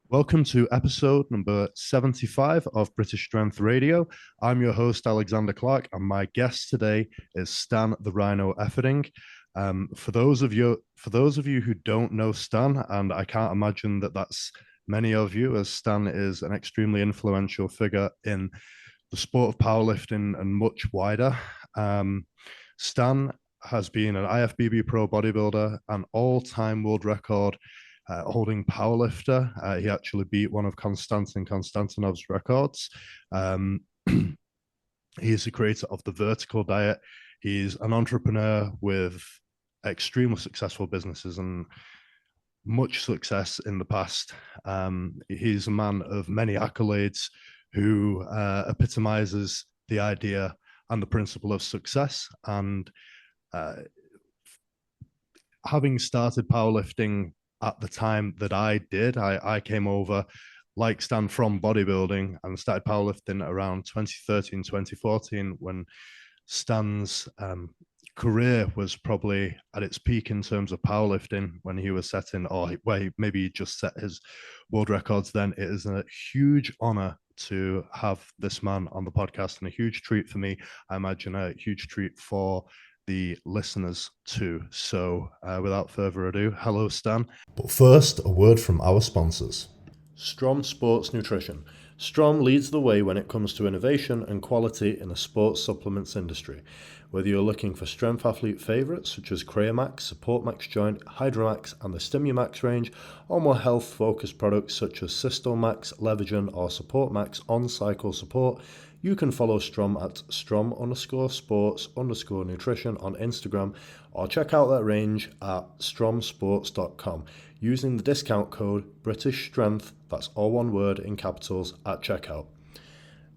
Welcome to episode number 75 of British Strength Radio. I'm your host, Alexander Clark, and my guest today is Stan the Rhino Efferding. For those of you who don't know Stan, and I can't imagine that that's many of you, as Stan is an extremely influential figure in the sport of powerlifting and much wider. Stan has been an IFBB pro bodybuilder, an all-time world record holding powerlifter. He actually beat one of Konstantin Konstantinov's records. He is the creator of the vertical diet. He's an entrepreneur with extremely successful businesses and much success in the past. He's a man of many accolades who epitomizes the idea and the principle of success. And having started powerlifting at the time that I did, I came over like Stan from bodybuilding and started powerlifting around 2013, 2014 when Stan's career was probably at its peak in terms of powerlifting when he was setting, or where maybe he just set his world records then. It is a huge honor to have this man on the podcast and a huge treat for me. I imagine a huge treat for the listeners too. So without further ado, hello, Stan. But first, a word from our sponsors. Strom Sports Nutrition. Strom leads the way when it comes to innovation and quality in the sports supplements industry. Whether you're looking for strength athlete favourites such as Creamax, Support Max Joint, Hydromax and the Stimumax range, or more health-focused products such as Cystomax, Levagen or Support Max on-cycle support, you can follow Strom at strom_sports_nutrition on Instagram or check out that range at stromsports.com using the discount code British Strength, that's all one word in capitals, at checkout.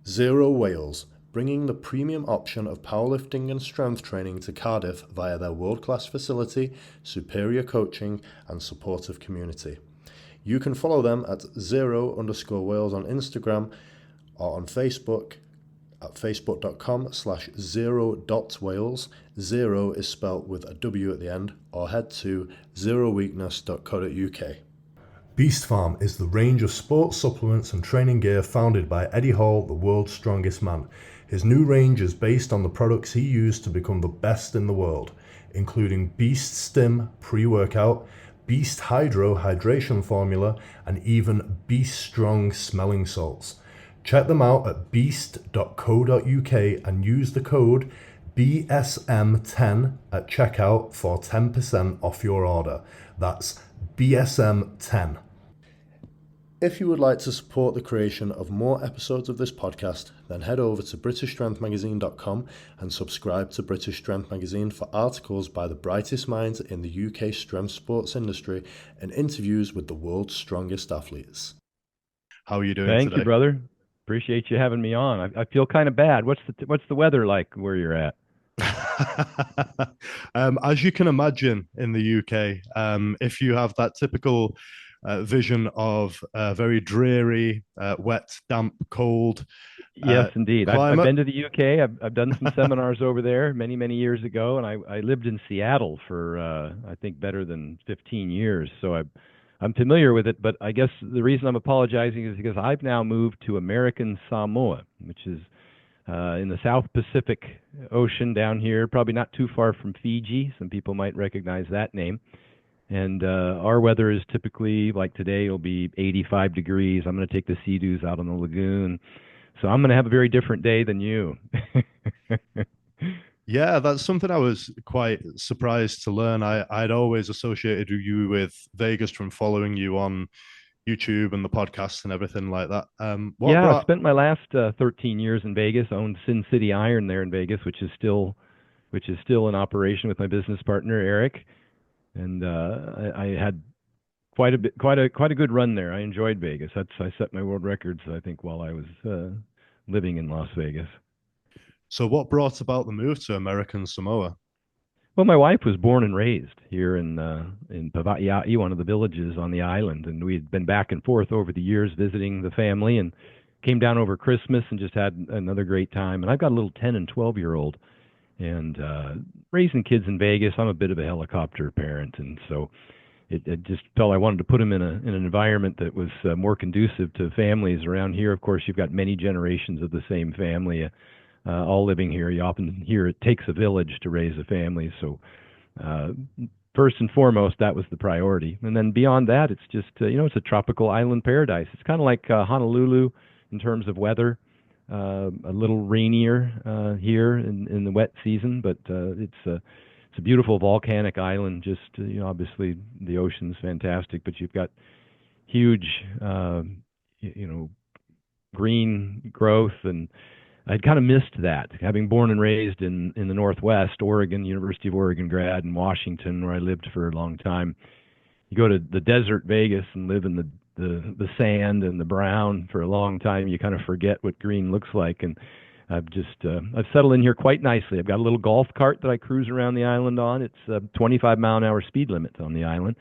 ZeroW Wales, bringing the premium option of powerlifting and strength training to Cardiff via their world-class facility, superior coaching and supportive community. You can follow them at zero_Wales on Instagram or on Facebook at facebook.com/zero.wales. Zero is spelt with a W at the end, or head to zeroweakness.co.uk. Beast Farm is the range of sports supplements and training gear founded by Eddie Hall, the world's strongest man. His new range is based on the products he used to become the best in the world, including Beast Stim pre-workout, Beast Hydro hydration formula, and even Beast Strong smelling salts. Check them out at beast.co.uk and use the code BSM10 at checkout for 10% off your order. That's BSM10. If you would like to support the creation of more episodes of this podcast, then head over to BritishStrengthMagazine.com and subscribe to British Strength Magazine for articles by the brightest minds in the UK strength sports industry and interviews with the world's strongest athletes. How are you doing today? Thank you, brother. Appreciate you having me on. I feel kind of bad. What's the weather like where you're at? As you can imagine, in the UK, if you have that typical vision of very dreary, wet, damp, cold. Yes, indeed. I've climate. been to the UK. I've done some seminars over there many years ago, and I lived in Seattle for I think better than 15 years. So I'm familiar with it, but I guess the reason I'm apologizing is because I've now moved to American Samoa, which is in the South Pacific Ocean down here, probably not too far from Fiji. Some people might recognize that name. And our weather is typically, like today, it'll be 85 degrees. I'm going to take the Sea-Doos out on the lagoon. So I'm going to have a very different day than you. Yeah, that's something I was quite surprised to learn. I'd always associated you with Vegas from following you on YouTube and the podcasts and everything like that. I spent my last 13 years in Vegas. I owned Sin City Iron there in Vegas, which is still in operation with my business partner Eric. And I had quite a good run there. I enjoyed Vegas. I set my world records, I think, while I was living in Las Vegas. So what brought about the move to American Samoa? Well, my wife was born and raised here in Pava'ia'i, one of the villages on the island, and we'd been back and forth over the years visiting the family, and came down over Christmas and just had another great time. And I've got a little 10 and 12-year-old, and raising kids in Vegas, I'm a bit of a helicopter parent, and so it just felt I wanted to put them in an environment that was more conducive to families around here. Of course, you've got many generations of the same family, all living here. You often hear it takes a village to raise a family. So uh, first and foremost, that was the priority. And then beyond that, it's just it's a tropical island paradise. It's kind of like Honolulu in terms of weather. A little rainier here in the wet season, but it's a beautiful volcanic island. Just obviously the ocean's fantastic, but you've got huge, you know, green growth, and I'd kind of missed that, having born and raised in the Northwest, Oregon, University of Oregon grad, in Washington, where I lived for a long time. You go to the desert Vegas and live in the sand and the brown for a long time, you kind of forget what green looks like. And I've settled in here quite nicely. I've got a little golf cart that I cruise around the island on. It's a 25-mile-an-hour speed limit on the island,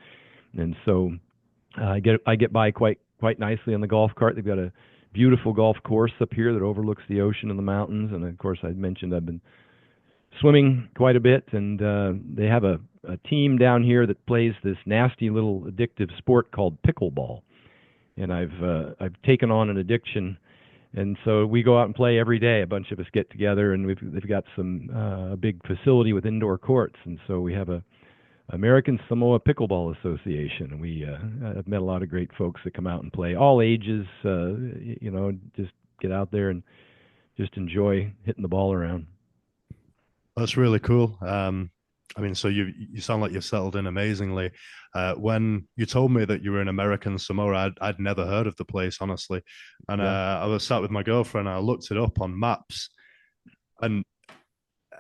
and so I get by quite nicely on the golf cart. They've got a beautiful golf course up here that overlooks the ocean and the mountains. And of course, I mentioned I've been swimming quite a bit, and they have a team down here that plays this nasty little addictive sport called pickleball. And I've taken on an addiction, and so we go out and play every day. A bunch of us get together, and they've got some a big facility with indoor courts, and so we have a American Samoa Pickleball Association, and I've met a lot of great folks that come out and play, all ages. Just get out there and just enjoy hitting the ball around. That's really cool. I mean, so you sound like you've settled in amazingly. When you told me that you were in American Samoa, I'd never heard of the place, honestly. And Yeah. I was sat with my girlfriend. I looked it up on maps, and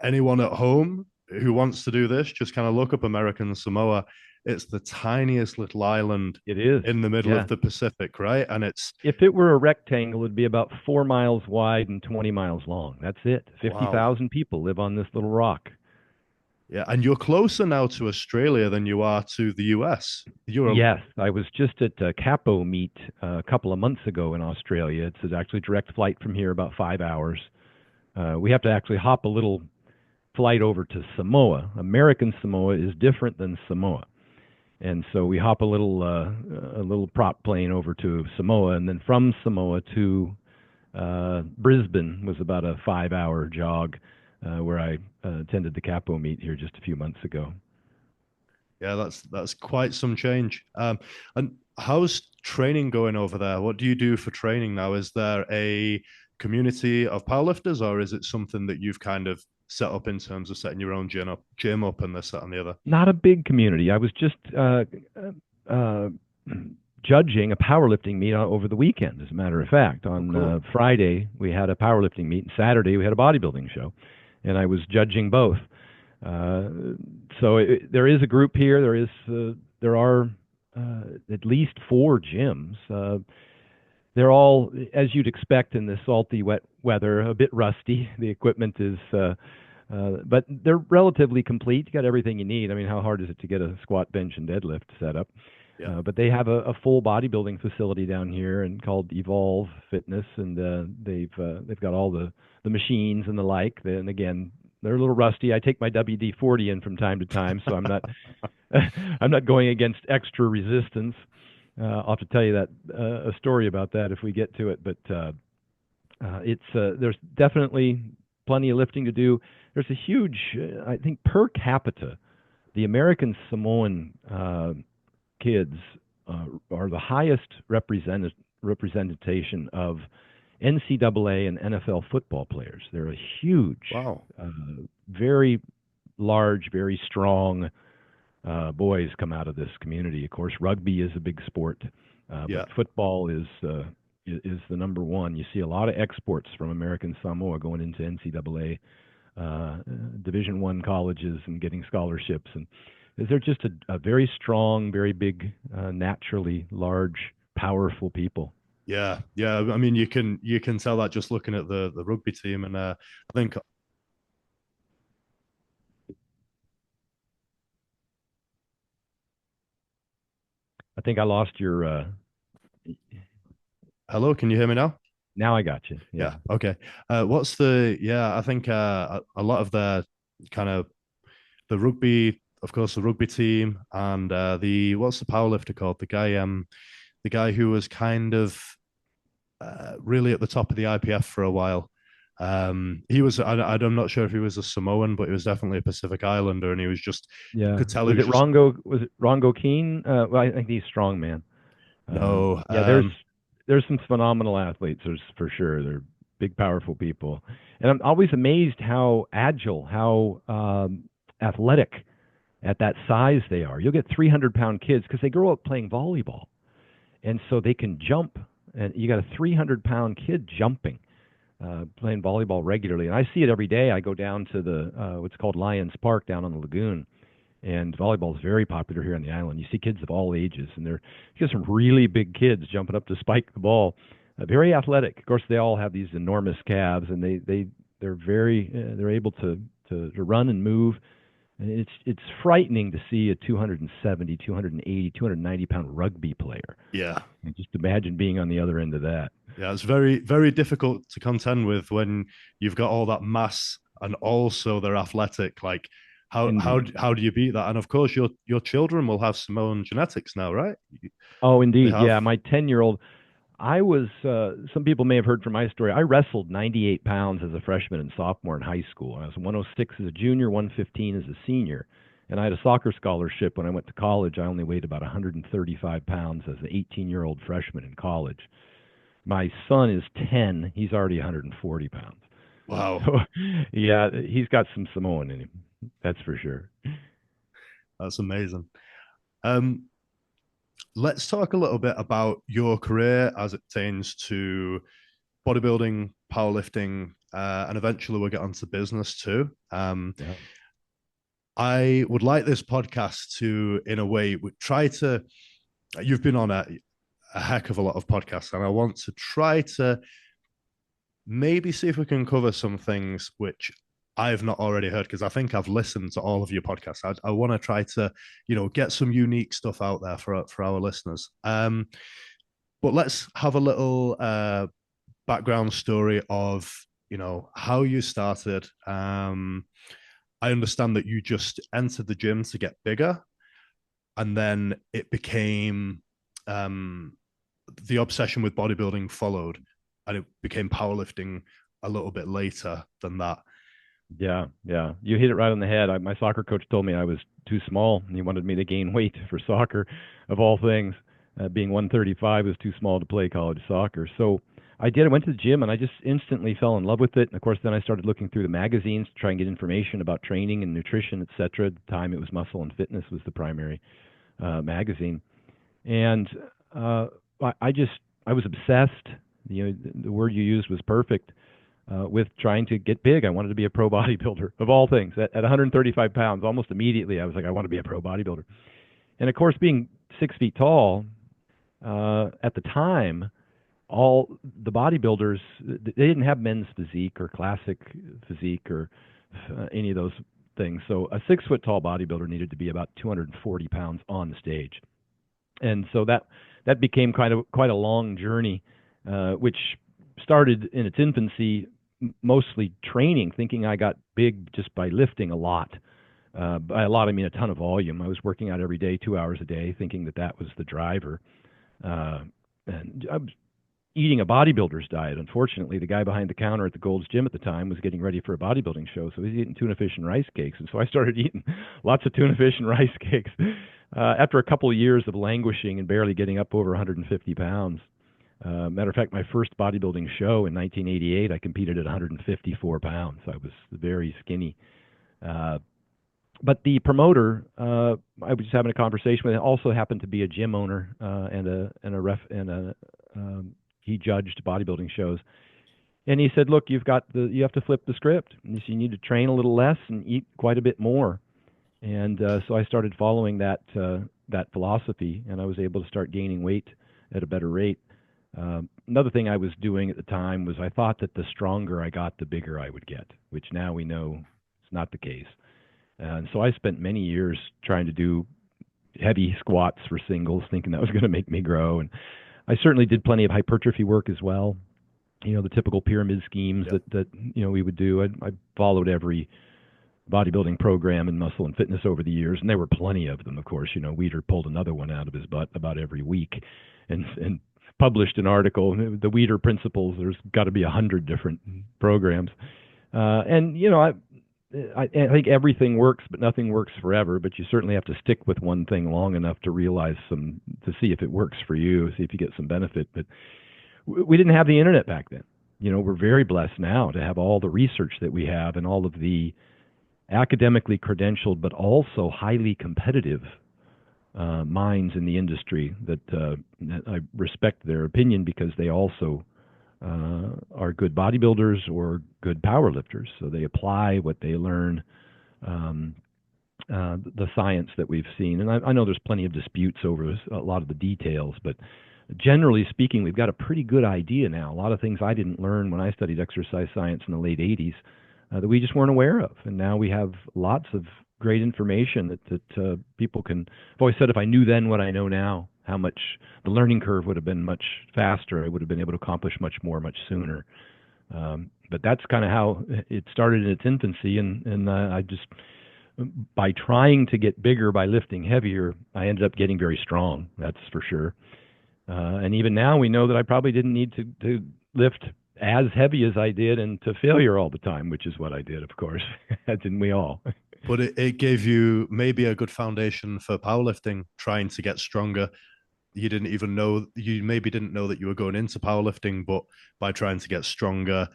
anyone at home who wants to do this, just kind of look up American Samoa. It's the tiniest little island It is. in the middle Yeah. of the Pacific, right? And it's If it were a rectangle, it'd be about 4 miles wide and 20 miles long. That's it. wow. 50,000 people live on this little rock. Yeah, and you're closer now to Australia than you are to the US. You're a, Yes, I was just at Capo Meet a couple of months ago in Australia. It's actually a direct flight from here, about 5 hours. We have to actually hop a little flight over to Samoa. American Samoa is different than Samoa, and so we hop a little prop plane over to Samoa, and then from Samoa to Brisbane was about a 5 hour jog, where I attended the Capo Meet here just a few months ago. yeah, that's quite some change. And how's training going over there? What do you do for training now? Is there a community of powerlifters, or is it something that you've kind of set up in terms of setting your own gym up and this, that, and the other? Not a big community. I was just uh, judging a powerlifting meet over the weekend. As a matter of fact, Oh, on cool. Friday we had a powerlifting meet, and Saturday we had a bodybuilding show, and I was judging both. Uh, there is a group here. There are at least four gyms. They're all, as you'd expect in this salty, wet weather, a bit rusty. The equipment is, but they're relatively complete. You got everything you need. I mean, how hard is it to get a squat, bench, and deadlift set up? Yeah. But they have a full bodybuilding facility down here, and called Evolve Fitness, and they've got all the machines and the like. And again, they're a little rusty. I take my WD-40 in from time to time, so I'm not I'm not going against extra resistance. I'll have to tell you that a story about that if we get to it. But it's there's definitely plenty of lifting to do. There's a huge, I think, per capita, the American Samoan kids are the highest representation of NCAA and NFL football players. They're a huge, Wow. very large, very strong boys come out of this community. Of course, rugby is a big sport, Yeah. but football is the number one. You see a lot of exports from American Samoa going into NCAA Division One colleges and getting scholarships, and they're just a very strong, very big, naturally large, powerful people. Yeah. Yeah. I mean, you can tell that just looking at the rugby team, and I think. I think I lost your. Hello, can you hear me now? Now I got you. Yeah. Yeah. Okay. What's the? Yeah, I think a lot of the kind of the rugby of course, the rugby team and the what's the powerlifter called? The guy who was kind of really at the top of the IPF for a while. He was. I'm not sure if he was a Samoan, but he was definitely a Pacific Islander, and he was just. You Yeah. could tell he was just Was it Rongo Keane? Well, I think he's strong, man. no. Yeah, there's some phenomenal athletes, there's for sure. They're big, powerful people, and I'm always amazed how agile, how athletic at that size they are. You'll get 300-pound kids because they grow up playing volleyball, and so they can jump. And you got a 300-pound kid jumping, playing volleyball regularly, and I see it every day. I go down to the what's called Lions Park down on the lagoon, and volleyball is very popular here on the island. You see kids of all ages, and you get some really big kids jumping up to spike the ball. Very athletic. Of course, they all have these enormous calves, and they're able to run and move. And it's frightening to see a 270, 280, 290 pound rugby player. Yeah. And just imagine being on the other end of that. Yeah, it's very, very difficult to contend with when you've got all that mass and also they're athletic. Like, Indeed. how do you beat that? And of course, your children will have Samoan genetics now, right? Oh, They indeed. have. Yeah, my 10-year-old. I was. Some people may have heard from my story. I wrestled 98 pounds as a freshman and sophomore in high school. I was 106 as a junior, 115 as a senior, and I had a soccer scholarship when I went to college. I only weighed about 135 pounds as an 18-year-old freshman in college. My son is 10. He's already 140 pounds. Wow, So, yeah, he's got some Samoan in him. That's for sure. that's amazing. Um, let's talk a little bit about your career as it pertains to bodybuilding, powerlifting, and eventually we'll get onto business too. Yeah. I would like this podcast to, in a way, try to. You've been on a heck of a lot of podcasts, and I want to try to maybe see if we can cover some things which I've not already heard because I think I've listened to all of your podcasts. I want to try to, get some unique stuff out there for our listeners. But let's have a little background story of how you started. I understand that you just entered the gym to get bigger, and then it became the obsession with bodybuilding followed, and it became powerlifting a little bit later than that. Yeah, yeah. You hit it right on the head. My soccer coach told me I was too small, and he wanted me to gain weight for soccer, of all things. Being 135 was too small to play college soccer. So I did. I went to the gym, and I just instantly fell in love with it. And of course, then I started looking through the magazines to try and get information about training and nutrition, etc. At the time, it was Muscle and Fitness was the primary magazine, and I was obsessed. The word you used was perfect. With trying to get big. I wanted to be a pro bodybuilder, of all things. At 135 pounds, almost immediately, I was like, I want to be a pro bodybuilder. And of course, being 6 feet tall, at the time, all the bodybuilders, they didn't have men's physique or classic physique or any of those things. So a 6 foot tall bodybuilder needed to be about 240 pounds on the stage. And so that became quite a long journey, which started in its infancy mostly training, thinking I got big just by lifting a lot. By a lot, I mean a ton of volume. I was working out every day, 2 hours a day, thinking that was the driver. And I was eating a bodybuilder's diet. Unfortunately, the guy behind the counter at the Gold's Gym at the time was getting ready for a bodybuilding show, so he was eating tuna fish and rice cakes. And so I started eating lots of tuna fish and rice cakes. After a couple of years of languishing and barely getting up over 150 pounds, matter of fact, my first bodybuilding show in 1988, I competed at 154 pounds. I was very skinny. But the promoter, I was just having a conversation with, also happened to be a gym owner and a ref, and he judged bodybuilding shows. And he said, "Look, you have to flip the script. You need to train a little less and eat quite a bit more." And so I started following that philosophy, and I was able to start gaining weight at a better rate. Another thing I was doing at the time was I thought that the stronger I got, the bigger I would get, which now we know is not the case. And so I spent many years trying to do heavy squats for singles, thinking that was going to make me grow. And I certainly did plenty of hypertrophy work as well. The typical pyramid schemes that we would do. I followed every bodybuilding program in muscle and fitness over the years, and there were plenty of them, of course. You know, Weider pulled another one out of his butt about every week, and published an article, the Weider principles. There's got to be 100 different programs, and you know, I think everything works, but nothing works forever. But you certainly have to stick with one thing long enough to realize to see if it works for you, see if you get some benefit. But we didn't have the internet back then. You know, we're very blessed now to have all the research that we have and all of the academically credentialed, but also highly competitive minds in the industry that I respect their opinion because they also are good bodybuilders or good powerlifters. So they apply what they learn, the science that we've seen. And I know there's plenty of disputes over a lot of the details, but generally speaking, we've got a pretty good idea now. A lot of things I didn't learn when I studied exercise science in the late 80s that we just weren't aware of. And now we have lots of great information that people can. I've always said if I knew then what I know now, how much the learning curve would have been much faster. I would have been able to accomplish much more, much sooner. But that's kind of how it started in its infancy. And I just, by trying to get bigger by lifting heavier, I ended up getting very strong. That's for sure. And even now we know that I probably didn't need to lift as heavy as I did and to failure all the time, which is what I did, of course. Didn't we all? But it gave you maybe a good foundation for powerlifting, trying to get stronger. You didn't even know, you maybe didn't know that you were going into powerlifting, but by trying to get stronger,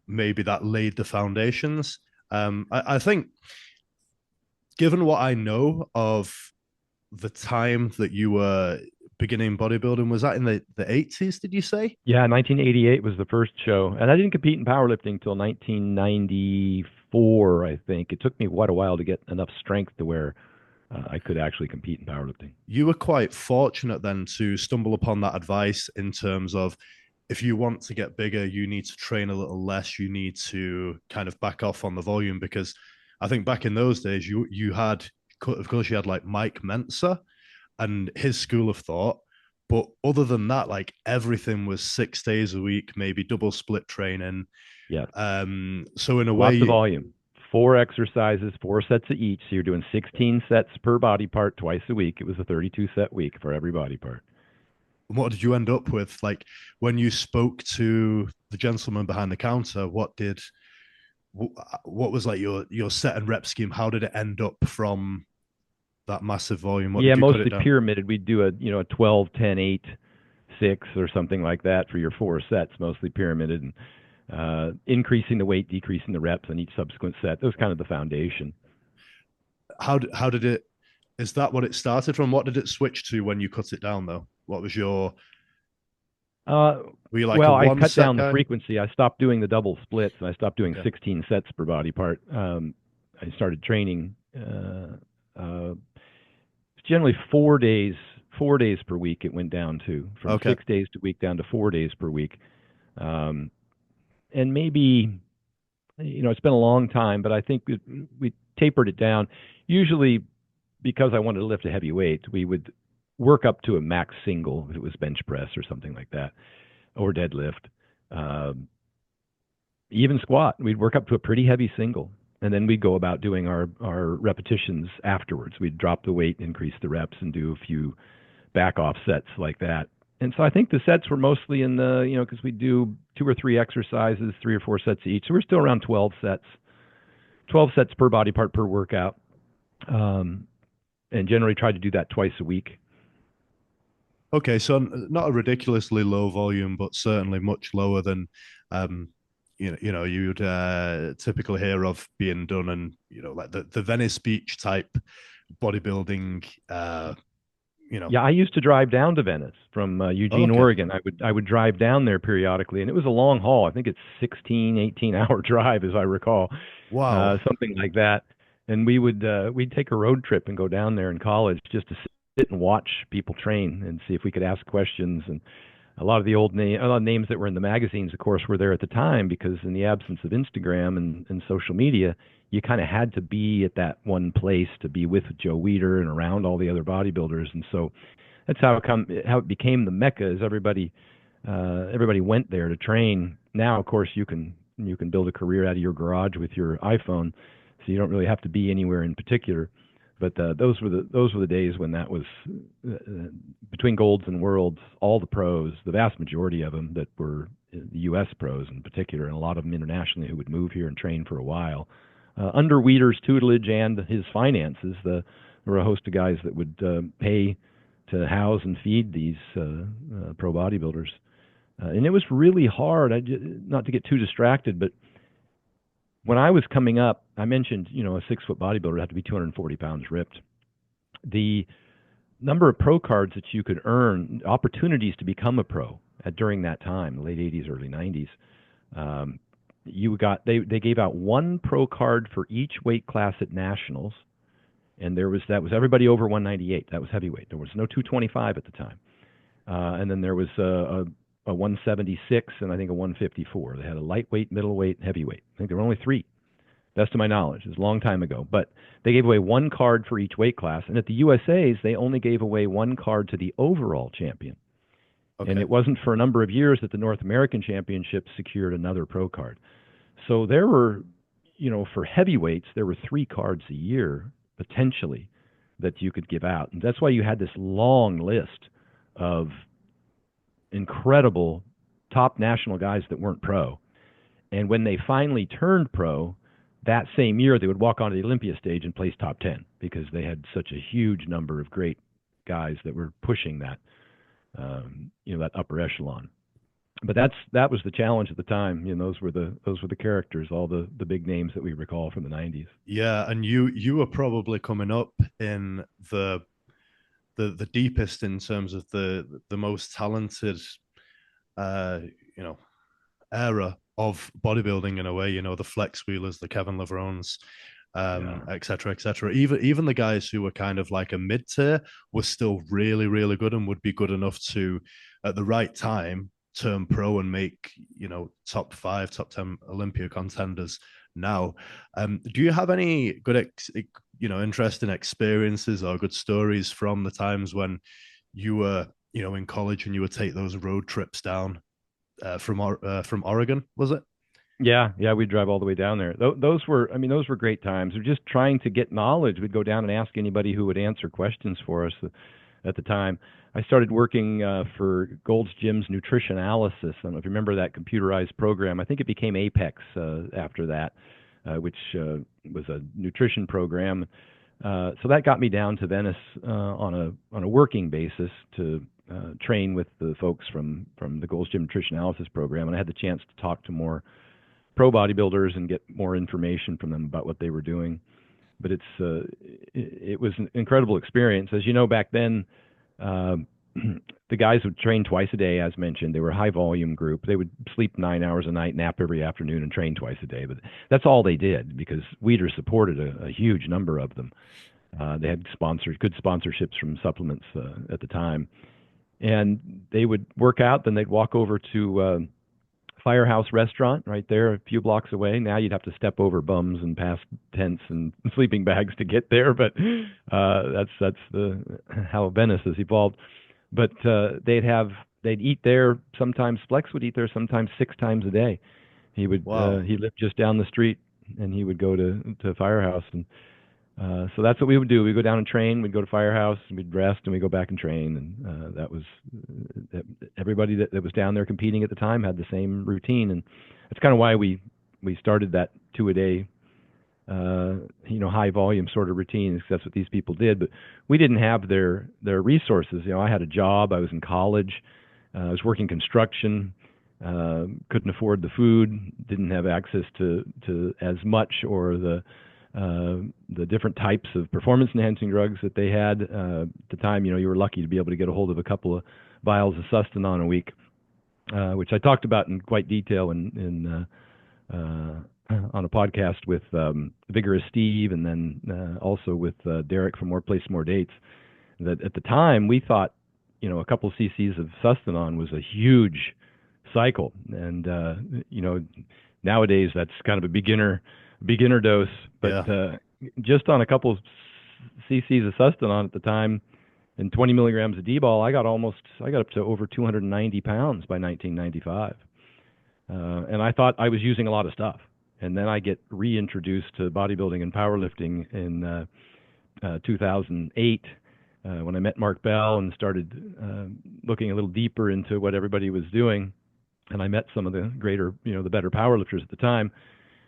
maybe that laid the foundations. I think, given what I know of the time that you were beginning bodybuilding, was that in the 80s, did you say? Yeah, 1988 was the first show. And I didn't compete in powerlifting until 1994, I think. It took me quite a while to get enough strength to where I could actually compete in powerlifting. You were quite fortunate then to stumble upon that advice in terms of if you want to get bigger, you need to train a little less, you need to kind of back off on the volume, because I think back in those days, you had, of course, you had like Mike Mentzer and his school of thought. But other than that, like everything was 6 days a week, maybe double split training. Yeah. So in a way, lots of volume, 4 exercises, 4 sets of each. So you're doing 16 sets per body part twice a week. It was a 32 set week for every body part. What did you end up with? Like when you spoke to the gentleman behind the counter, what was like your set and rep scheme? How did it end up from that massive volume? Yeah, mostly pyramided. We'd do a 12, 10, 8, 6 or something like that for your 4 sets, mostly pyramided, and increasing the weight, decreasing the reps on each subsequent set. That was kind of the foundation. How did it? Is that what it started from? What did it switch to when you cut it down, though? What was your? Were you like I cut down the frequency. I stopped doing the double splits, and I stopped doing 16 sets per body part. I started training. Generally 4 days per week. It went down to from 6 days a week down to 4 days per week. And maybe, it's been a long time, but I think we tapered it down. Usually, because I wanted to lift a heavy weight, we would work up to a max single if it was bench press or something like that, or deadlift. Even squat, we'd work up to a pretty heavy single. And then we'd go about doing our repetitions afterwards. We'd drop the weight, increase the reps, and do a few back off sets like that. And so I think the sets were mostly in the, because we do 2 or 3 exercises, 3 or 4 sets each. So we're still around 12 sets per body part per workout. And generally try to do that twice a week. Okay, so not a ridiculously low volume, but certainly much lower than you'd typically hear of being done, and like the Venice Beach type bodybuilding. Yeah, I used to drive down to Venice from Eugene, Oregon. I would drive down there periodically, and it was a long haul. I think it's 16, 18-hour drive, as I recall. Wow, something like that. And we'd take a road trip and go down there in college just to sit and watch people train and see if we could ask questions. And a lot of the names that were in the magazines, of course, were there at the time, because in the absence of Instagram and social media, you kind of had to be at that one place to be with Joe Weider and around all the other bodybuilders. And so that's how it became the Mecca, is everybody went there to train. Now, of course, you can build a career out of your garage with your iPhone. so you don't really have to be anywhere in particular. But those were the days when that was between golds and worlds. All the pros, the vast majority of them that were the U.S. pros in particular, and a lot of them internationally who would move here and train for a while, under Weider's tutelage and his finances. There were a host of guys that would pay to house and feed these pro bodybuilders, and it was really hard. Not to get too distracted, but when I was coming up, I mentioned, a 6-foot bodybuilder had to be 240 pounds ripped. The number of pro cards that you could earn, opportunities to become a pro during that time, the late 80s, early 90s, they gave out one pro card for each weight class at nationals, and that was everybody over 198. That was heavyweight. There was no 225 at the time, and then there was a 176 and I think a 154. They had a lightweight, middleweight, heavyweight. I think there were only 3, best of my knowledge. It was a long time ago. But they gave away one card for each weight class. And at the USA's, they only gave away one card to the overall champion. Okay. And it wasn't for a number of years that the North American Championship secured another pro card. So there were, for heavyweights, there were 3 cards a year, potentially, that you could give out. And that's why you had this long list of incredible top national guys that weren't pro. And when they finally turned pro, that same year they would walk onto the Olympia stage and place top 10 because they had such a huge number of great guys that were pushing that, that upper echelon. But that was the challenge at the time. Those were the characters, all the big names that we recall from the 90s. Yeah, and you were probably coming up in the deepest in terms of the most talented era of bodybuilding in a way, the Flex Wheelers, the Kevin Levrons, et cetera. Even the guys who were kind of like a mid-tier were still really, really good and would be good enough to, at the right time, turn pro and make, top 5, top 10 Olympia contenders now. Do you have any good, interesting experiences or good stories from the times when you were, in college and you would take those road trips down from Oregon, was it? Yeah, we'd drive all the way down there. Those were great times. We're just trying to get knowledge. We'd go down and ask anybody who would answer questions for us at the time. I started working for Gold's Gym's Nutrition Analysis. I don't know if you remember that computerized program. I think it became Apex after that, which was a nutrition program. So that got me down to Venice on a working basis to train with the folks from the Gold's Gym Nutrition Analysis program, and I had the chance to talk to more pro bodybuilders and get more information from them about what they were doing. But it was an incredible experience. As you know, back then, the guys would train twice a day, as mentioned. They were a high volume group. They would sleep 9 hours a night, nap every afternoon, and train twice a day. But that's all they did because Weider supported a huge number of them. They had good sponsorships from supplements at the time. And they would work out, then they'd walk over to Firehouse Restaurant right there a few blocks away. Now you'd have to step over bums and past tents and sleeping bags to get there, but that's how Venice has evolved. But they'd eat there sometimes. Flex would eat there sometimes 6 times a day. He would he lived just down the street, and he would go to Firehouse, and so that's what we would do. We'd go down and train. We'd go to Firehouse, and we'd rest, and we'd go back and train. And that was everybody that was down there competing at the time had the same routine, and that's kind of why we started that 2-a-day, high volume sort of routine. Because that's what these people did. But we didn't have their resources. I had a job. I was in college. I was working construction. Couldn't afford the food. Didn't have access to as much or the different types of performance enhancing drugs that they had at the time. You were lucky to be able to get a hold of a couple of vials of Sustanon a week, which I talked about in quite detail in on a podcast with Vigorous Steve, and then also with Derek from More Place More Dates. That at the time we thought, a couple of cc's of Sustanon was a huge cycle, and nowadays that's kind of a beginner dose, but just on a couple of cc's of Sustanon at the time and 20 milligrams of D-ball, I got up to over 290 pounds by 1995. And I thought I was using a lot of stuff. And then I get reintroduced to bodybuilding and powerlifting in 2008 when I met Mark Bell and started looking a little deeper into what everybody was doing. And I met some of the greater, the better powerlifters at the time.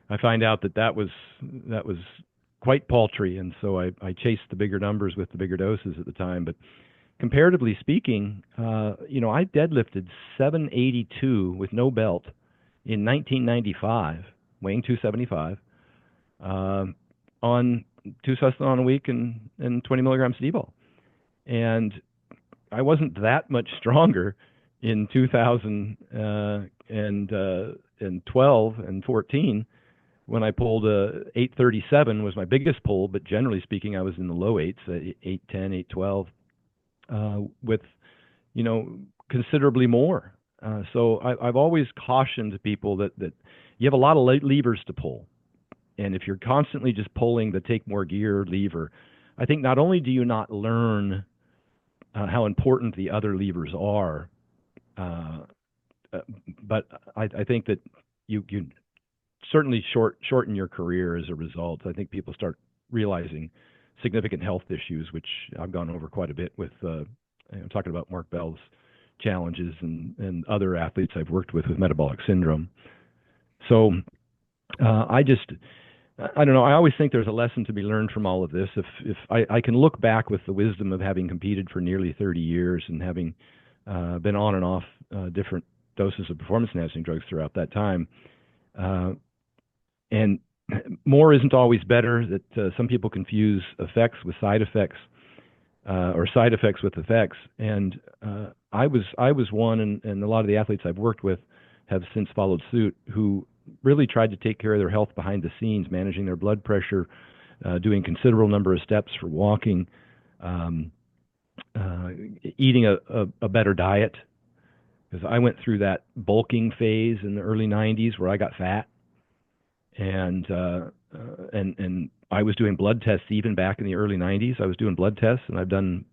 I find out that was quite paltry, and so I chased the bigger numbers with the bigger doses at the time. But comparatively speaking, I deadlifted 782 with no belt in 1995, weighing 275, on 2 Sustanon a week and 20 milligrams of D-ball. And I wasn't that much stronger in 2012 and 14 when I pulled 837 was my biggest pull, but generally speaking, I was in the low eights, 810, 812, with, considerably more. So I've always cautioned people that you have a lot of levers to pull. And if you're constantly just pulling the take more gear lever, I think not only do you not learn how important the other levers are, but I think that you certainly shorten your career as a result. I think people start realizing significant health issues, which I've gone over quite a bit with talking about Mark Bell's challenges and other athletes I've worked with metabolic syndrome. So I don't know. I always think there's a lesson to be learned from all of this. If I can look back with the wisdom of having competed for nearly 30 years and having been on and off different doses of performance-enhancing drugs throughout that time, and more isn't always better. That some people confuse effects with side effects, or side effects with effects. And I was one, and a lot of the athletes I've worked with have since followed suit, who really tried to take care of their health behind the scenes, managing their blood pressure, doing considerable number of steps for walking, eating a better diet. Because I went through that bulking phase in the early 90s where I got fat, and I was doing blood tests even back in the early 90s. I was doing blood tests, and I've done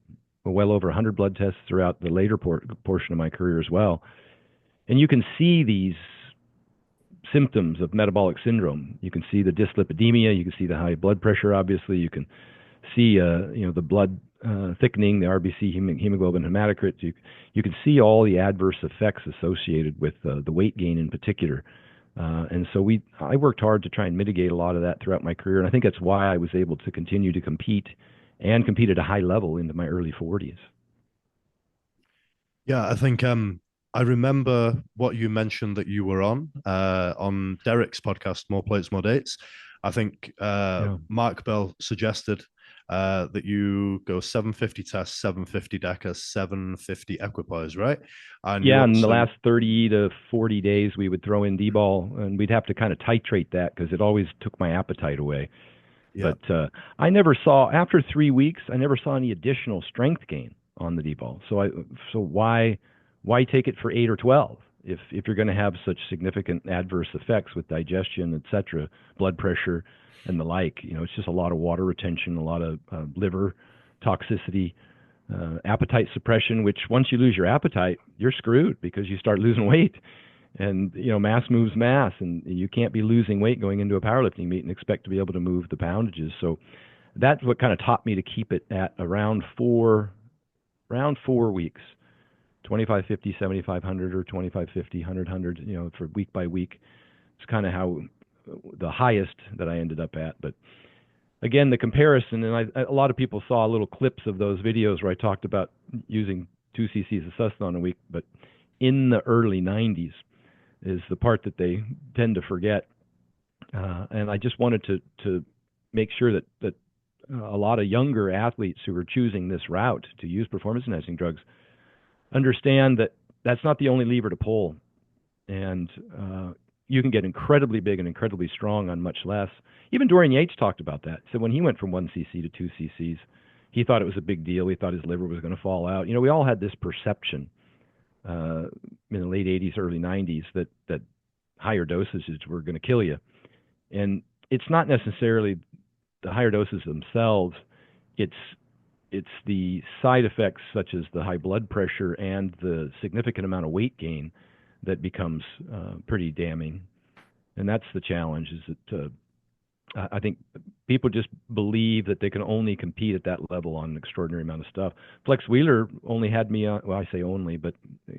well over 100 blood tests throughout the later portion of my career as well. And you can see these symptoms of metabolic syndrome. You can see the dyslipidemia. You can see the high blood pressure. Obviously, you can see the blood thickening, the RBC hemoglobin hematocrit. You can see all the adverse effects associated with the weight gain in particular. And so I worked hard to try and mitigate a lot of that throughout my career, and I think that's why I was able to continue to compete at a high level into my early 40s. Yeah, I think I remember what you mentioned that you were on Derek's podcast, More Plates, More Dates. I think Mark Bell suggested that you go 750 tests, 750 deca, 750 equipoise, right? And yeah, in the last 30 to 40 days, we would throw in D-ball, and we'd have to kind of titrate that because it always took my appetite away. Yeah. But I never saw, after 3 weeks, I never saw any additional strength gain on the D-ball. So why take it for 8 or 12 if you're going to have such significant adverse effects with digestion, et cetera, blood pressure, and the like? It's just a lot of water retention, a lot of liver toxicity, appetite suppression, which once you lose your appetite, you're screwed because you start losing weight. And, mass moves mass, and you can't be losing weight going into a powerlifting meet and expect to be able to move the poundages. So that's what kind of taught me to keep it at around 4 weeks, 2550, 7500, or 2550, 100, for week by week. It's kind of how the highest that I ended up at. But again, the comparison, and a lot of people saw little clips of those videos where I talked about using 2 cc's of Sustanon a week, but in the early 90s is the part that they tend to forget. And I just wanted to make sure that a lot of younger athletes who are choosing this route to use performance-enhancing drugs understand that that's not the only lever to pull. And you can get incredibly big and incredibly strong on much less. Even Dorian Yates talked about that. So when he went from 1 cc to 2 cc's, he thought it was a big deal. He thought his liver was going to fall out. We all had this perception in the late 80s, early 90s that higher dosages were going to kill you. And it's not necessarily the higher doses themselves. It's the side effects such as the high blood pressure and the significant amount of weight gain that becomes pretty damning. And that's the challenge, is that I think people just believe that they can only compete at that level on an extraordinary amount of stuff. Flex Wheeler only had me on, well, I say only, but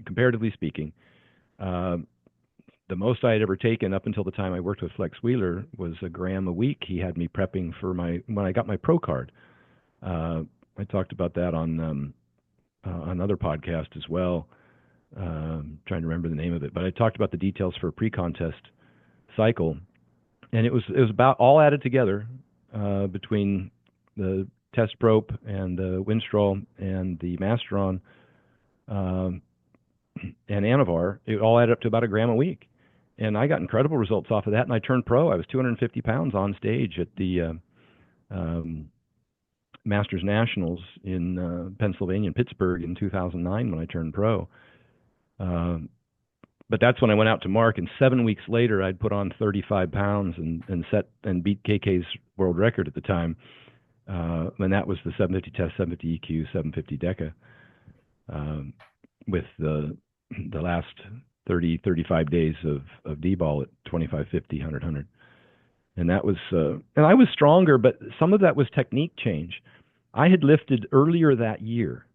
comparatively speaking, the most I had ever taken up until the time I worked with Flex Wheeler was a gram a week. He had me prepping for when I got my pro card. I talked about that on another podcast as well. Trying to remember the name of it, but I talked about the details for a pre-contest cycle, and it was about all added together between the test probe and the Winstrol and the Masteron and Anavar. It all added up to about a gram a week, and I got incredible results off of that. And I turned pro. I was 250 pounds on stage at the Masters Nationals in Pennsylvania, in Pittsburgh, in 2009 when I turned pro. But that's when I went out to Mark, and 7 weeks later, I'd put on 35 pounds and beat KK's world record at the time. And that was the 750 test, 750 EQ, 750 Deca, with the last 35 days of D-ball at 25, 50, 100, 100. And that was, and I was stronger, but some of that was technique change. I had lifted earlier that year.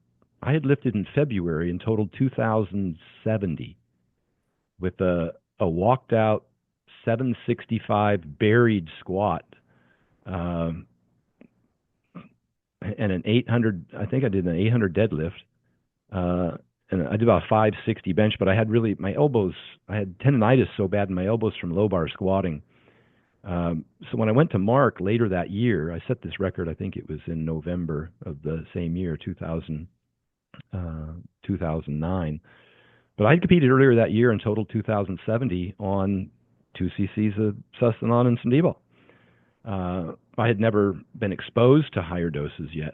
I had lifted in February and totaled 2,070 with a walked out 765 buried squat, and an 800, I think I did an 800 deadlift, and I did about 560 bench, but I had my elbows, I had tendonitis so bad in my elbows from low bar squatting. So when I went to Mark later that year, I set this record, I think it was in November of the same year, 2009. But I competed earlier that year and totaled 2,070 on 2 cc's of Sustanon and some D-ball. I had never been exposed to higher doses yet.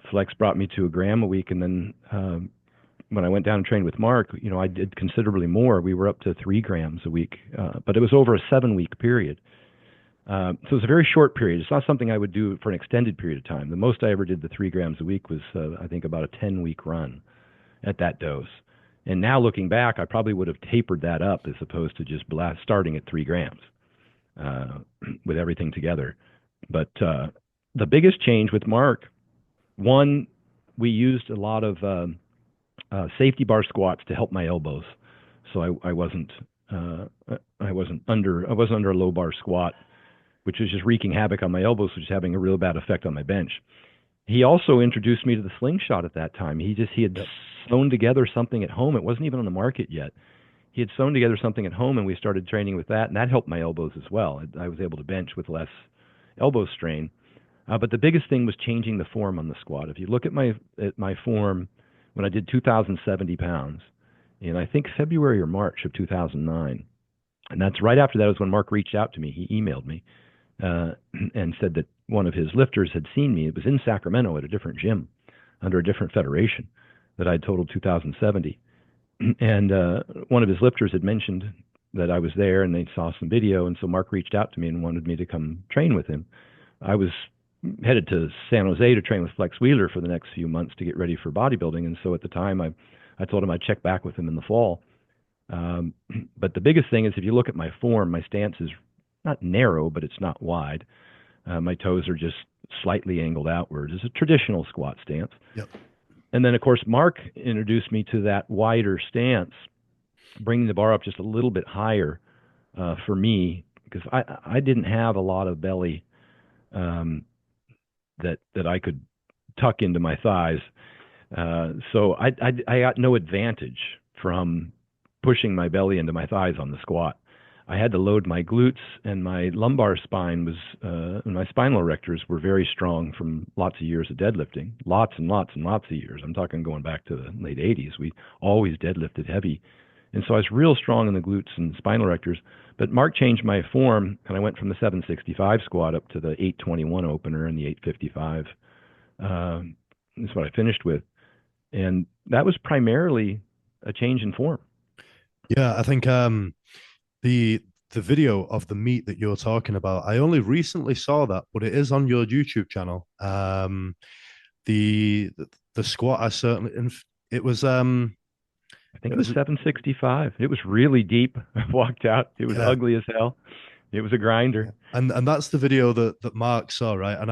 Flex brought me to a gram a week, and then when I went down and trained with Mark, I did considerably more. We were up to 3 grams a week, but it was over a 7-week period. So it was a very short period. It's not something I would do for an extended period of time. The most I ever did, the 3 grams a week, was I think about a 10-week run at that dose. And now looking back, I probably would have tapered that up as opposed to just starting at 3 grams with everything together. But the biggest change with Mark, one, we used a lot of safety bar squats to help my elbows, so I wasn't under a low bar squat, which was just wreaking havoc on my elbows, which was having a real bad effect on my bench. He also introduced me to the slingshot at that time. He had sewn together something at home. It wasn't even on the market yet. He had sewn together something at home, and we started training with that, and that helped my elbows as well. I was able to bench with less elbow strain. But the biggest thing was changing the form on the squat. If you look at my form when I did 2,070 pounds in, I think, February or March of 2009, and that's right after that was when Mark reached out to me. He emailed me and said that one of his lifters had seen me. It was in Sacramento at a different gym under a different federation that I'd totaled 2,070. And one of his lifters had mentioned that I was there, and they saw some video, and so Mark reached out to me and wanted me to come train with him. I was headed to San Jose to train with Flex Wheeler for the next few months to get ready for bodybuilding, and so at the time I told him I'd check back with him in the fall. But the biggest thing is, if you look at my form, my stance is not narrow, but it's not wide. My toes are just slightly angled outwards. It's a traditional squat stance. Yep. And then, of course, Mark introduced me to that wider stance, bringing the bar up just a little bit higher for me, because I didn't have a lot of belly that I could tuck into my thighs. So I got no advantage from pushing my belly into my thighs on the squat. I had to load my glutes, and my lumbar spine was, and my spinal erectors were very strong from lots of years of deadlifting, lots and lots and lots of years. I'm talking going back to the late 80s. We always deadlifted heavy. And so I was real strong in the glutes and spinal erectors. But Mark changed my form, and I went from the 765 squat up to the 821 opener and the 855. That's what I finished with. And that was primarily a change in form. Yeah, I think the video of the meet that you're talking about, I only recently saw that, but it is on your YouTube channel. The squat, I certainly, it was I think It it was was 765. It was really deep. I walked out. It was yeah. ugly as hell. It was a Yeah. grinder. And that's the video that Mark saw, right? And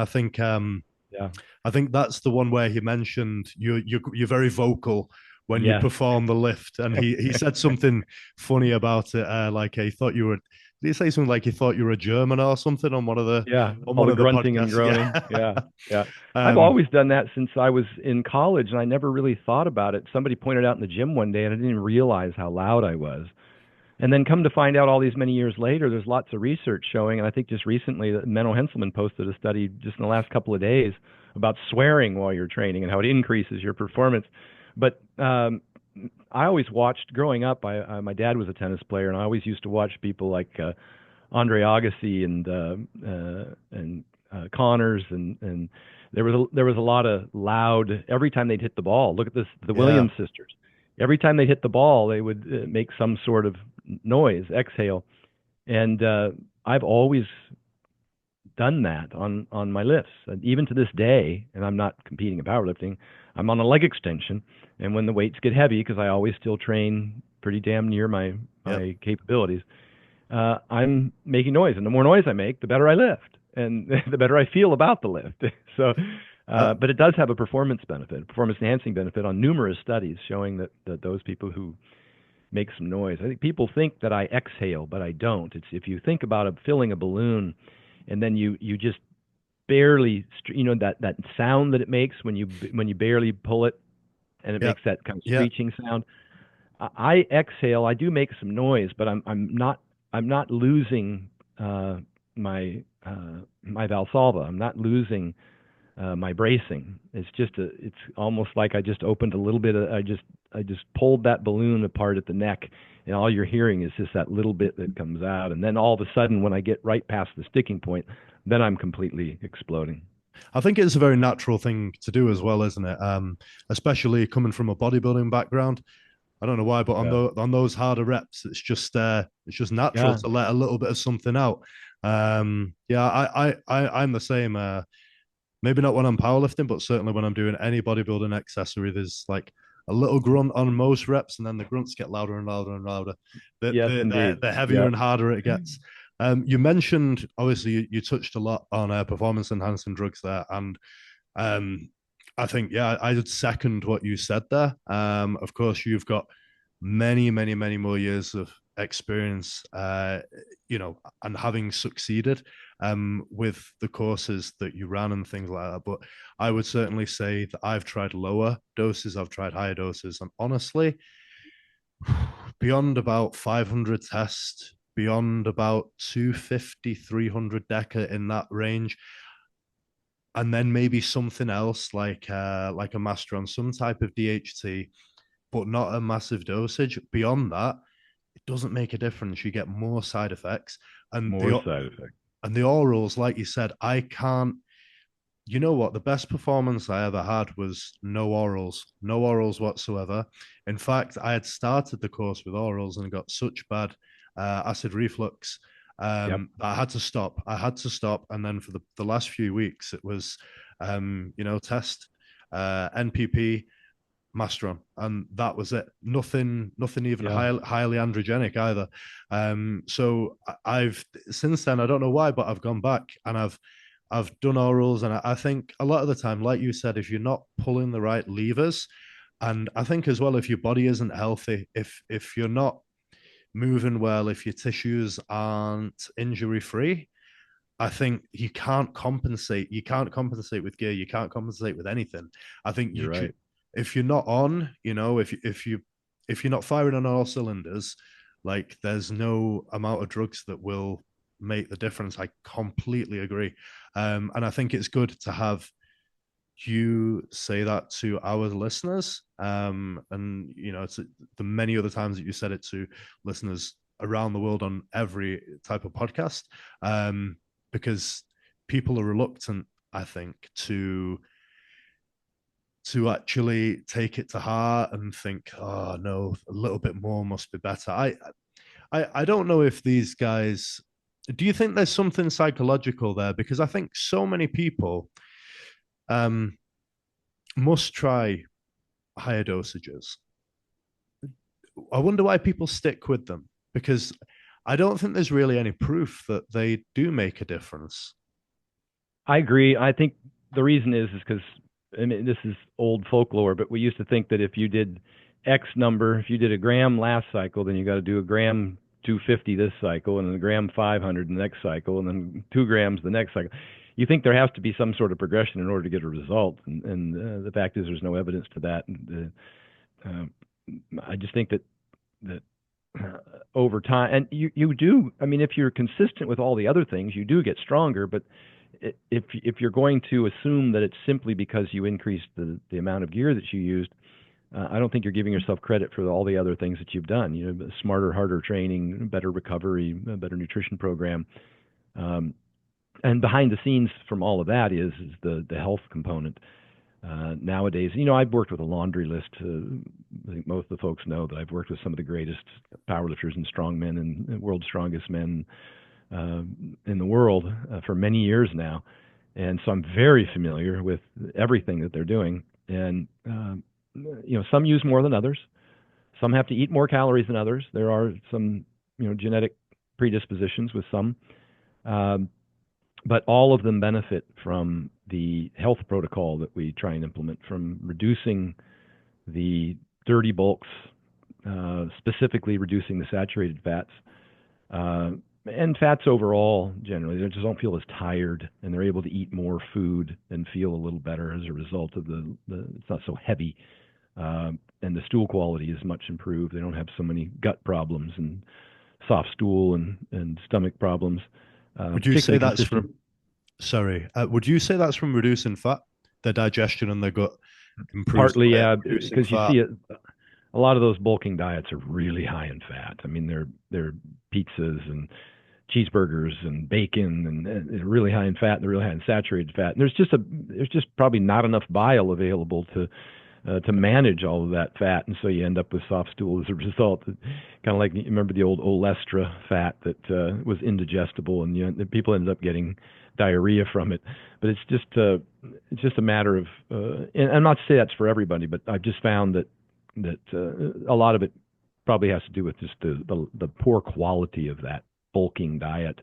Yeah. I think that's the one where he mentioned you're very vocal when you Yes. perform the lift, and he said something funny about it, like he thought you were. Did he say something like he thought you were a German or something Yeah, on all one the of the grunting and podcasts? groaning. Yeah. Yeah, yeah. I've um, always done that since I was in college, and I never really thought about it. Somebody pointed out in the gym one day, and I didn't even realize how loud I was. And then come to find out all these many years later, there's lots of research showing, and I think just recently, that Menno Henselman posted a study just in the last couple of days about swearing while you're training and how it increases your performance. But I always watched growing up. My dad was a tennis player, and I always used to watch people like Andre Agassi and Connors and there was a lot of loud every time they'd hit the ball. Look at this, the yeah. Williams sisters. Every time they hit the ball, they would make some sort of noise, exhale, and I've always done that on my lifts, and even to this day. And I'm not competing in powerlifting. I'm on a leg extension, and when the weights get heavy, because I always still train pretty damn near Yep. my capabilities, I'm making noise, and the more noise I make, the better I lift, and the better I feel about the lift. So, Uh, but it does have a performance benefit, performance enhancing benefit on numerous studies showing that those people who make some noise. I think people think that I exhale, but I don't. It's if you think about filling a balloon, and then you just barely, that sound that it makes when you barely pull it, and it yeah. makes that kind of Yeah. screeching sound. I exhale. I do make some noise, but I'm not losing my Valsalva. I'm not losing my bracing. It's almost like I just opened a little bit of I just pulled that balloon apart at the neck, and all you're hearing is just that little bit that comes out, and then all of a sudden when I get right past the sticking point, then I'm completely exploding. I think it's a very natural thing to do as well, isn't it? Especially coming from a bodybuilding background. I don't know why, but Yeah. on those harder reps, it's just natural Yeah. to let a little bit of something out. Yeah, I'm the same. Maybe not when I'm powerlifting, but certainly when I'm doing any bodybuilding accessory, there's like a little grunt on most reps, and then the grunts get louder and louder and louder. Yes, indeed. The heavier Yeah. and harder it gets. You mentioned obviously you touched a lot on performance enhancing drugs there, and um, I think yeah, I would second what you said there. Of course, you've got many more years of experience, and having succeeded with the courses that you ran and things like that. But I would certainly say that I've tried lower doses, I've tried higher doses, and honestly, beyond about 500 tests, beyond about 250, 300 deca in that range, and then maybe something else like a master on some type of DHT, but not a massive dosage. Beyond that, it doesn't make a difference. You get more side effects, and More side effects. the orals, like you said, I can't. You know what? The best performance I ever had was no orals whatsoever. In fact, I had started the course with orals and got such bad acid reflux Yep. I had to stop. I had to stop, and then for the last few weeks, it was, test NPP Masteron, and that was it. Nothing even Yeah. highly androgenic either. So I've since then, I don't know why, but I've gone back and I've done orals, and I think a lot of the time, like you said, if you're not pulling the right levers, and I think as well, if your body isn't healthy, if you're not moving well, if your tissues aren't injury free, I think you can't compensate. You can't compensate with gear. You can't compensate with anything. I think You're right. if you're not on, if you're not firing on all cylinders, like there's no amount of drugs that will make the difference. I completely agree, and I think it's good to have you say that to our listeners, and to the many other times that you said it to listeners around the world on every type of podcast, because people are reluctant, I think, to actually take it to heart and think, oh no, a little bit more must be better. I don't know if these guys. Do you think there's something psychological there? Because I think so many people must try higher dosages. I wonder why people stick with them, because I don't think there's really any proof that they do make a difference. I agree. I think the reason is because I mean this is old folklore, but we used to think that if you did X number, if you did a gram last cycle, then you got to do a gram 250 this cycle, and then a gram 500 the next cycle, and then 2 grams the next cycle. You think there has to be some sort of progression in order to get a result, and the fact is there's no evidence to that. And, I just think that over time, and you do. I mean, if you're consistent with all the other things, you do get stronger, but if you're going to assume that it's simply because you increased the amount of gear that you used, I don't think you're giving yourself credit for all the other things that you've done. You know, smarter, harder training, better recovery, a better nutrition program, and behind the scenes from all of that is the health component. Nowadays, you know, I've worked with a laundry list. I think most of the folks know that I've worked with some of the greatest powerlifters and strongmen and world's strongest men in the world for many years now, and so I'm very familiar with everything that they're doing. And you know, some use more than others. Some have to eat more calories than others. There are some, you know, genetic predispositions with some, but all of them benefit from the health protocol that we try and implement, from reducing the dirty bulks, specifically reducing the saturated fats. And fats overall, generally, they just don't feel as tired, and they're able to eat more food and feel a little better as a result of it's not so heavy, and the stool quality is much improved. They don't have so many gut problems and soft stool and stomach problems. Would you say that's from? Sorry, would you say that's from reducing fat, the digestion and the gut improves? Partly, yeah, because you see it. A lot of those bulking diets are really high in fat. I mean, they're pizzas and cheeseburgers and bacon, and they're really high in fat. They're really high in saturated fat. And there's just probably not enough bile available to manage all of that fat, and so you end up with soft stool as a result. Kind of like, you remember the old olestra fat that was indigestible, and people ended up getting diarrhea from it. But it's just a matter of, and I'm not to say that's for everybody, but I've just found that a lot of it probably has to do with just the poor quality of that bulking diet.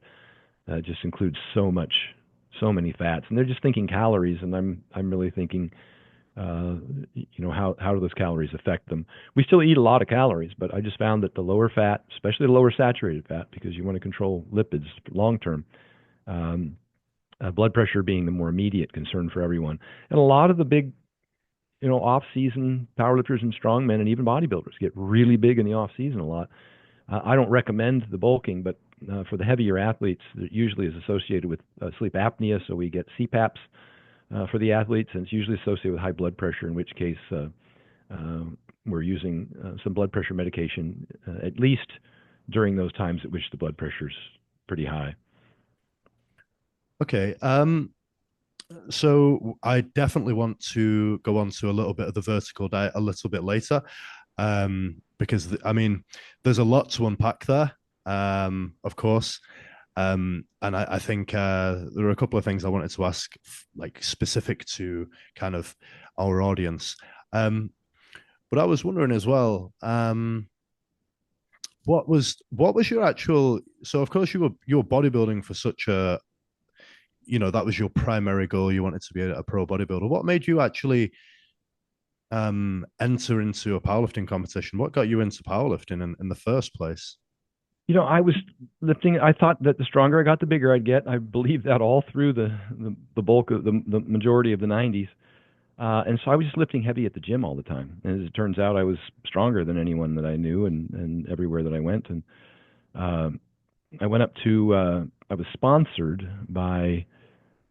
Just includes so many fats, and they're just thinking calories, and I'm really thinking, you know, how do those calories affect them? We still eat a lot of calories, but I just found that the lower fat, especially the lower saturated fat, because you want to control lipids long term. Blood pressure being the more immediate concern for everyone, and a lot of the big, you know, off-season powerlifters and strongmen and even bodybuilders get really big in the off-season a lot. I don't recommend the bulking, but for the heavier athletes, it usually is associated with sleep apnea, so we get CPAPs for the athletes, and it's usually associated with high blood pressure, in which case we're using some blood pressure medication, at least during those times at which the blood pressure's pretty high. Okay. So I definitely want to go on to a little bit of the vertical diet a little bit later, because I mean, there's a lot to unpack there, of course. And I think there are a couple of things I wanted to ask, like specific to kind of our audience. But I was wondering as well, what was your actual? So of course you were bodybuilding for such a, you know, that was your primary goal. You wanted to be a pro bodybuilder. What made you actually enter into a powerlifting competition? What got you into powerlifting in the first place? You know, I was lifting. I thought that the stronger I got, the bigger I'd get. I believed that all through the bulk of the majority of the 90s. And so I was just lifting heavy at the gym all the time. And as it turns out, I was stronger than anyone that I knew, and everywhere that I went. And I went up to, I was sponsored by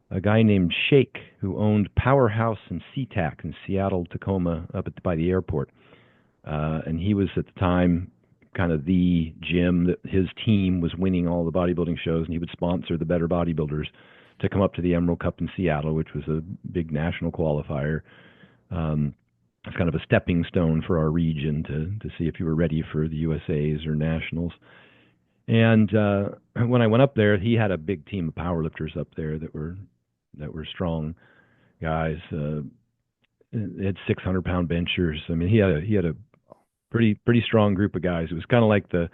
a guy named Shake, who owned Powerhouse and SeaTac in Seattle, Tacoma, by the airport. And he was at the time kind of the gym that his team was winning all the bodybuilding shows, and he would sponsor the better bodybuilders to come up to the Emerald Cup in Seattle, which was a big national qualifier. It's kind of a stepping stone for our region to see if you were ready for the USA's or nationals. And when I went up there, he had a big team of powerlifters up there that were strong guys. They had 600-pound benchers. I mean, he had a pretty strong group of guys. It was kind of like the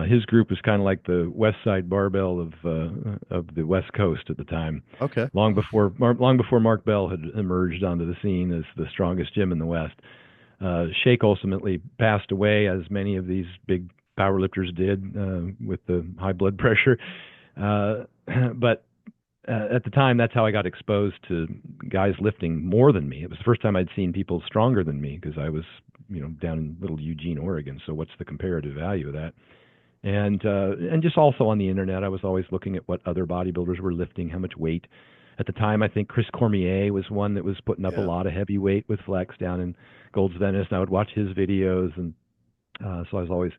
his group was kind of like the West Side Barbell of the West Coast at the time. Okay. Long before Mark Bell had emerged onto the scene as the strongest gym in the West. Shake ultimately passed away, as many of these big powerlifters did, with the high blood pressure. But at the time, that's how I got exposed to guys lifting more than me. It was the first time I'd seen people stronger than me, because I was, down in little Eugene, Oregon. So what's the comparative value of that? And just also on the internet, I was always looking at what other bodybuilders were lifting, how much weight. At the time, I think Chris Cormier was one that was putting up a lot of heavy weight with flex down in Gold's Venice, and I would watch his videos, and so I was always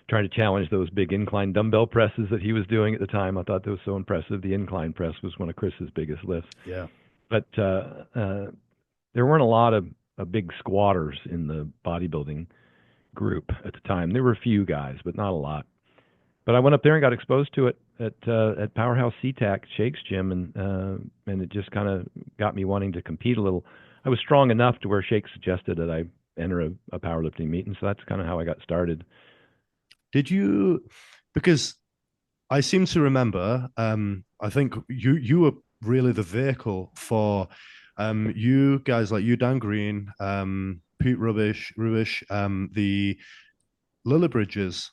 trying to challenge those big incline dumbbell presses that he was doing at the time. I thought that was so impressive. The incline press was one of Chris's biggest lifts. Yeah. But there weren't a lot of big squatters in the bodybuilding group at the time. There were a few guys, but not a lot. But I went up there and got exposed to it at Powerhouse SeaTac, Shake's gym, and it just kind of got me wanting to compete a little. I was strong enough to where Shake suggested that I enter a powerlifting meet, and so that's kind of how I got started. Did you? Because I seem to remember. I think you were really the vehicle for you guys like you, Dan Green, Pete Rubish, the Lillibridges,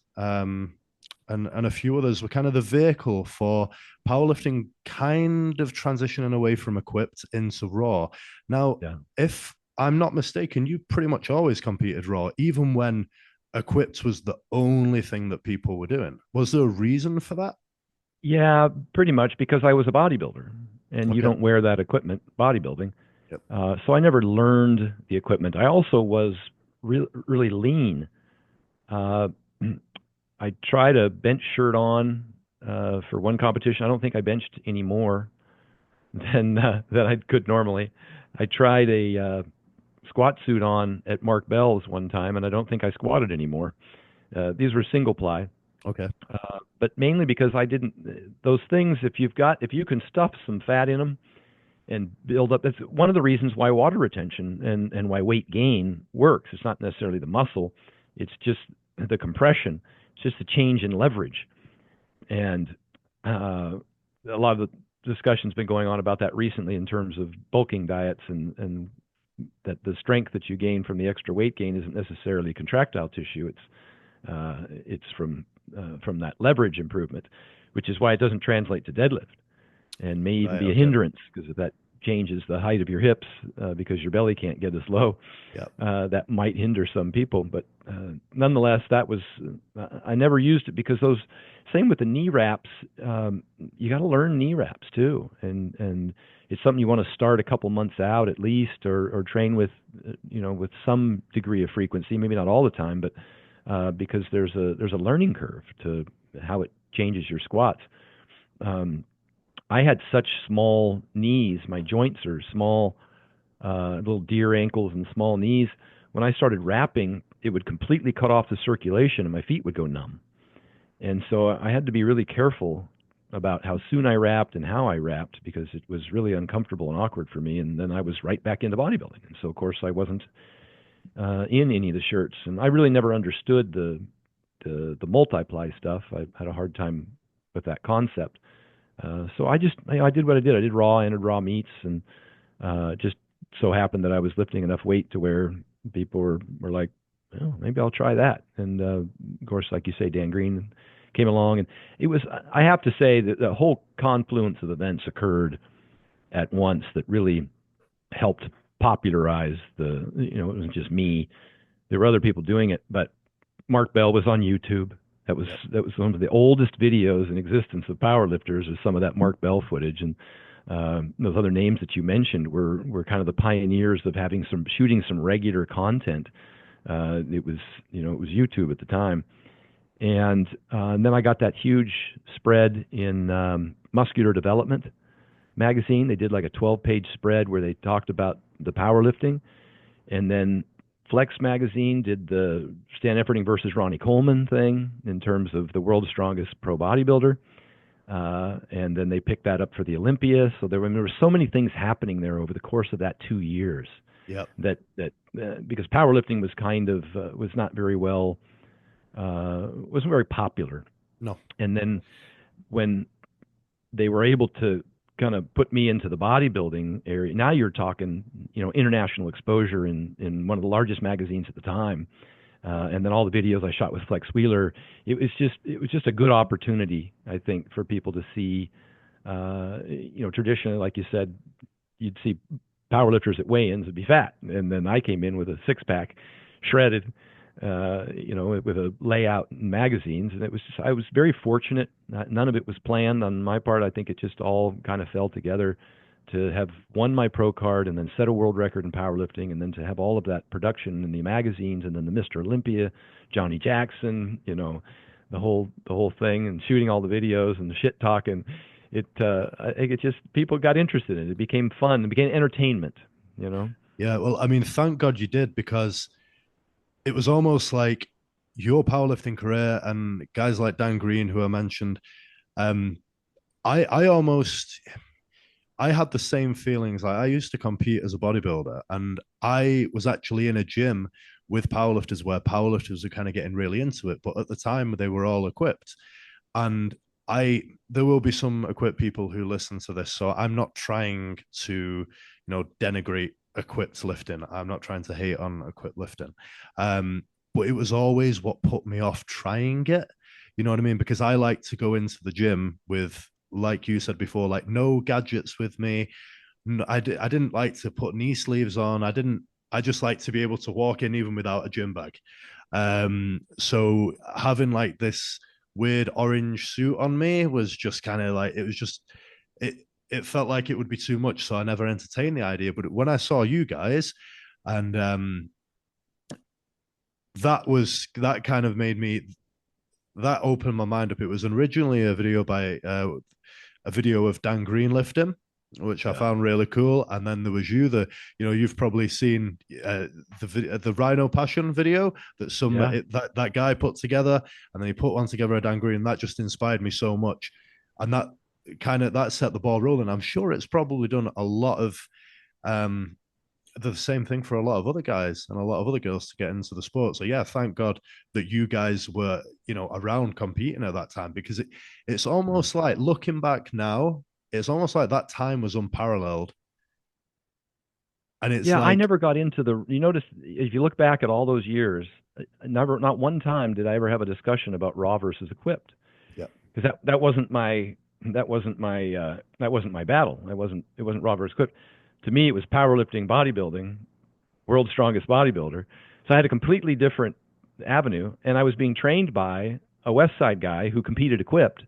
and a few others were kind of the vehicle for powerlifting kind of transitioning away from equipped into raw. Now, if I'm not mistaken, you pretty much always competed raw, even when equipped was the only thing that people were doing. Was there a reason for that? Yeah, pretty much, because I was a bodybuilder, and you don't wear that equipment bodybuilding. Yep. So I never learned the equipment. I also was really lean. I tried a bench shirt on for one competition. I don't think I benched any more than I could normally. I tried a squat suit on at Mark Bell's one time, and I don't think I squatted anymore. These were single ply. Okay. But mainly because I didn't, those things, if you can stuff some fat in them and build up, that's one of the reasons why water retention and why weight gain works. It's not necessarily the muscle, it's just the compression. It's just a change in leverage. And a lot of the discussion's been going on about that recently in terms of bulking diets, and that the strength that you gain from the extra weight gain isn't necessarily contractile tissue. It's from that leverage improvement, which is why it doesn't translate to deadlift, and may even be a hindrance, because if that changes the height of your hips because your belly can't get as low. That might hinder some people, but nonetheless, that was I never used it, because those, same with the knee wraps, you got to learn knee wraps too, and it's something you want to start a couple months out at least, or train with with some degree of frequency, maybe not all the time, but because there's a learning curve to how it changes your squats. I had such small knees. My joints are small, little deer ankles and small knees. When I started wrapping, it would completely cut off the circulation and my feet would go numb. And so I had to be really careful about how soon I wrapped and how I wrapped, because it was really uncomfortable and awkward for me. And then I was right back into bodybuilding. And so, of course, I wasn't in any of the shirts. And I really never understood the multiply stuff. I had a hard time with that concept. So I did what I did. I did raw, I entered raw meets, and just so happened that I was lifting enough weight to where people were like, well, maybe I'll try that. And of course, like you say, Dan Green came along, and it was, I have to say that the whole confluence of events occurred at once that really helped popularize it wasn't just me. There were other people doing it, but Mark Bell was on YouTube. That was one of the oldest videos in existence of powerlifters, is some of that Mark Bell footage. And those other names that you mentioned were kind of the pioneers of shooting some regular content. It was YouTube at the time. And then I got that huge spread in Muscular Development magazine. They did like a 12-page spread where they talked about the powerlifting. And then Flex magazine did the Stan Efferding versus Ronnie Coleman thing in terms of the world's strongest pro bodybuilder. And then they picked that up for the Olympia. So there were so many things happening there over the course of that 2 years. Yep. Because powerlifting was kind of was not very well wasn't very popular. No. And then when they were able to kind of put me into the bodybuilding area, now you're talking, international exposure in one of the largest magazines at the time. And then all the videos I shot with Flex Wheeler, it was just a good opportunity, I think, for people to see, traditionally, like you said, you'd see powerlifters at weigh-ins would be fat, and then I came in with a six-pack, shredded, with a layout in magazines, and I was very fortunate. None of it was planned on my part. I think it just all kind of fell together to have won my pro card and then set a world record in powerlifting, and then to have all of that production in the magazines, and then the Mr. Olympia, Johnny Jackson, the whole thing, and shooting all the videos and the shit talking. I think it just, people got interested in it. It became fun. It became entertainment. Yeah. Well, I mean, thank God you did, because it was almost like your powerlifting career and guys like Dan Green, who I mentioned. Um, I almost I had the same feelings. Like, I used to compete as a bodybuilder, and I was actually in a gym with powerlifters where powerlifters were kind of getting really into it. But at the time, they were all equipped, and there will be some equipped people who listen to this, so I'm not trying to denigrate equipped lifting. I'm not trying to hate on equipped lifting, but it was always what put me off trying it. You know what I mean? Because I like to go into the gym with, like you said before, like no gadgets with me. I didn't like to put knee sleeves on. I just like to be able to walk in even without a gym bag. So having like this weird orange suit on me was just kind of like, it it felt like it would be too much, so I never entertained the idea. But when I saw you guys, and that kind of made me, that opened my mind up. It was originally a video by a video of Dan Green lifting, which I Yeah. found really cool. And then there was you, you've probably seen the Rhino Passion video that Yeah. that guy put together, and then he put one together of Dan Green. That just inspired me so much, and that set the ball rolling. I'm sure it's probably done a lot of um, the same thing for a lot of other guys and a lot of other girls to get into the sport. So yeah, thank God that you guys were, around competing at that time, because it's Mm. almost like, looking back now, it's almost like that time was unparalleled. And it's Yeah, I like, never got into you notice, if you look back at all those years, not one time did I ever have a discussion about raw versus equipped, yeah, because that wasn't my battle. It wasn't raw versus equipped. To me, it was powerlifting, bodybuilding, world's strongest bodybuilder. So I had a completely different avenue, and I was being trained by a West Side guy who competed equipped.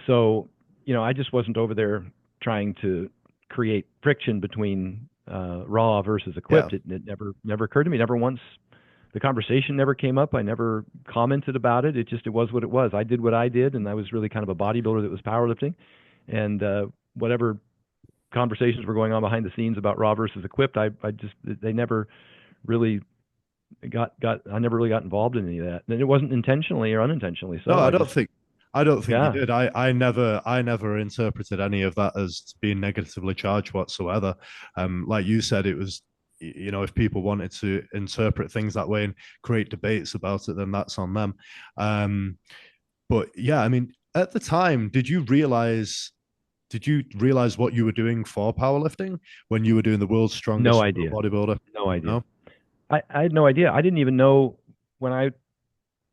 So, I just wasn't over there trying to create friction between raw versus yeah, equipped. It never occurred to me. Never once. The conversation never came up. I never commented about it. It was what it was. I did what I did, and I was really kind of a bodybuilder that was powerlifting. And whatever conversations were going on behind the scenes about raw versus equipped, I just, they never really I never really got involved in any of that. And it wasn't intentionally or unintentionally no, so. I don't think you Yeah. did. I never interpreted any of that as being negatively charged whatsoever. Like you said, it was, if people wanted to interpret things that way and create debates about it, then that's on them. But yeah, I mean, at the time, did you realize what you were doing for powerlifting when you were doing the world's No strongest idea. bodybuilder? No idea. No? I had no idea. I didn't even know when I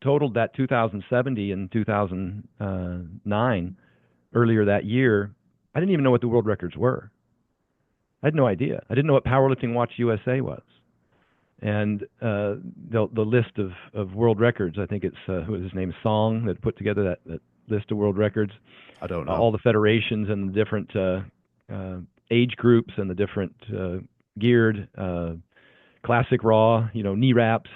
totaled that 2070 and 2009 earlier that year. I didn't even know what the world records were. I had no idea. I didn't know what Powerlifting Watch USA was. And the list of world records, I think it's who is his name, Song, that put together that list of world records. I don't know. All the federations and the different age groups and the different geared classic raw, knee wraps.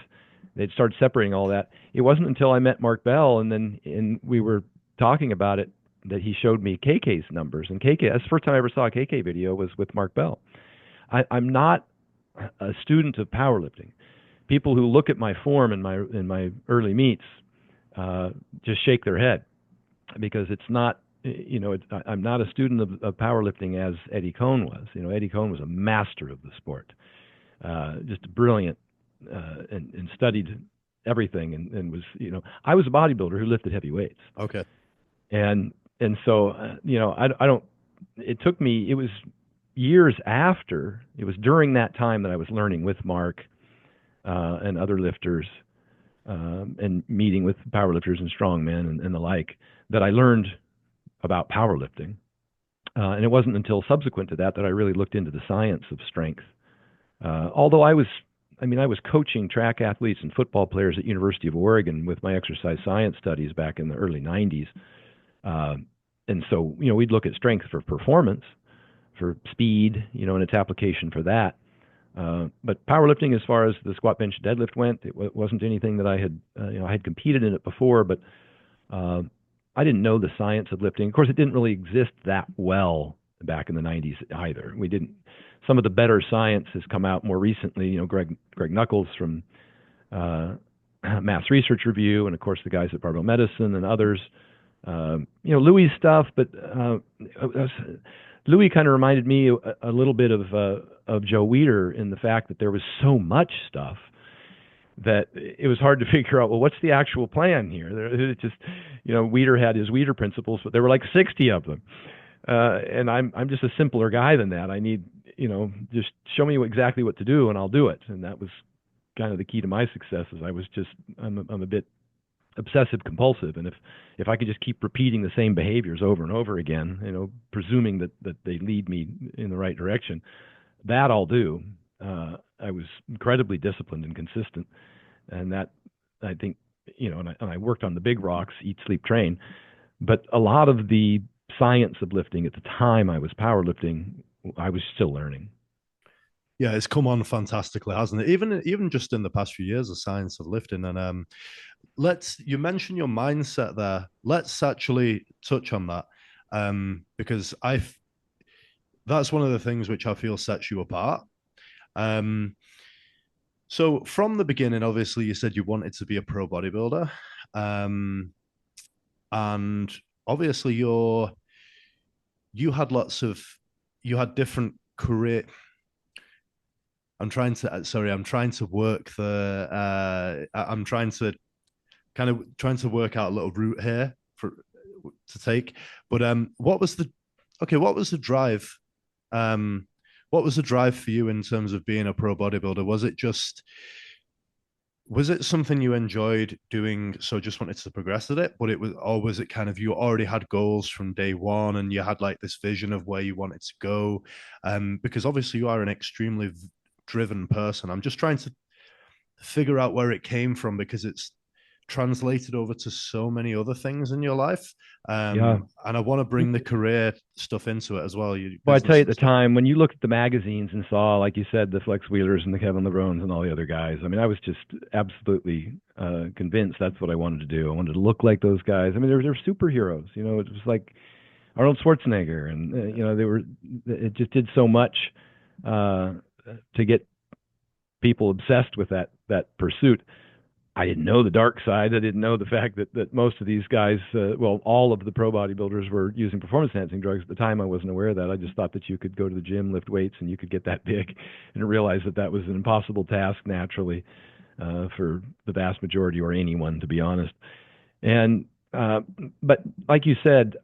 They'd started separating all that. It wasn't until I met Mark Bell and we were talking about it that he showed me KK's numbers. And KK, that's the first time I ever saw a KK video was with Mark Bell. I'm not a student of powerlifting. People who look at my form in my early meets just shake their head because it's not. I'm not a student of powerlifting as Eddie Cohn was. Eddie Cohn was a master of the sport. just brilliant, and studied everything, and was, I was a bodybuilder who lifted heavy weights. Okay. And so, I don't, it took me, it was years after, it was during that time that I was learning with Mark, and other lifters, and meeting with powerlifters and strongmen and the like, that I learned about powerlifting. And it wasn't until subsequent to that that I really looked into the science of strength. Although I was coaching track athletes and football players at University of Oregon with my exercise science studies back in the early 90s. And so, we'd look at strength for performance, for speed, and its application for that. But powerlifting, as far as the squat, bench, deadlift went, it wasn't anything that I had, I had competed in it before, but I didn't know the science of lifting. Of course, it didn't really exist that well back in the 90s either. We didn't. Some of the better science has come out more recently. Greg Nuckols from Mass Research Review, and of course the guys at Barbell Medicine and others. Louis' stuff, but Louis kind of reminded me a little bit of Joe Weider in the fact that there was so much stuff that it was hard to figure out, well, what's the actual plan here? It just, Weider had his Weider principles, but there were like 60 of them. And I'm just a simpler guy than that. I need, just show me exactly what to do and I'll do it. And that was kind of the key to my success. Is I'm a bit obsessive compulsive. And if I could just keep repeating the same behaviors over and over again, presuming that they lead me in the right direction, that I'll do. I was incredibly disciplined and consistent. And that, I think, and I worked on the big rocks, eat, sleep, train. But a lot of the science of lifting at the time I was powerlifting, I was still learning. Yeah, it's come on fantastically, hasn't it? Even just in the past few years, the science of lifting. And you mentioned your mindset there. Let's actually touch on that, because that's one of the things which I feel sets you apart. So from the beginning, obviously, you said you wanted to be a pro bodybuilder, and obviously you had different career. I'm trying to work out a little route here to take. But what was the drive? What was the drive for you in terms of being a pro bodybuilder? Was it something you enjoyed doing, so just wanted to progress at it? Or was it kind of, you already had goals from day one and you had like this vision of where you wanted to go? Because obviously you are an extremely driven person. I'm just trying to figure out where it came from, because it's translated over to so many other things in your life. And I want to bring the career stuff into it as well. Well, I tell you, at the time, when you looked at the magazines and saw, like you said, the Flex Wheelers and the Kevin LeBrons and all the other guys, I was just absolutely convinced that's what I wanted to do. I wanted to look like those guys. They're superheroes. It was like Arnold Schwarzenegger, and it just did so much to get people obsessed with that pursuit. I didn't know the dark side. I didn't know the fact that most of these guys, all of the pro bodybuilders were using performance-enhancing drugs. At the time, I wasn't aware of that. I just thought that you could go to the gym, lift weights, and you could get that big, and realized that was an impossible task naturally for the vast majority, or anyone, to be honest. And but like you said,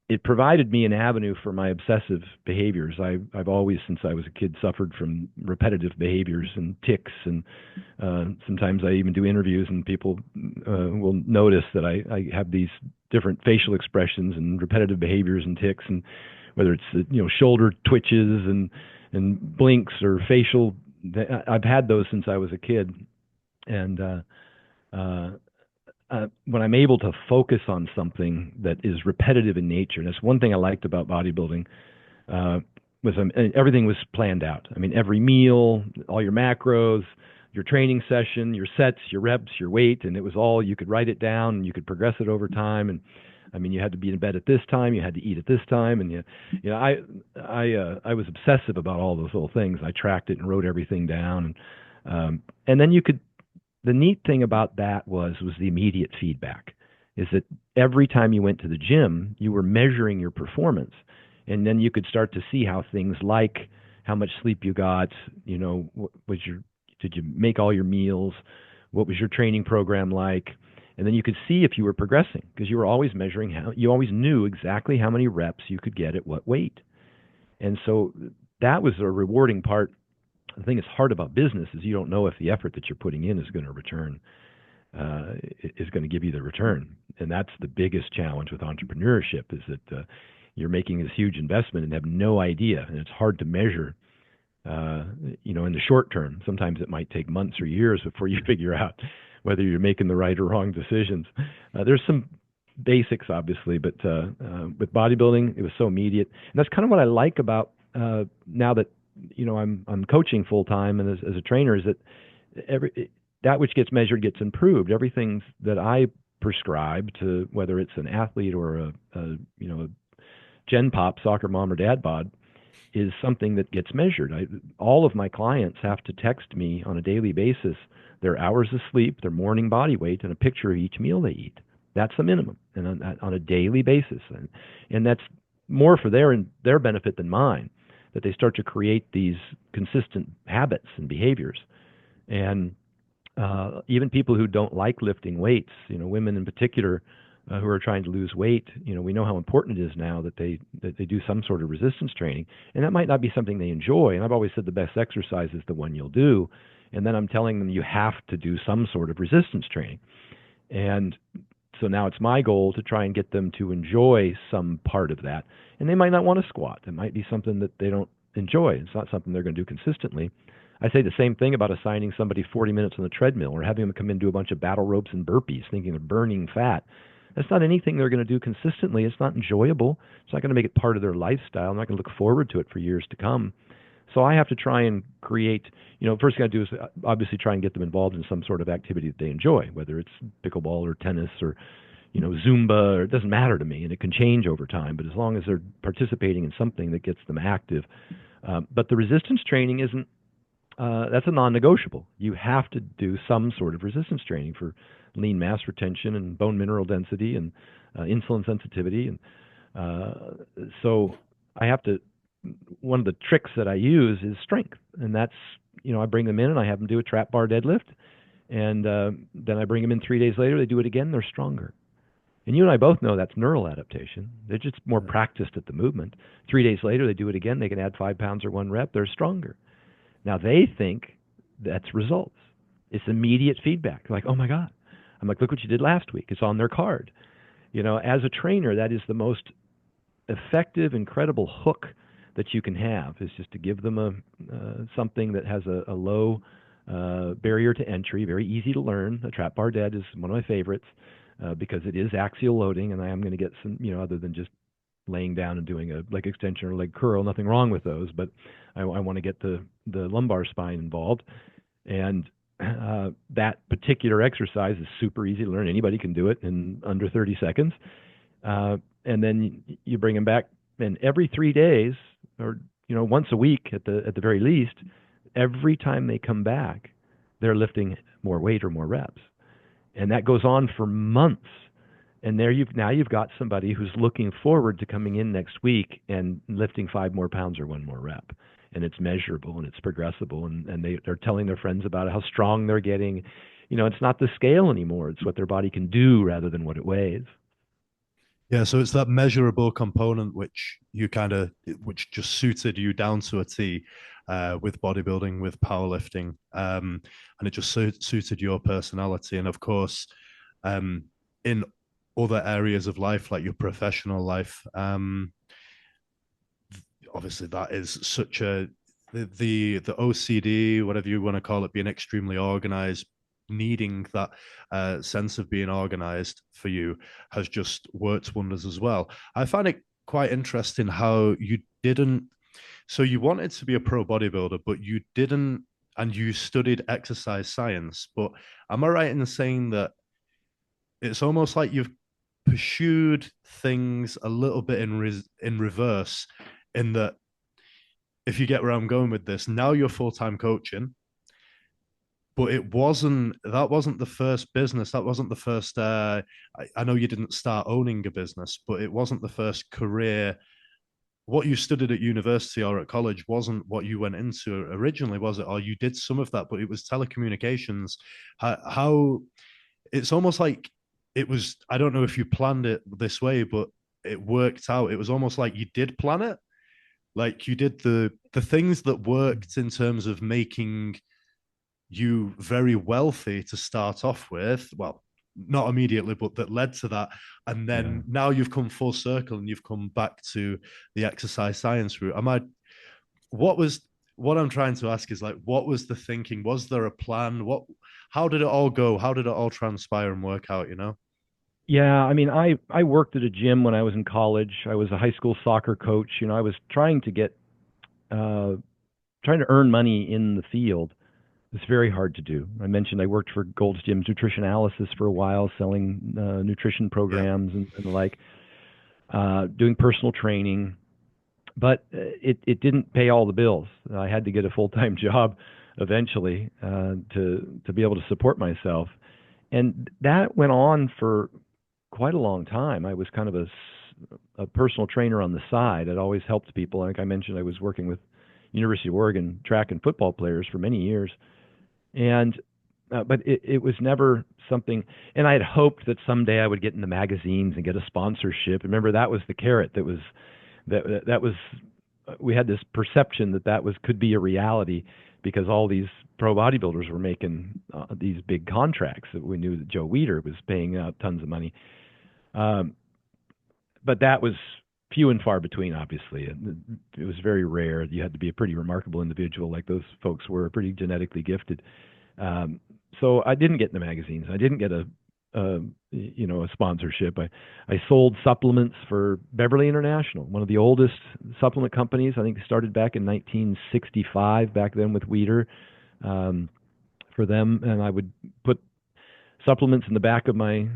it provided me an avenue for my obsessive behaviors. I've always, since I was a kid, suffered from repetitive behaviors and tics, and sometimes I even do interviews and people will notice that I have these different facial expressions and repetitive behaviors and tics, and whether it's shoulder twitches and blinks or facial, I've had those since I was a kid. And when I'm able to focus on something that is repetitive in nature, and that's one thing I liked about bodybuilding, was everything was planned out. Every meal, all your macros, your training session, your sets, your reps, your weight, and it was all, you could write it down and you could progress it over time. And you had to be in bed at this time, you had to eat at this time, and I was obsessive about all those little things. I tracked it and wrote everything down, and then the neat thing about that was the immediate feedback. Is that every time you went to the gym, you were measuring your performance, and then you could start to see how things like how much sleep you got, did you make all your meals? What was your training program like? And then you could see if you were progressing because you were always measuring you always knew exactly how many reps you could get at what weight. And so that was a rewarding part. The thing that's hard about business is you don't know if the effort that you're putting in is going to give you the return. And that's the biggest challenge with entrepreneurship is that you're making this huge investment and have no idea. And it's hard to measure, in the short term. Sometimes it might take months or years before you figure out whether you're making the right or wrong decisions. There's some basics, obviously, but with bodybuilding, it was so immediate. And that's kind of what I like about now that I'm coaching full time and as a trainer is that that which gets measured gets improved. Everything that I prescribe to whether it's an athlete or a gen pop, soccer mom or dad bod, is something that gets measured. All of my clients have to text me on a daily basis their hours of sleep, their morning body weight, and a picture of each meal they eat. That's the minimum, and on a daily basis, and that's more for their benefit than mine. That they start to create these consistent habits and behaviors, and even people who don't like lifting weights, women in particular, who are trying to lose weight, we know how important it is now that they do some sort of resistance training, and that might not be something they enjoy. And I've always said the best exercise is the one you'll do, and then I'm telling them you have to do some sort of resistance training. And so now it's my goal to try and get them to enjoy some part of that. And they might not want to squat. It might be something that they don't enjoy. It's not something they're going to do consistently. I say the same thing about assigning somebody 40 minutes on the treadmill or having them come in and do a bunch of battle ropes and burpees thinking they're burning fat. That's not anything they're going to do consistently. It's not enjoyable. It's not going to make it part of their lifestyle. I'm not going to look forward to it for years to come. So I have to try and create, first thing I do is obviously try and get them involved in some sort of activity that they enjoy, whether it's pickleball or tennis or, Zumba, or it doesn't matter to me, and it can change over time. But as long as they're participating in something that gets them active. But the resistance training isn't, that's a non-negotiable. You have to do some sort of resistance training for lean mass retention and bone mineral density and insulin sensitivity. And so I have to, one of the tricks that I use is strength. And that's, I bring them in and I have them do a trap bar deadlift. And then I bring them in 3 days later, they do it again, they're stronger. And you and I both know that's neural adaptation. They're just more practiced at the movement. 3 days later, they do it again, they can add 5 pounds or 1 rep, they're stronger. Now they think that's results. It's immediate feedback. Like, oh my God. I'm like, look what you did last week. It's on their card. As a trainer, that is the most effective, incredible hook that you can have, is just to give them something that has a low barrier to entry, very easy to learn. A trap bar dead is one of my favorites because it is axial loading, and I am going to get some, other than just laying down and doing a leg extension or leg curl, nothing wrong with those, but I want to get the lumbar spine involved. And that particular exercise is super easy to learn. Anybody can do it in under 30 seconds. And then you bring them back, and every 3 days, or once a week at the very least, every time they come back, they're lifting more weight or more reps, and that goes on for months. And now you've got somebody who's looking forward to coming in next week and lifting 5 more pounds or 1 more rep. And it's measurable and it's progressible, and they're telling their friends about how strong they're getting. It's not the scale anymore. It's what their body can do rather than what it weighs. Yeah, so it's that measurable component which just suited you down to a T with bodybuilding, with powerlifting, and it just suited your personality. And of course, in other areas of life, like your professional life, obviously that is such the OCD, whatever you want to call it, being extremely organized, needing that sense of being organized for you has just worked wonders as well. I find it quite interesting how you wanted to be a pro bodybuilder, but you didn't, and you studied exercise science. But am I right in saying that it's almost like you've pursued things a little bit in reverse, in that, if you get where I'm going with this, now you're full-time coaching, but that wasn't the first business. That wasn't the first, I know you didn't start owning a business, but it wasn't the first career what you studied at university or at college wasn't what you went into originally, was it? Or you did some of that, but it was telecommunications. How it's almost like it was, I don't know if you planned it this way, but it worked out. It was almost like you did plan it. Like you did the things that worked in terms of making you very wealthy to start off with. Well, not immediately, but that led to that. And Yeah. then now you've come full circle and you've come back to the exercise science route. What was, what I'm trying to ask is like, what was the thinking? Was there a plan? How did it all go? How did it all transpire and work out, you know? Yeah, I mean, I worked at a gym when I was in college. I was a high school soccer coach. You know, I was uh, trying to earn money in the field. It's very hard to do. I mentioned I worked for Gold's Gym's Nutrition Analysis for a while, selling nutrition Yeah. programs and the like, doing personal training. But it didn't pay all the bills. I had to get a full time job eventually to be able to support myself, and that went on for quite a long time. I was kind of a personal trainer on the side. I'd always helped people. Like I mentioned, I was working with University of Oregon track and football players for many years, and but it was never something. And I had hoped that someday I would get in the magazines and get a sponsorship. Remember, that was the carrot. That was we had this perception that that was could be a reality because all these pro bodybuilders were making these big contracts. That we knew that Joe Weider was paying out tons of money. Um, but that was few and far between, obviously. It was very rare. You had to be a pretty remarkable individual, like those folks were, pretty genetically gifted. So I didn't get in the magazines. I didn't get a sponsorship. I sold supplements for Beverly International, one of the oldest supplement companies. I think started back in 1965. Back then with Weider, for them, and I would put supplements in the back of my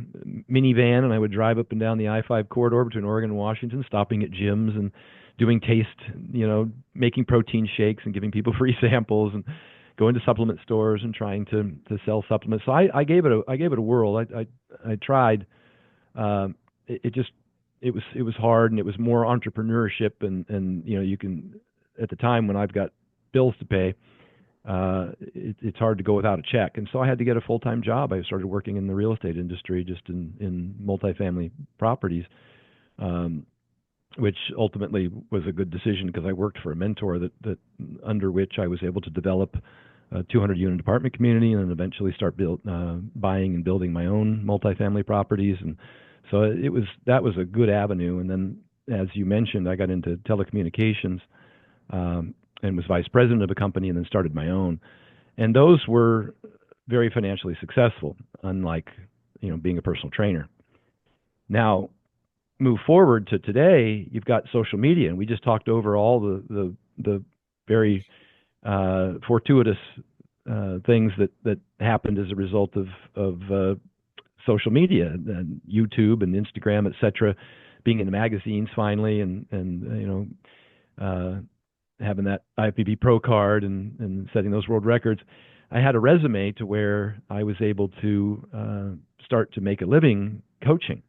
minivan, and I would drive up and down the I-5 corridor between Oregon and Washington, stopping at gyms and doing taste, making protein shakes and giving people free samples and going to supplement stores and trying to sell supplements. So I gave it a whirl. I tried. It just it was hard, and it was more entrepreneurship, and you can, at the time when I've got bills to pay, it's hard to go without a check. And so I had to get a full-time job. I started working in the real estate industry, just in multifamily properties, which ultimately was a good decision because I worked for a mentor that under which I was able to develop a 200-unit apartment community and then eventually start buying and building my own multifamily properties. And so that was a good avenue. And then, as you mentioned, I got into telecommunications, and was vice president of a company and then started my own. And those were very financially successful, unlike, being a personal trainer. Now, move forward to today, you've got social media, and we just talked over all the very fortuitous things that happened as a result of social media and YouTube and Instagram, et cetera, being in the magazines finally, and having that IFBB Pro card and setting those world records. I had a resume to where I was able to start to make a living coaching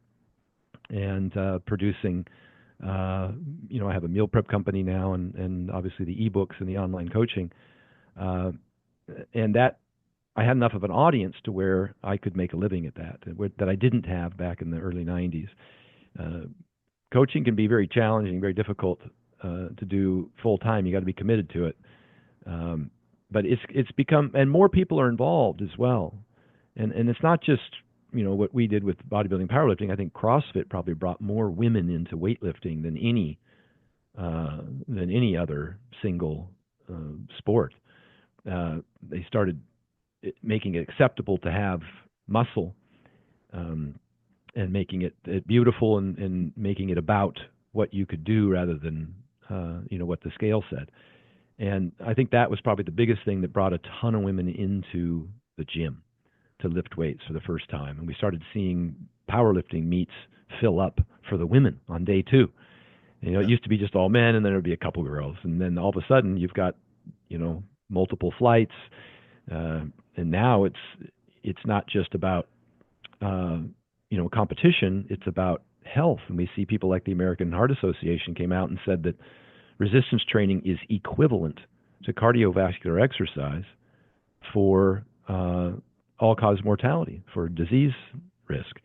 and producing. I have a meal prep company now, and obviously the ebooks and the online coaching, and that I had enough of an audience to where I could make a living at that I didn't have back in the early 90s. Coaching can be very challenging, very difficult to do full time. You got to be committed to it. But it's become, and more people are involved as well. And it's not just, what we did with bodybuilding, powerlifting. I think CrossFit probably brought more women into weightlifting than any other single sport. They started making it acceptable to have muscle, and making it beautiful, and making it about what you could do rather than what the scale said. And I think that was probably the biggest thing that brought a ton of women into the gym to lift weights for the first time. And we started seeing powerlifting meets fill up for the women on day 2. It used to be just all men, and then there'd be a couple girls, and then all of a sudden you've got multiple flights, and now it's not just about competition. It's about health. And we see people like the American Heart Association came out and said that resistance training is equivalent to cardiovascular exercise for all-cause mortality, for disease risk.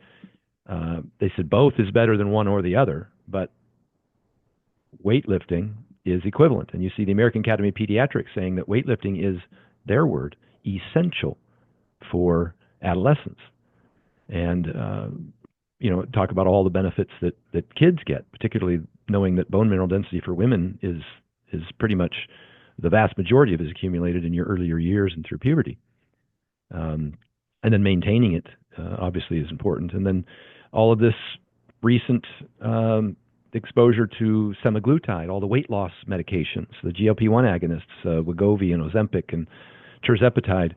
They said both is better than one or the other, but weightlifting is equivalent. And you see the American Academy of Pediatrics saying that weightlifting is, their word, essential for adolescents. And, talk about all the benefits that kids get, particularly knowing that bone mineral density for women is pretty much the vast majority of it is accumulated in your earlier years and through puberty. And then maintaining it, obviously, is important. And then all of this recent exposure to semaglutide, all the weight loss medications, the GLP-1 agonists, Wegovy and Ozempic and tirzepatide.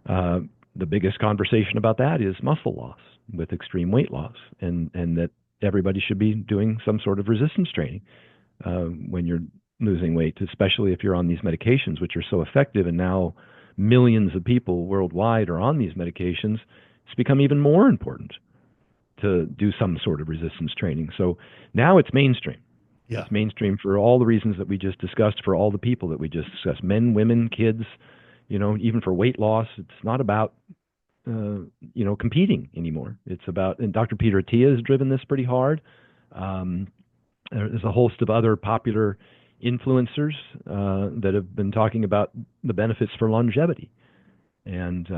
The biggest conversation about that is muscle loss with extreme weight loss, and that everybody should be doing some sort of resistance training when you're losing weight, especially if you're on these medications, which are so effective. And now millions of people worldwide are on these medications. It's become even more important to do some sort of resistance training. So now it's mainstream. Yeah. It's mainstream for all the reasons that we just discussed, for all the people that we just discussed, men, women, kids, even for weight loss. It's not about, competing anymore. It's about, and Dr. Peter Attia has driven this pretty hard. There's a host of other popular influencers that have been talking about the benefits for longevity and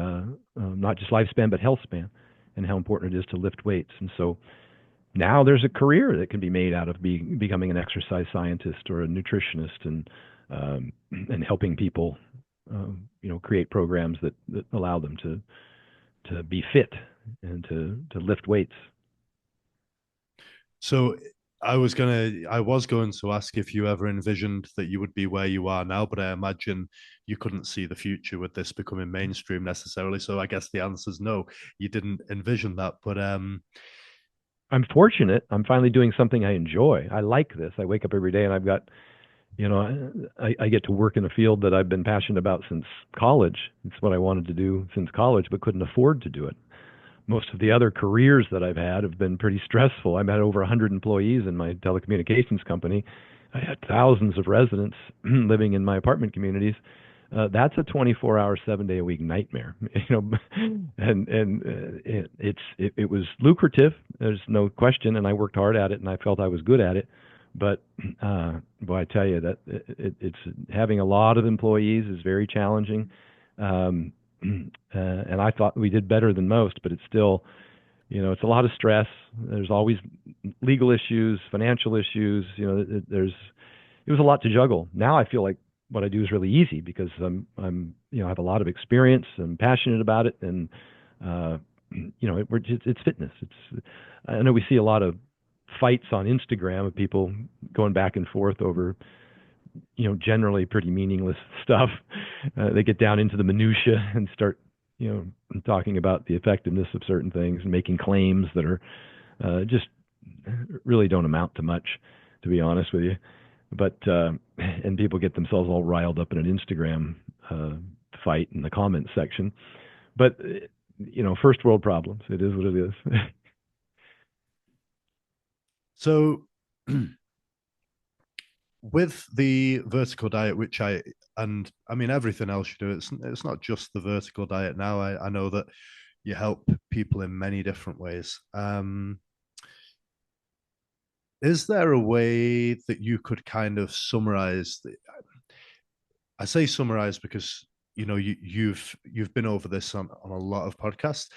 not just lifespan, but health span, and how important it is to lift weights. And so now there's a career that can be made out of becoming an exercise scientist or a nutritionist, and helping people, create programs that allow them to be fit and to lift weights. So I was going to ask if you ever envisioned that you would be where you are now, but I imagine you couldn't see the future with this becoming mainstream necessarily. So I guess the answer is no, you didn't envision that. But I'm fortunate. I'm finally doing something I enjoy. I like this. I wake up every day and I've got, I get to work in a field that I've been passionate about since college. It's what I wanted to do since college, but couldn't afford to do it. Most of the other careers that I've had have been pretty stressful. I've had over 100 employees in my telecommunications company. I had thousands of residents living in my apartment communities. That's a 24-hour, 7-day-a-week nightmare. And it was lucrative. There's no question, and I worked hard at it, and I felt I was good at it. But boy, I tell you that it's having a lot of employees is very challenging. And I thought we did better than most, but it's still, it's a lot of stress. There's always legal issues, financial issues. It was a lot to juggle. Now I feel like what I do is really easy because I have a lot of experience. I'm passionate about it, and it's fitness. I know we see a lot of fights on Instagram of people going back and forth over, generally pretty meaningless stuff. They get down into the minutia and start, talking about the effectiveness of certain things and making claims that are just really don't amount to much, to be honest with you. But and people get themselves all riled up in an Instagram fight in the comments section. But first world problems. It is what it is. So with the vertical diet, everything else you do, it's not just the vertical diet now. I know that you help people in many different ways. Is there a way that you could kind of summarize I say summarize because you've been over this on a lot of podcasts.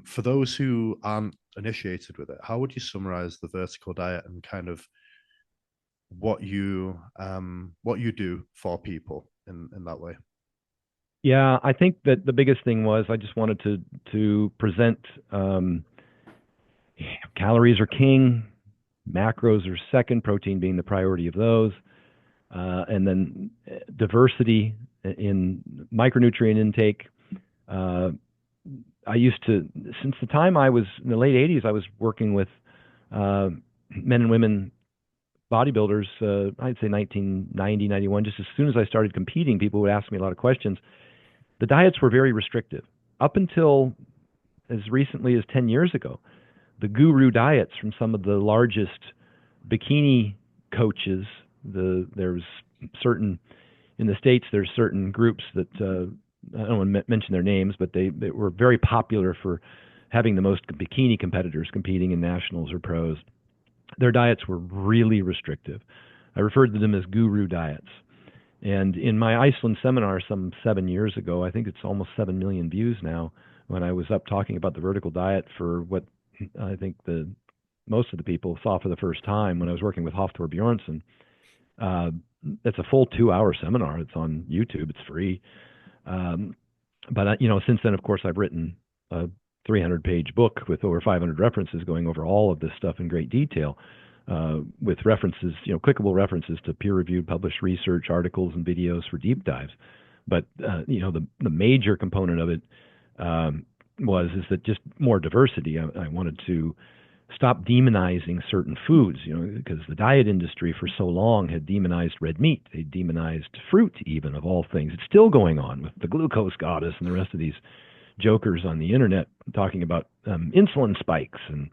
For those who aren't initiated with it, how would you summarize the vertical diet and kind of what you do for people in that way? Yeah, I think that the biggest thing was I just wanted to present calories are king, macros are second, protein being the priority of those, and then diversity in micronutrient intake. I used to, since the time I was in the late 80s, I was working with men and women bodybuilders, I'd say 1990, 91. Just as soon as I started competing, people would ask me a lot of questions. The diets were very restrictive. Up until as recently as 10 years ago, the guru diets from some of the largest bikini coaches. There's certain in the States, there's certain groups that I don't want to mention their names, but they were very popular for having the most bikini competitors competing in nationals or pros. Their diets were really restrictive. I referred to them as guru diets. And in my Iceland seminar some 7 years ago, I think it's almost 7 million views now, when I was up talking about the vertical diet for what I think most of the people saw for the first time when I was working with Hafthor Bjornsson. It's a full 2-hour seminar. It's on YouTube. It's free. But since then, of course, I've written a 300-page book with over 500 references going over all of this stuff in great detail, with references, clickable references to peer-reviewed, published research, articles, and videos for deep dives. But the major component of it is that just more diversity. I wanted to stop demonizing certain foods, because the diet industry for so long had demonized red meat. They demonized fruit, even, of all things. It's still going on with the glucose goddess and the rest of these jokers on the internet talking about insulin spikes and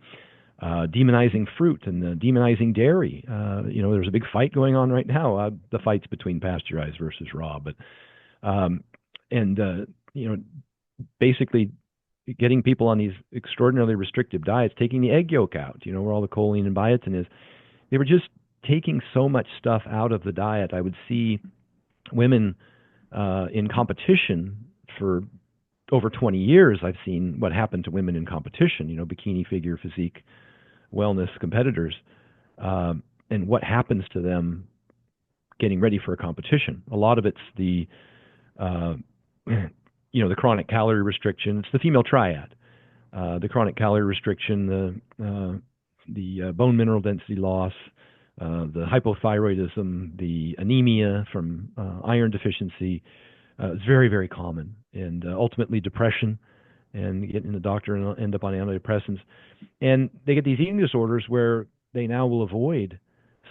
demonizing fruit and demonizing dairy. There's a big fight going on right now. The fight's between pasteurized versus raw, but basically getting people on these extraordinarily restrictive diets, taking the egg yolk out, where all the choline and biotin is. They were just taking so much stuff out of the diet. I would see women in competition for over 20 years. I've seen what happened to women in competition, bikini figure physique wellness competitors, and what happens to them getting ready for a competition. A lot of it's the the chronic calorie restriction. It's the female triad, the chronic calorie restriction, the bone mineral density loss, the hypothyroidism, the anemia from iron deficiency. It's very, very common, and ultimately depression, and getting the doctor and end up on antidepressants. And they get these eating disorders where they now will avoid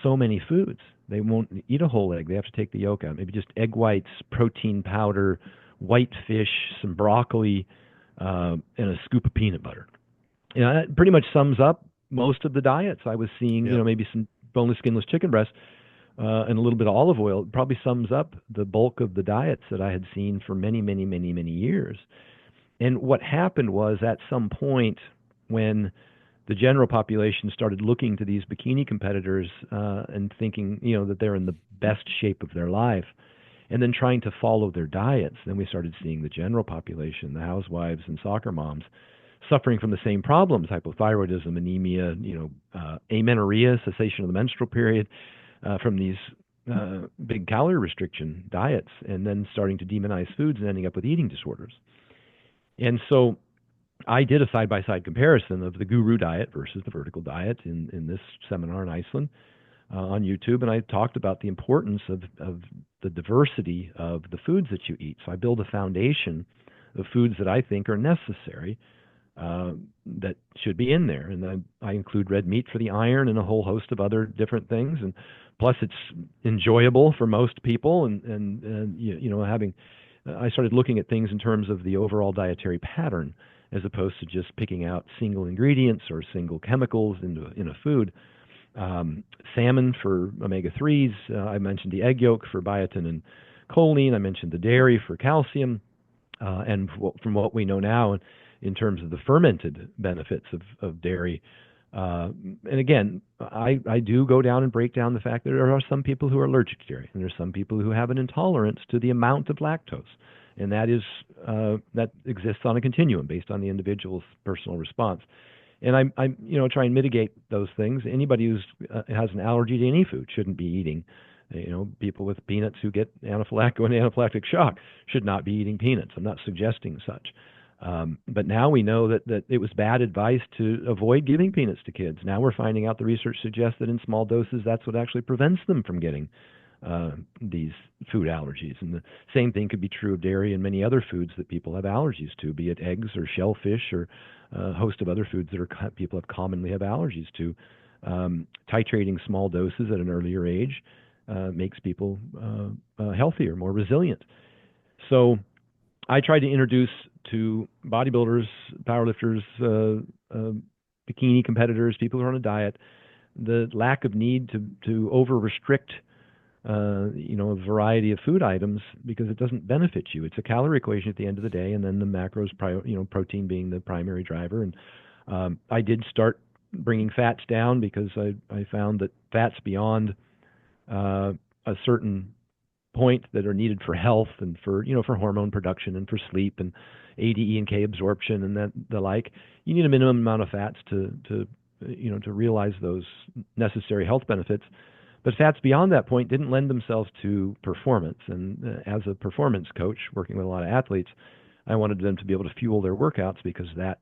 so many foods. They won't eat a whole egg. They have to take the yolk out. Maybe just egg whites, protein powder, white fish, some broccoli, and a scoop of peanut butter. That pretty much sums up most of the diets I was seeing. Yep. Maybe some boneless, skinless chicken breast and a little bit of olive oil. It probably sums up the bulk of the diets that I had seen for many, many, many, many years. And what happened was, at some point, when the general population started looking to these bikini competitors and thinking, that they're in the best shape of their life, and then trying to follow their diets, then we started seeing the general population, the housewives and soccer moms, suffering from the same problems: hypothyroidism, anemia, amenorrhea, cessation of the menstrual period, from these big calorie restriction diets, and then starting to demonize foods and ending up with eating disorders. And so I did a side-by-side comparison of the guru diet versus the vertical diet in this seminar in Iceland on YouTube, and I talked about the importance of the diversity of the foods that you eat. So I build a foundation of foods that I think are necessary, that should be in there. And I include red meat for the iron and a whole host of other different things. And plus, it's enjoyable for most people. I started looking at things in terms of the overall dietary pattern, as opposed to just picking out single ingredients or single chemicals in a food. Salmon for omega-3s. I mentioned the egg yolk for biotin and choline. I mentioned the dairy for calcium. And from what we know now in terms of the fermented benefits of dairy. And again, I do go down and break down the fact that there are some people who are allergic to dairy, and there's some people who have an intolerance to the amount of lactose. And that exists on a continuum based on the individual's personal response. And I try and mitigate those things. Anybody who has an allergy to any food shouldn't be eating. People with peanuts who get anaphylactic shock should not be eating peanuts. I'm not suggesting such. But now we know that it was bad advice to avoid giving peanuts to kids. Now we're finding out the research suggests that in small doses, that's what actually prevents them from getting these food allergies. And the same thing could be true of dairy and many other foods that people have allergies to, be it eggs or shellfish or a host of other foods that people commonly have allergies to. Titrating small doses at an earlier age makes people healthier, more resilient. So I try to introduce to bodybuilders, powerlifters, bikini competitors, people who are on a diet, the lack of need to over restrict a variety of food items because it doesn't benefit you. It's a calorie equation at the end of the day, and then the macros, protein being the primary driver. And I did start bringing fats down because I found that fats beyond a certain point that are needed for health and for hormone production and for sleep and ADE and K absorption and the like, you need a minimum amount of fats to realize those necessary health benefits. But fats beyond that point didn't lend themselves to performance. And as a performance coach working with a lot of athletes, I wanted them to be able to fuel their workouts because that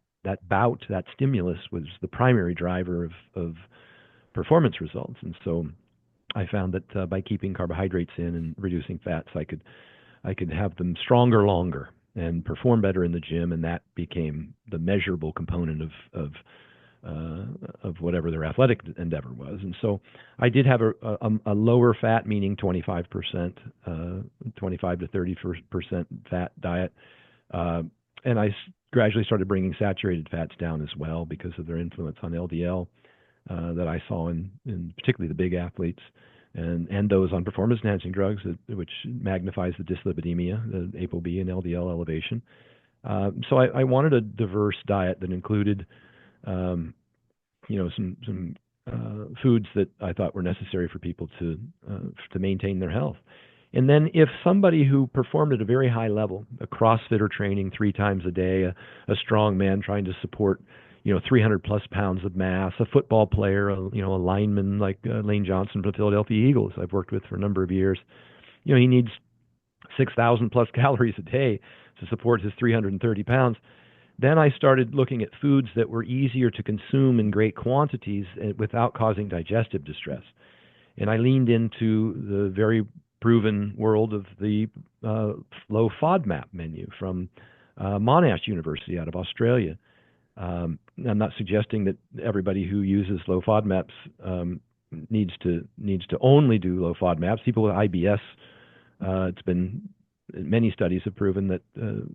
bout, that stimulus was the primary driver of performance results. And so I found that by keeping carbohydrates in and reducing fats, I could have them stronger longer and perform better in the gym, and that became the measurable component of whatever their athletic endeavor was. And so I did have a lower fat, meaning 25%, 25 to 30% fat diet, and I gradually started bringing saturated fats down as well because of their influence on LDL that I saw in particularly the big athletes and those on performance enhancing drugs, which magnifies the dyslipidemia, the ApoB and LDL elevation. So I wanted a diverse diet that included some foods that I thought were necessary for people to maintain their health. And then if somebody who performed at a very high level, a CrossFitter training 3 times a day, a strong man trying to support 300 plus pounds of mass, a football player, a lineman like Lane Johnson from the Philadelphia Eagles I've worked with for a number of years, he needs 6,000 plus calories a day to support his 330 pounds. Then I started looking at foods that were easier to consume in great quantities without causing digestive distress. And I leaned into the very proven world of the low FODMAP menu from Monash University out of Australia. I'm not suggesting that everybody who uses low FODMAPs needs to only do low FODMAPs. People with IBS, it's been many studies have proven that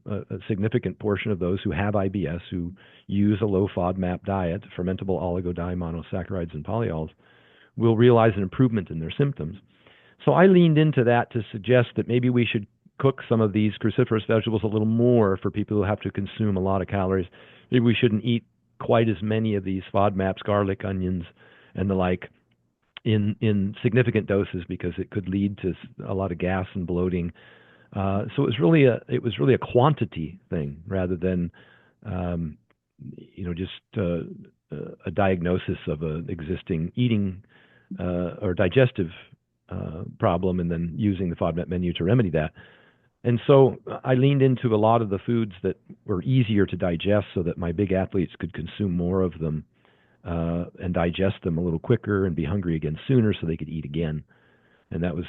a significant portion of those who have IBS who use a low FODMAP diet, fermentable oligodimonosaccharides and polyols, will realize an improvement in their symptoms. So I leaned into that to suggest that maybe we should cook some of these cruciferous vegetables a little more for people who have to consume a lot of calories. Maybe we shouldn't eat quite as many of these FODMAPs, garlic, onions, and the like in significant doses because it could lead to a lot of gas and bloating. So it was really a quantity thing rather than just a diagnosis of an existing eating or digestive problem and then using the FODMAP menu to remedy that. And so I leaned into a lot of the foods that were easier to digest so that my big athletes could consume more of them and digest them a little quicker and be hungry again sooner so they could eat again. And that was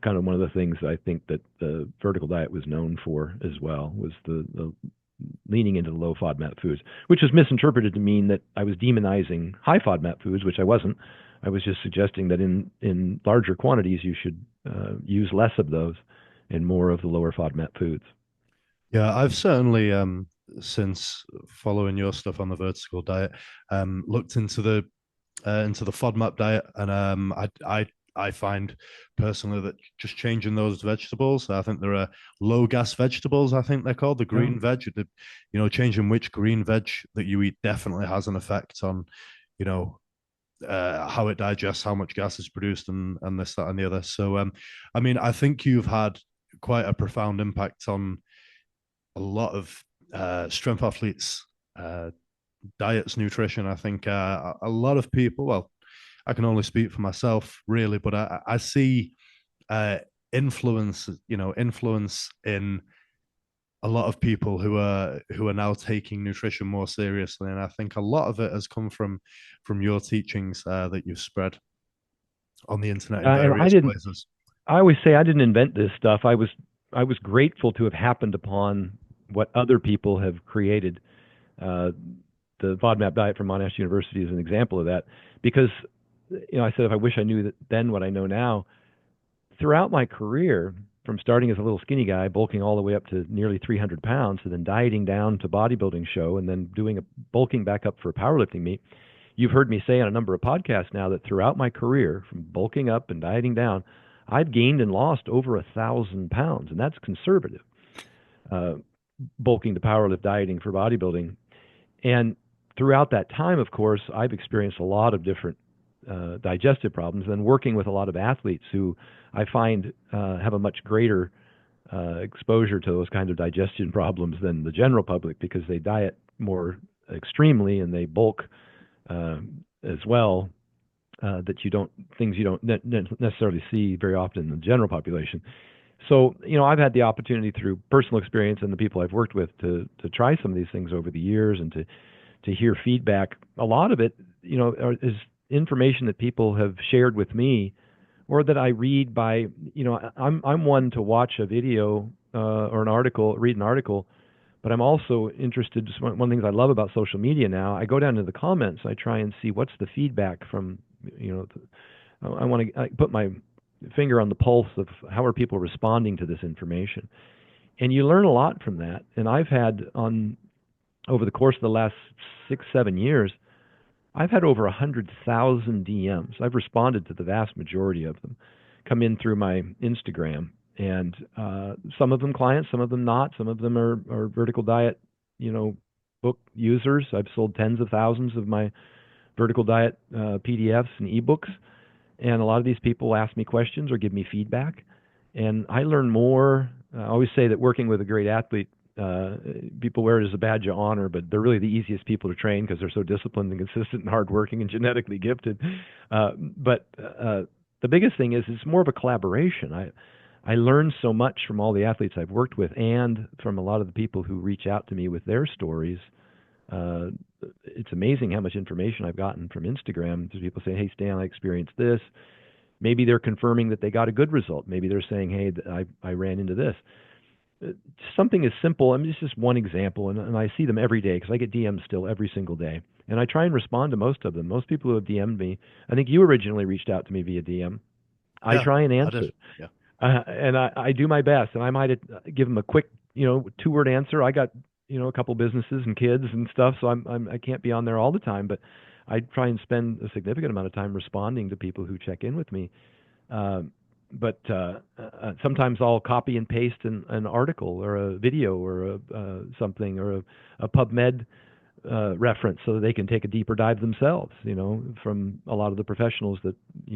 kind of one of the things I think that the vertical diet was known for as well, was the leaning into the low FODMAP foods, which was misinterpreted to mean that I was demonizing high FODMAP foods, which I wasn't. I was just suggesting that in larger quantities you should use less of those and more of the lower FODMAP foods. Yeah, I've certainly since following your stuff on the vertical diet, looked into the FODMAP diet, and I find personally that just changing those vegetables, I think there are low gas vegetables, I think they're called, the green veg, changing which green veg that you eat definitely has an effect on, how it digests, how much gas is produced, and this, that, and the other. So, I think you've had quite a profound impact on a lot of strength athletes, diets, nutrition. I think a lot of people, well, I can only speak for myself really, but I see influence in a lot of people who are now taking nutrition more seriously, and I think a lot of it has come from your teachings that you've spread on the internet in various places. I always say I didn't invent this stuff. I was grateful to have happened upon what other people have created. The FODMAP diet from Monash University is an example of that, because I said if I wish I knew that then what I know now. Throughout my career, from starting as a little skinny guy, bulking all the way up to nearly 300 pounds, and then dieting down to bodybuilding show, and then bulking back up for a powerlifting meet. You've heard me say on a number of podcasts now that throughout my career, from bulking up and dieting down, I've gained and lost over 1,000 pounds, and that's conservative. Bulking to powerlift, dieting for bodybuilding. And throughout that time, of course, I've experienced a lot of different digestive problems, and working with a lot of athletes who I find have a much greater exposure to those kinds of digestion problems than the general public, because they diet more extremely and they bulk as well, things you don't necessarily see very often in the general population. So, I've had the opportunity through personal experience and the people I've worked with to try some of these things over the years, and to hear feedback. A lot of it, is information that people have shared with me, or that I read by, I'm one to watch a video or read an article, but I'm also interested. Just one of the things I love about social media now, I go down to the comments. I try and see what's the feedback from, I want to put my finger on the pulse of how are people responding to this information. And you learn a lot from that. And I've had over the course of the last 6-7 years, I've had over 100,000 DMs. I've responded to the vast majority of them, come in through my Instagram. And some of them clients, some of them not. Some of them are vertical diet, book users. I've sold tens of thousands of my vertical diet PDFs and ebooks. And a lot of these people ask me questions or give me feedback. And I learn more. I always say that working with a great athlete, people wear it as a badge of honor, but they're really the easiest people to train because they're so disciplined and consistent and hardworking and genetically gifted. But the biggest thing is it's more of a collaboration. I learn so much from all the athletes I've worked with, and from a lot of the people who reach out to me with their stories. It's amazing how much information I've gotten from Instagram. There's people saying, "Hey, Stan, I experienced this." Maybe they're confirming that they got a good result. Maybe they're saying, "Hey, I ran into this." Something as simple. I mean, it's just one example, and I see them every day because I get DMs still every single day, and I try and respond to most of them. Most people who have DM'd me, I think you originally reached out to me via DM. I try and answer. Yeah. And I do my best, and I might give them a quick, 2-word answer. I got, a couple businesses and kids and stuff, so I can't be on there all the time, but I try and spend a significant amount of time responding to people who check in with me. But sometimes I'll copy and paste an article or a video or something, or a PubMed reference, so that they can take a deeper dive themselves, from a lot of the professionals that,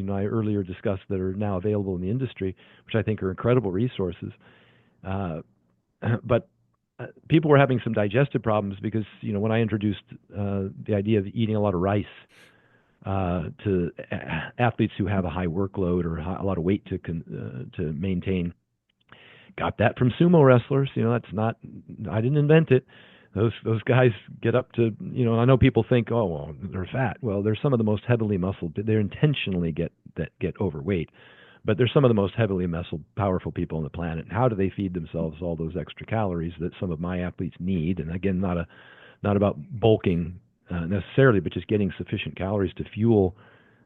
I earlier discussed that are now available in the industry, which I think are incredible resources. But people were having some digestive problems because, when I introduced the idea of eating a lot of rice to athletes who have a high workload or a lot of weight to maintain, got that from sumo wrestlers. I didn't invent it. Those guys get up to, I know people think, oh, well, they're fat. Well, they're some of the most heavily muscled. They intentionally get overweight, but they're some of the most heavily muscled, powerful people on the planet. How do they feed themselves all those extra calories that some of my athletes need? And again, not about bulking necessarily, but just getting sufficient calories to fuel,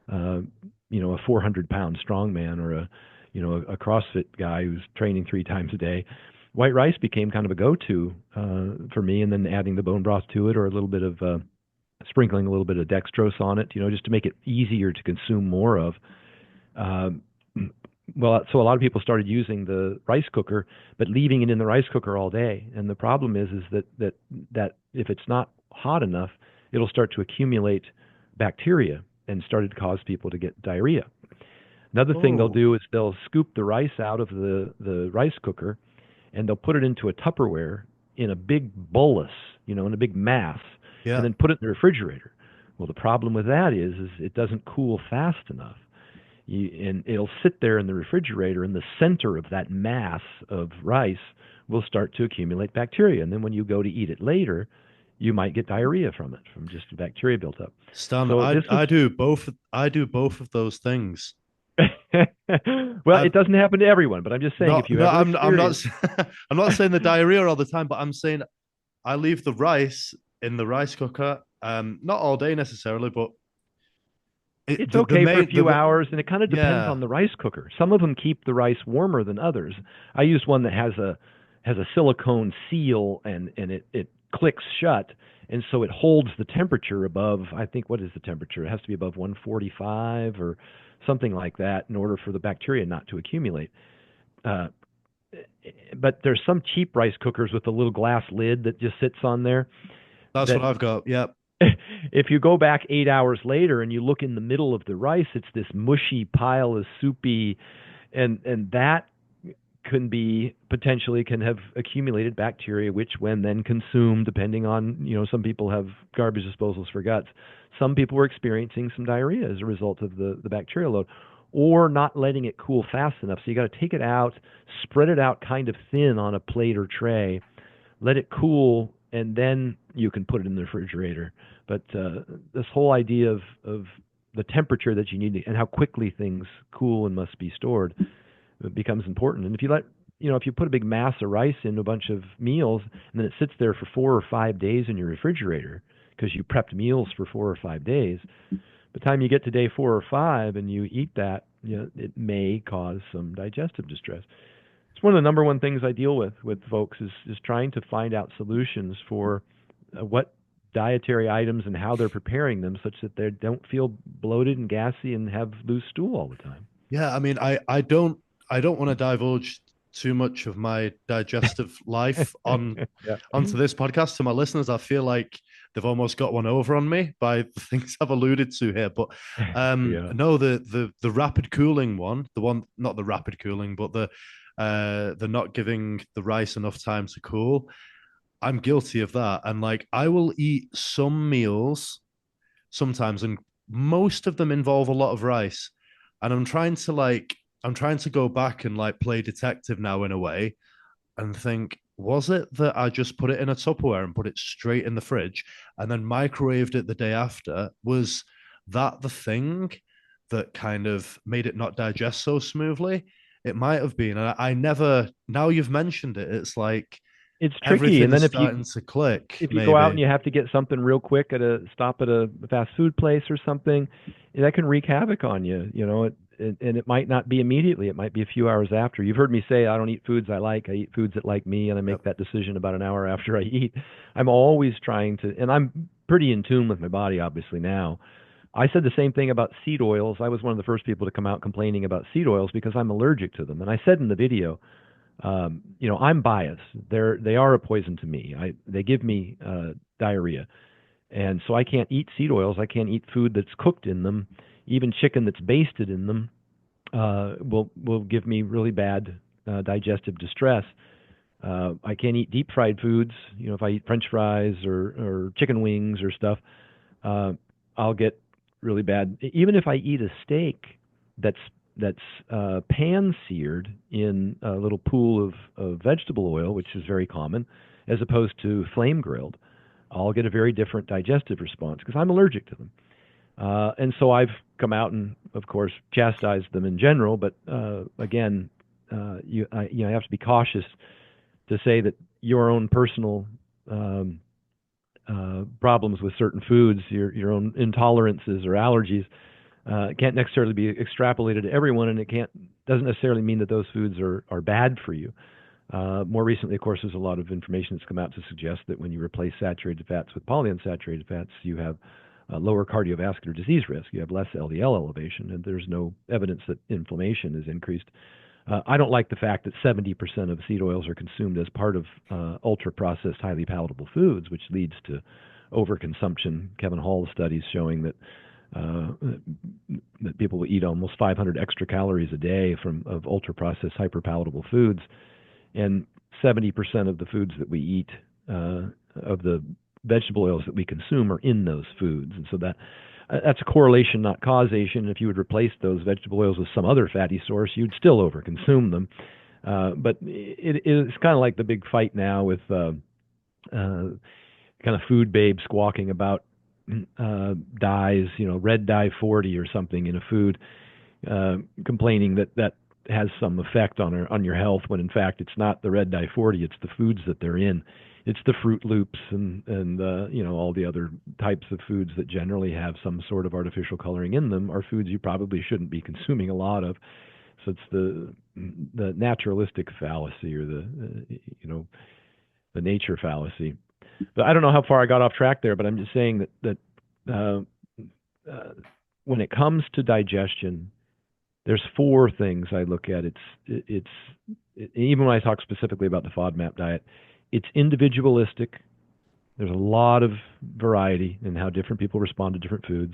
a 400-pound strongman or a CrossFit guy who's training 3 times a day. White rice became kind of a go-to for me, and then adding the bone broth to it, or a little bit of sprinkling a little bit of dextrose on it, just to make it easier to consume more of. So a lot of people started using the rice cooker, but leaving it in the rice cooker all day. And the problem is that if it's not hot enough, it'll start to accumulate bacteria and started to cause people to get diarrhea. Another thing they'll do is they'll scoop the rice out of the rice cooker, and they'll put it into a Tupperware in a big bolus, in a big mass, and then put it in the refrigerator. Well, the problem with that is it doesn't cool fast enough. And it'll sit there in the refrigerator, and the center of that mass of rice will start to accumulate bacteria. And then when you go to eat it later, you might get diarrhea from it, from just the bacteria built up. Stan, so I do both of those things. Well, it doesn't happen to everyone, but I'm just saying, if you ever I'm not saying the diarrhea all the time, but I'm saying I leave the rice in the rice cooker, not all day necessarily, but It's okay for a few hours, and it kind of depends yeah, on the rice cooker. Some of them keep the rice warmer than others. I use one that has a silicone seal, and it clicks shut, and so it holds the temperature above. I think, what is the temperature? It has to be above 145 or something like that in order for the bacteria not to accumulate. Uh, but there's some cheap rice cookers with a little glass lid that just sits on there. that's That what I've got. Yep. if you go back 8 hours later and you look in the middle of the rice, it's this mushy pile of soupy, and that can be potentially can have accumulated bacteria, which when then consumed, depending on, some people have garbage disposals for guts. Some people were experiencing some diarrhea as a result of the bacterial load, or not letting it cool fast enough. So you got to take it out, spread it out kind of thin on a plate or tray, let it cool, and then you can put it in the refrigerator. But this whole idea of the temperature that you need to, and how quickly things cool and must be stored becomes important. And if you put a big mass of rice into a bunch of meals, and then it sits there for 4 or 5 days in your refrigerator because you prepped meals for 4 or 5 days, by the time you get to day 4 or 5 and you eat that, it may cause some digestive distress. It's one of the number one things I deal with folks is trying to find out solutions for what dietary items and how they're preparing them such that they don't feel bloated and gassy and have loose stool all the time. Yeah, I mean, I don't want to divulge too much of my digestive life Yeah. onto this podcast to my listeners. I feel like they've almost got one over on me by the things I've alluded to here. But Yeah. no, the rapid cooling one, the one, not the rapid cooling, but the not giving the rice enough time to cool. I'm guilty of that. And like I will eat some meals sometimes, and most of them involve a lot of rice. And I'm trying to go back and like play detective now in a way and think, was it that I just put it in a Tupperware and put it straight in the fridge and then microwaved it the day after? Was that the thing that kind of made it not digest so smoothly? It might have been. And I never, now you've mentioned it, it's like It's tricky. And everything's then starting to click, if you go out and maybe. you have to get something real quick at a stop at a fast food place or something, that can wreak havoc on you. And it might not be immediately. It might be a few hours after. You've heard me say I don't eat foods I like. I eat foods that like me, and I make Yep. that decision about an hour after I eat. I'm always trying to, and I'm pretty in tune with my body, obviously now. I said the same thing about seed oils. I was one of the first people to come out complaining about seed oils because I'm allergic to them. And I said in the video, I'm biased. They are a poison to me. They give me diarrhea, and so I can't eat seed oils. I can't eat food that's cooked in them. Even chicken that's basted in them will give me really bad digestive distress. I can't eat deep fried foods. If I eat French fries or chicken wings or stuff, I'll get really bad. Even if I eat a steak that's pan seared in a little pool of vegetable oil, which is very common, as opposed to flame grilled, I'll get a very different digestive response because I'm allergic to them. And so I've come out and, of course, chastised them in general. But again, you have to be cautious to say that your own personal problems with certain foods, your own intolerances or allergies, can't necessarily be extrapolated to everyone, and doesn't necessarily mean that those foods are bad for you. More recently, of course, there's a lot of information that's come out to suggest that when you replace saturated fats with polyunsaturated fats, you have lower cardiovascular disease risk. You have less LDL elevation, and there's no evidence that inflammation is increased. I don't like the fact that 70% of seed oils are consumed as part of ultra-processed, highly palatable foods, which leads to overconsumption. Kevin Hall's studies showing that people will eat almost 500 extra calories a day of ultra-processed, hyper-palatable foods, and 70% of the foods that we eat, of the vegetable oils that we consume, are in those foods. And so that's a correlation, not causation. If you would replace those vegetable oils with some other fatty source, you'd still overconsume them. But it's kind of like the big fight now with kind of food babe squawking about dyes, red dye 40 or something in a food, complaining that has some effect on your health, when in fact it's not the red dye 40, it's the foods that they're in. it's the Fruit Loops and all the other types of foods that generally have some sort of artificial coloring in them are foods you probably shouldn't be consuming a lot of. So it's the naturalistic fallacy, or the nature fallacy. But I don't know how far I got off track there, but I'm just saying that when it comes to digestion, there's four things I look at. Even when I talk specifically about the FODMAP diet, it's individualistic. There's a lot of variety in how different people respond to different foods.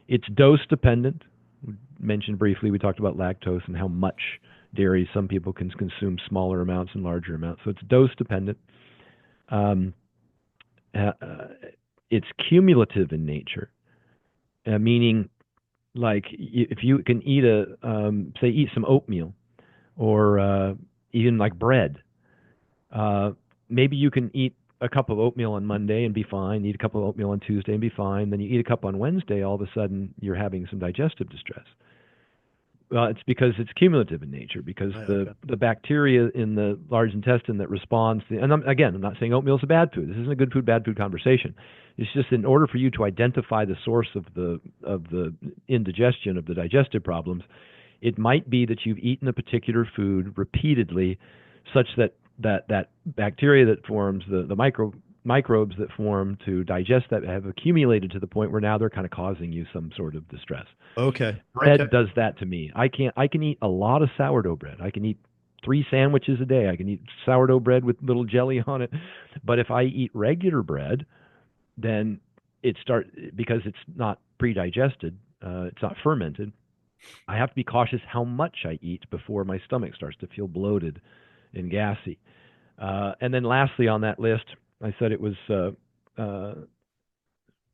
It's dose dependent. We mentioned briefly, we talked about lactose and how much dairy some people can consume, smaller amounts and larger amounts. So it's dose dependent. It's cumulative in nature, meaning like if you can eat eat some oatmeal, or even like bread, maybe you can eat a cup of oatmeal on Monday and be fine, eat a cup of oatmeal on Tuesday and be fine, then you eat a cup on Wednesday, all of a sudden you're having some digestive distress. Well, it's because it's cumulative in nature, because the bacteria in the large intestine that responds to, and I'm not saying oatmeal is a bad food. This isn't a good food, bad food conversation. It's just in order for you to identify the source of the indigestion, of the digestive problems, it might be that you've eaten a particular food repeatedly, such that bacteria that forms, the microbes that form to digest that, have accumulated to the point where now they're kind of causing you some sort of distress. Okay. Bread does that to me. I can eat a lot of sourdough bread. I can eat 3 sandwiches a day. I can eat sourdough bread with little jelly on it. But if I eat regular bread, then because it's not pre-digested, it's not fermented, I have to be cautious how much I eat before my stomach starts to feel bloated and gassy. And then lastly on that list, I said it was,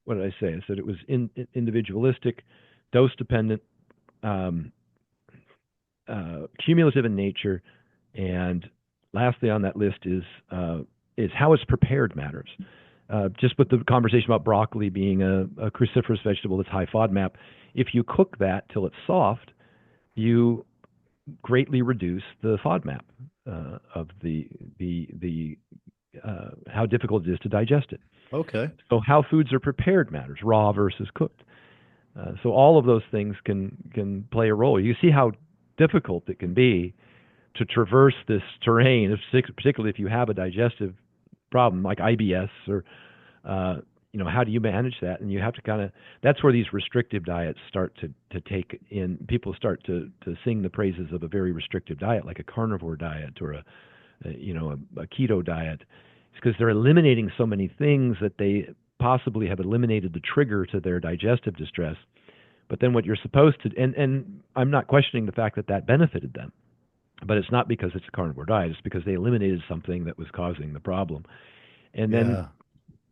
what did I say? I said it was individualistic, dose dependent, cumulative in nature, and lastly on that list is how it's prepared matters. Just with the conversation about broccoli being a cruciferous vegetable that's high FODMAP, if you cook that till it's soft, you greatly reduce the FODMAP of how difficult it is to digest it. Okay. So how foods are prepared matters, raw versus cooked. So all of those things can play a role. You see how difficult it can be to traverse this terrain, particularly if you have a digestive problem like IBS, or how do you manage that? And you have to that's where these restrictive diets start to take in. People start to sing the praises of a very restrictive diet, like a carnivore diet or a keto diet. It's because they're eliminating so many things that they possibly have eliminated the trigger to their digestive distress. But then what you're supposed to, and I'm not questioning the fact that benefited them, but it's not because it's a carnivore diet. It's because they eliminated something that was causing the problem. And then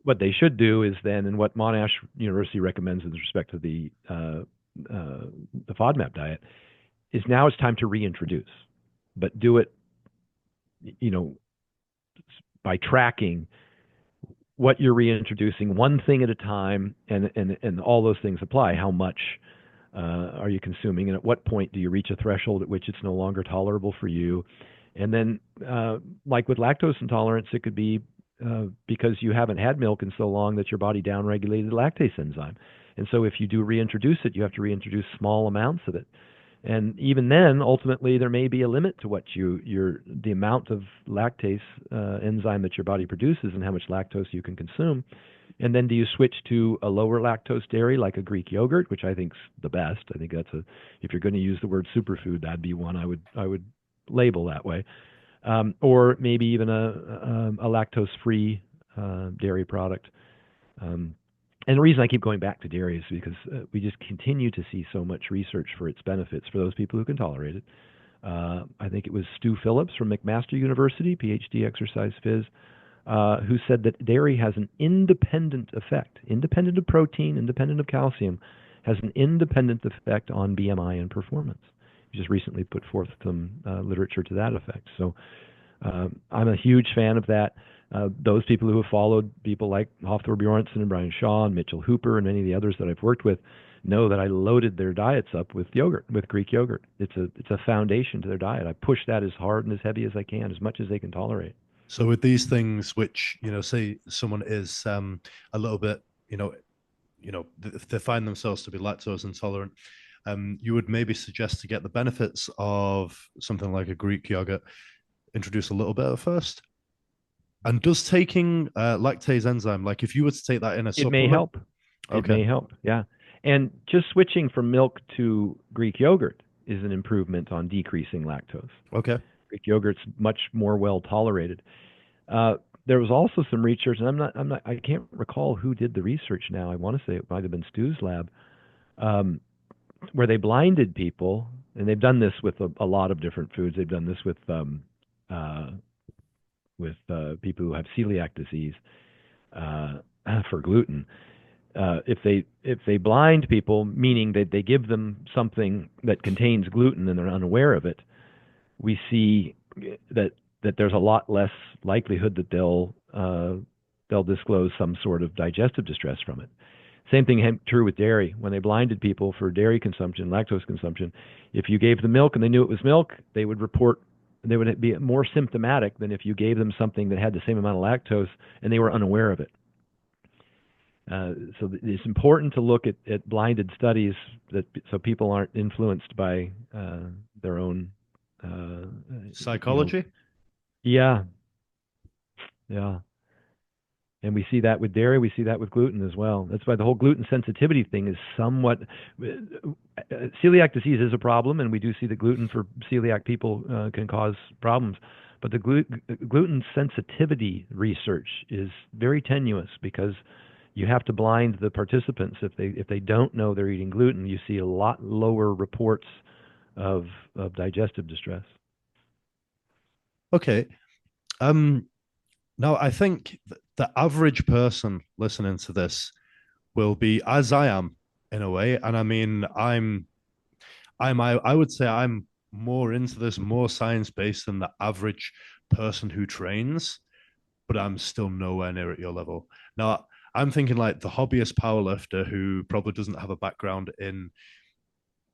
what they should do is then, and what Monash University recommends with respect to the FODMAP diet, is now it's time to reintroduce, but do it, by tracking what you're reintroducing, one thing at a time, and all those things apply. How much are you consuming, and at what point do you reach a threshold at which it's no longer tolerable for you? And then, like with lactose intolerance, it could be because you haven't had milk in so long that your body downregulated the lactase enzyme. And so if you do reintroduce it, you have to reintroduce small amounts of it. And even then, ultimately, there may be a limit to what the amount of lactase enzyme that your body produces and how much lactose you can consume. And then do you switch to a lower lactose dairy like a Greek yogurt, which I think's the best. I think that's if you're going to use the word superfood, that'd be one I would label that way. Or maybe even a lactose-free dairy product. And the reason I keep going back to dairy is because we just continue to see so much research for its benefits for those people who can tolerate it. I think it was Stu Phillips from McMaster University, PhD exercise phys, who said that dairy has an independent effect, independent of protein, independent of calcium, has an independent effect on BMI and performance. He just recently put forth some literature to that effect. So I'm a huge fan of that. Those people who have followed people like Hafthor Bjornsson and Brian Shaw and Mitchell Hooper and many of the others that I've worked with know that I loaded their diets up with yogurt, with Greek yogurt. It's a foundation to their diet. I push that as hard and as heavy as I can, as much as they can tolerate. So with these things, which say someone is a little bit, if they find themselves to be lactose intolerant, you would maybe suggest to get the benefits of something like a Greek yogurt, introduce a little bit at first. And does taking lactase enzyme, like if you were to take that in a It may supplement, help. It okay, may help. Yeah. And just switching from milk to Greek yogurt is an improvement on decreasing lactose. okay, Greek yogurt's much more well tolerated. Uh, there was also some research, and I can't recall who did the research now. I want to say it might have been Stu's lab, um, where they blinded people, and they've done this with a lot of different foods. They've done this uh, with people who have celiac disease uh, for gluten. If they blind people, meaning that they give them something that contains gluten and they're unaware of it, we see that there's a lot less likelihood that they'll disclose some sort of digestive distress from it. Same thing true with dairy. When they blinded people for dairy consumption, lactose consumption, if you gave them milk and they knew it was milk, they would be more symptomatic than if you gave them something that had the same amount of lactose and they were unaware of it. So it's important to look at blinded studies so people aren't influenced by their own psychology. Yeah, yeah. And we see that with dairy. We see that with gluten as well. That's why the whole gluten sensitivity thing is somewhat. Celiac disease is a problem, and we do see that gluten for celiac people can cause problems. But the gluten sensitivity research is very tenuous because you have to blind the participants. If they don't know they're eating gluten, you see a lot lower reports of digestive distress. Okay. Now I think the average person listening to this will be as I am in a way, and I mean I would say I'm more into this, more science based than the average person who trains, but I'm still nowhere near at your level. Now I'm thinking like the hobbyist powerlifter who probably doesn't have a background in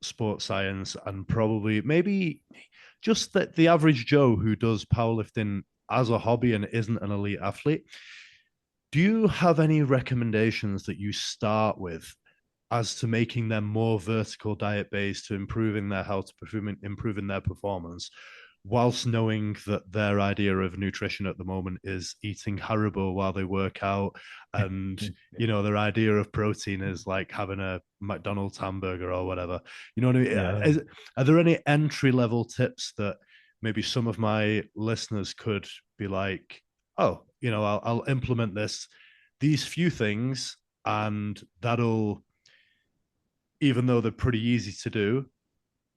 sports science and probably maybe just the average Joe who does powerlifting as a hobby and isn't an elite athlete. Do you have any recommendations that you start with as to making them more vertical diet based to improving their health, improving their performance, whilst knowing that their idea of nutrition at the moment is eating Haribo while they work out, and their idea of protein is like having a McDonald's hamburger or whatever. You know what I mean? Yeah. Are there any entry level tips that maybe some of my listeners could be like, oh, I'll implement these few things, and that'll, even though they're pretty easy to do,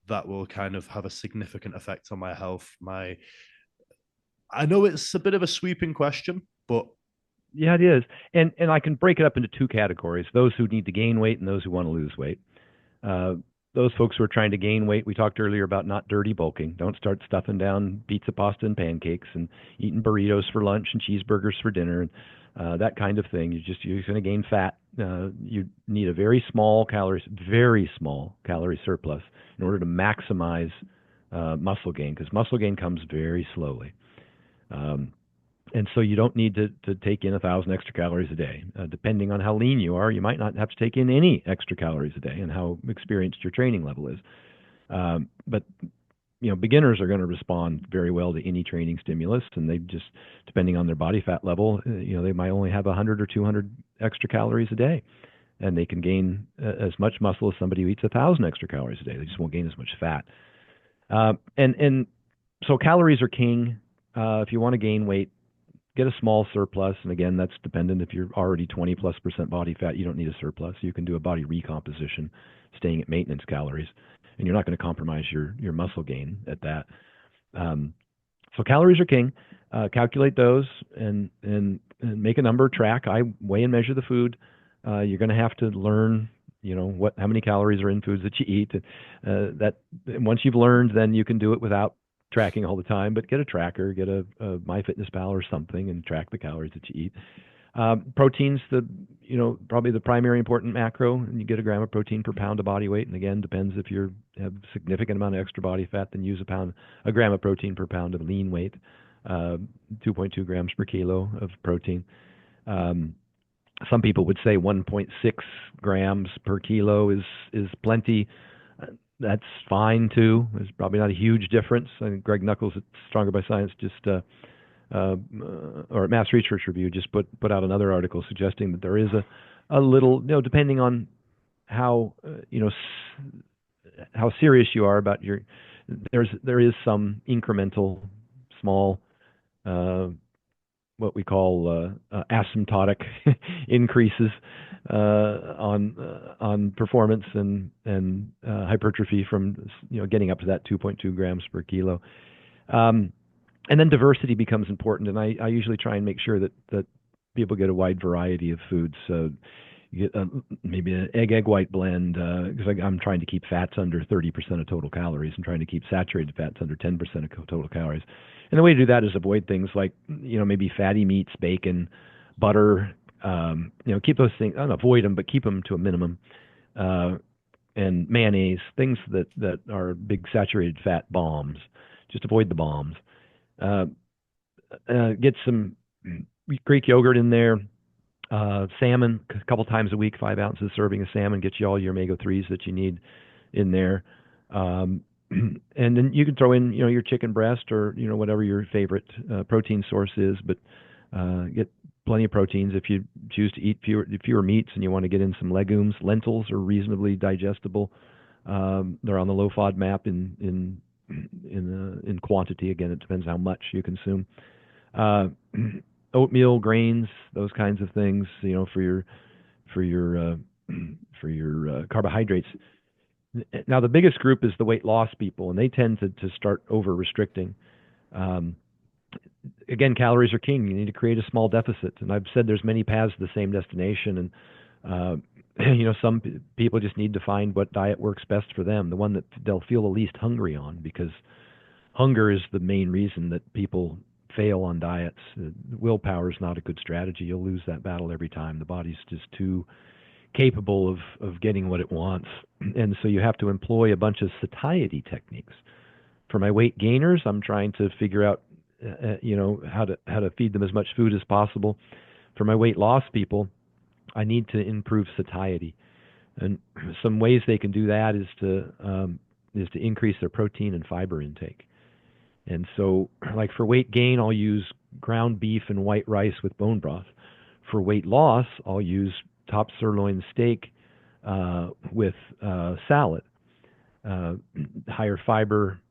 that will kind of have a significant effect on my health. I know it's a bit of a sweeping question, but yeah, it is. And I can break it up into two categories: those who need to gain weight and those who want to lose weight. Those folks who are trying to gain weight, we talked earlier about not dirty bulking. Don't start stuffing down pizza, pasta, and pancakes, and eating burritos for lunch and cheeseburgers for dinner, and that kind of thing. You're going to gain fat. You need a very small calorie surplus in order to maximize muscle gain, because muscle gain comes very slowly. And so you don't need to take in 1,000 extra calories a day. Depending on how lean you are, you might not have to take in any extra calories a day and how experienced your training level is. But beginners are going to respond very well to any training stimulus, and they just, depending on their body fat level, they might only have 100 or 200 extra calories a day, and they can gain as much muscle as somebody who eats 1,000 extra calories a day. They just won't gain as much fat. And so calories are king. If you want to gain weight, get a small surplus. And again, that's dependent. If you're already 20+% body fat, you don't need a surplus. You can do a body recomposition, staying at maintenance calories, and you're not going to compromise your muscle gain at that. So calories are king. Calculate those and make a number, track. I weigh and measure the food. You're going to have to learn, how many calories are in foods that you eat. That once you've learned, then you can do it without tracking all the time, but get a tracker, get a MyFitnessPal or something, and track the calories that you eat. Protein's probably the primary important macro, and you get a gram of protein per pound of body weight. And again, depends if you have a significant amount of extra body fat, then use a gram of protein per pound of lean weight. 2.2 grams per kilo of protein. Some people would say 1.6 grams per kilo is plenty. That's fine too. There's probably not a huge difference. I think Greg Nuckols at Stronger by Science or at Mass Research Review just put out another article suggesting that there is a little, depending on how how serious you are about there is some incremental small what we call asymptotic increases on performance and hypertrophy from getting up to that 2.2 grams per kilo. And then diversity becomes important, and I usually try and make sure that people get a wide variety of foods. So you get maybe an egg white blend, because I'm trying to keep fats under 30% of total calories and trying to keep saturated fats under 10% of total calories. And the way to do that is avoid things like, maybe fatty meats, bacon, butter, keep those things, not avoid them, but keep them to a minimum. And mayonnaise, things that are big saturated fat bombs. Just avoid the bombs. Get some Greek yogurt in there. Salmon, a couple times a week, 5 ounces serving of salmon gets you all your omega-3s that you need in there. And then you can throw in, your chicken breast or, whatever your favorite protein source is, but get plenty of proteins. If you choose to eat fewer meats and you want to get in some legumes, lentils are reasonably digestible. They're on the low FOD map in quantity. Again, it depends how much you consume. Oatmeal, grains, those kinds of things, for your carbohydrates. Now, the biggest group is the weight loss people, and they tend to start over restricting. Again, calories are king. You need to create a small deficit, and I've said there's many paths to the same destination, and some people just need to find what diet works best for them, the one that they'll feel the least hungry on, because hunger is the main reason that people fail on diets. Willpower is not a good strategy. You'll lose that battle every time. The body's just too capable of getting what it wants. And so you have to employ a bunch of satiety techniques. For my weight gainers, I'm trying to figure out how to feed them as much food as possible. For my weight loss people, I need to improve satiety. And some ways they can do that is to increase their protein and fiber intake. And so, like for weight gain, I'll use ground beef and white rice with bone broth. For weight loss, I'll use top sirloin steak with salad. Higher fiber,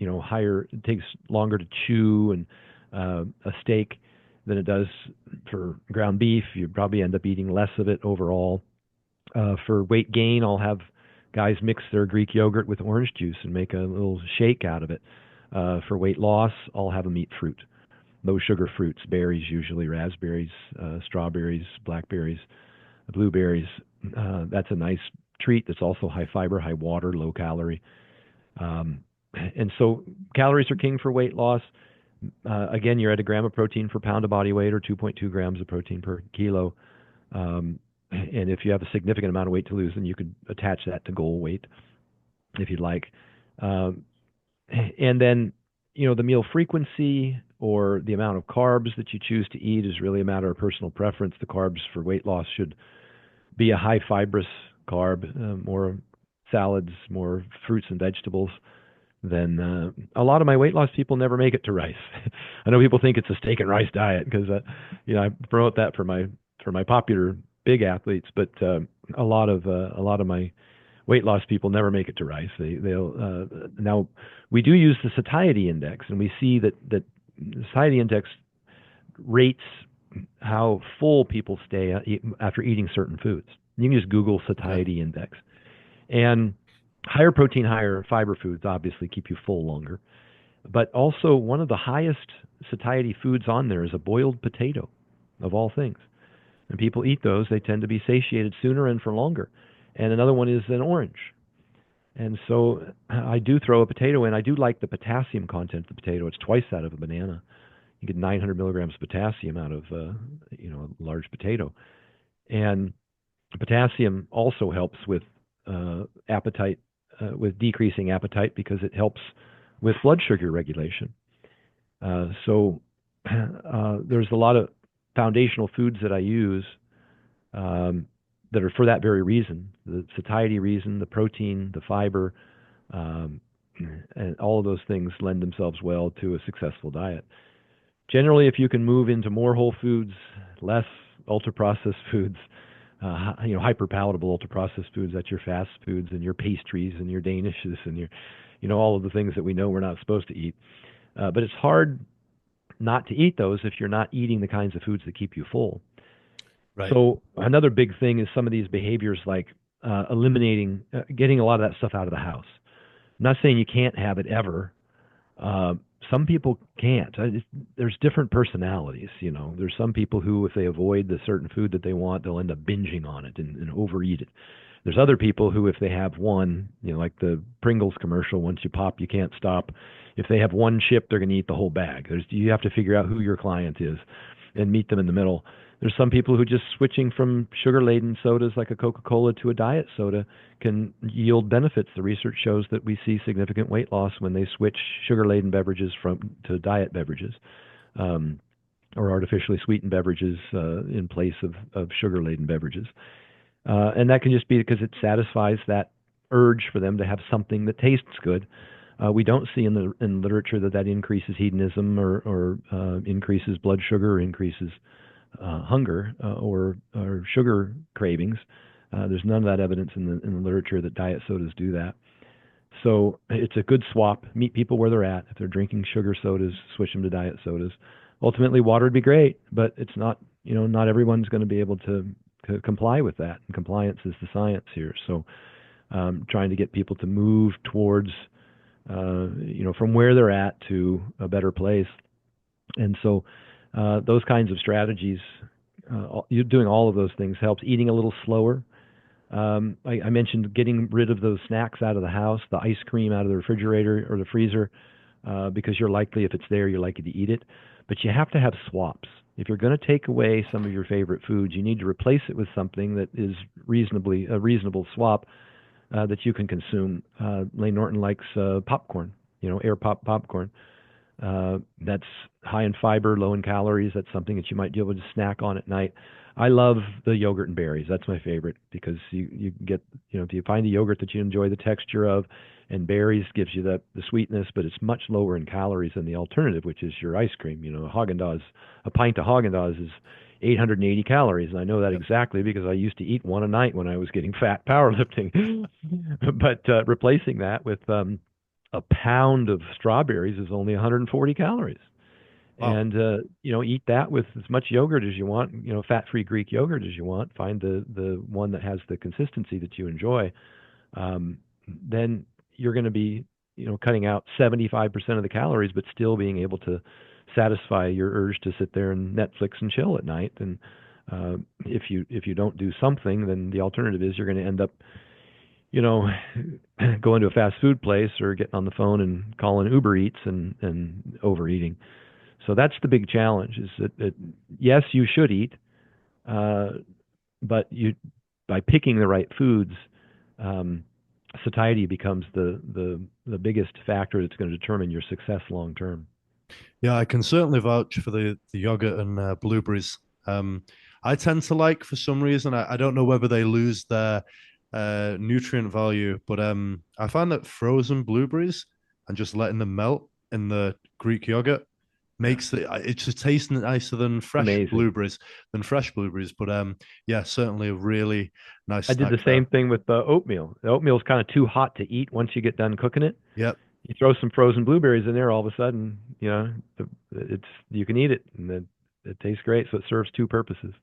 higher. It takes longer to chew and a steak than it does for ground beef. You probably end up eating less of it overall. For weight gain, I'll have guys mix their Greek yogurt with orange juice and make a little shake out of it. For weight loss, I'll have them eat fruit. Low sugar fruits, berries usually, raspberries, strawberries, blackberries, blueberries. That's a nice treat that's also high fiber, high water, low calorie. And so calories are king for weight loss. Again, you're at a gram of protein per pound of body weight or 2.2 grams of protein per kilo. And if you have a significant amount of weight to lose, then you could attach that to goal weight if you'd like. And then, the meal frequency or the amount of carbs that you choose to eat is really a matter of personal preference. The carbs for weight loss should be a high fibrous carb, more salads, more fruits and vegetables. Then a lot of my weight loss people never make it to rice. I know people think it's a steak and rice diet because I promote that for my popular big athletes, but a lot of my weight loss people never make it to rice. They'll now we do use the satiety index, and we see that the satiety index rates how full people stay after eating certain foods. You can just Google satiety index, and higher protein, higher fiber foods obviously keep you full longer. But also one of the highest satiety foods on there is a boiled potato, of all things. And people eat those, they tend to be satiated sooner and for longer. And another one is an orange. And so I do throw a potato in. I do like the potassium content of the potato. It's twice that of a banana. You get 900 milligrams of potassium out of a large potato. And potassium also helps with appetite, with decreasing appetite, because it helps with blood sugar regulation. So there's a lot of foundational foods that I use um, that are for that very reason, the satiety reason, the protein, the fiber, um, and all of those things lend themselves well to a successful diet. Generally, if you can move into more whole foods, less ultra processed foods, hyper palatable ultra processed foods, that's your fast foods and your pastries and your danishes and your, all of the things that we know we're not supposed to eat. But it's hard not to eat those if you're not eating the kinds of foods that keep you full. Right. So another big thing is some of these behaviors like eliminating, getting a lot of that stuff out of the house. I'm not saying you can't have it ever. Uh, some people can't. There's different personalities. There's some people who, if they avoid the certain food that they want, they'll end up binging on it and overeat it. There's other people who, if they have one, like the Pringles commercial, once you pop, you can't stop. If they have one chip, they're going to eat the whole bag. You have to figure out who your client is and meet them in the middle. There's some people who just switching from sugar-laden sodas like a Coca-Cola to a diet soda can yield benefits. The research shows that we see significant weight loss when they switch sugar-laden beverages to diet beverages, or artificially sweetened beverages in place of sugar-laden beverages. And that can just be because it satisfies that urge for them to have something that tastes good. We don't see in literature that increases hedonism or increases blood sugar or increases hunger or sugar cravings. There's none of that evidence in the literature that diet sodas do that. So it's a good swap. Meet people where they're at. If they're drinking sugar sodas, switch them to diet sodas. Ultimately, water would be great, but it's not. Not everyone's going to be able to comply with that. And compliance is the science here. So trying to get people to move towards, from where they're at to a better place. And so those kinds of strategies, you're doing all of those things helps. Eating a little slower. I mentioned getting rid of those snacks out of the house, the ice cream out of the refrigerator or the freezer, because you're likely, if it's there, you're likely to eat it. But you have to have swaps. If you're going to take away some of your favorite foods, you need to replace it with something that is a reasonable swap that you can consume. Lane Norton likes popcorn, air popcorn. That's high in fiber, low in calories. That's something that you might be able to snack on at night. I love the yogurt and berries. That's my favorite because you get, if you find a yogurt that you enjoy the texture of, and berries gives you the sweetness, but it's much lower in calories than the alternative, which is your ice cream. Haagen-Dazs, a pint of Haagen-Dazs is 880 calories. And I know that exactly because I used to eat one a night when I was getting fat powerlifting. But replacing that with a pound of strawberries is only 140 calories. Wow. And eat that with as much yogurt as you want, fat-free Greek yogurt as you want. Find the one that has the consistency that you enjoy. Then you're going to be, cutting out 75% of the calories, but still being able to satisfy your urge to sit there and Netflix and chill at night. And if you don't do something, then the alternative is you're going to end up going to a fast food place or getting on the phone and calling Uber Eats and overeating. So that's the big challenge is that yes, you should eat, but by picking the right foods, satiety becomes the biggest factor that's going to determine your success long term. Yeah, I can certainly vouch for the yogurt and blueberries. I tend to like, for some reason, I don't know whether they lose their nutrient value, but I find that frozen blueberries and just letting them melt in the Greek yogurt makes it's just tasting nicer than fresh blueberries. But yeah, certainly a really nice. I did the same thing with the oatmeal. The oatmeal is kind of too hot to eat once you get done cooking it. Yep. You throw some frozen blueberries in there, all of a sudden, you can eat it, and it tastes great. So it serves two purposes.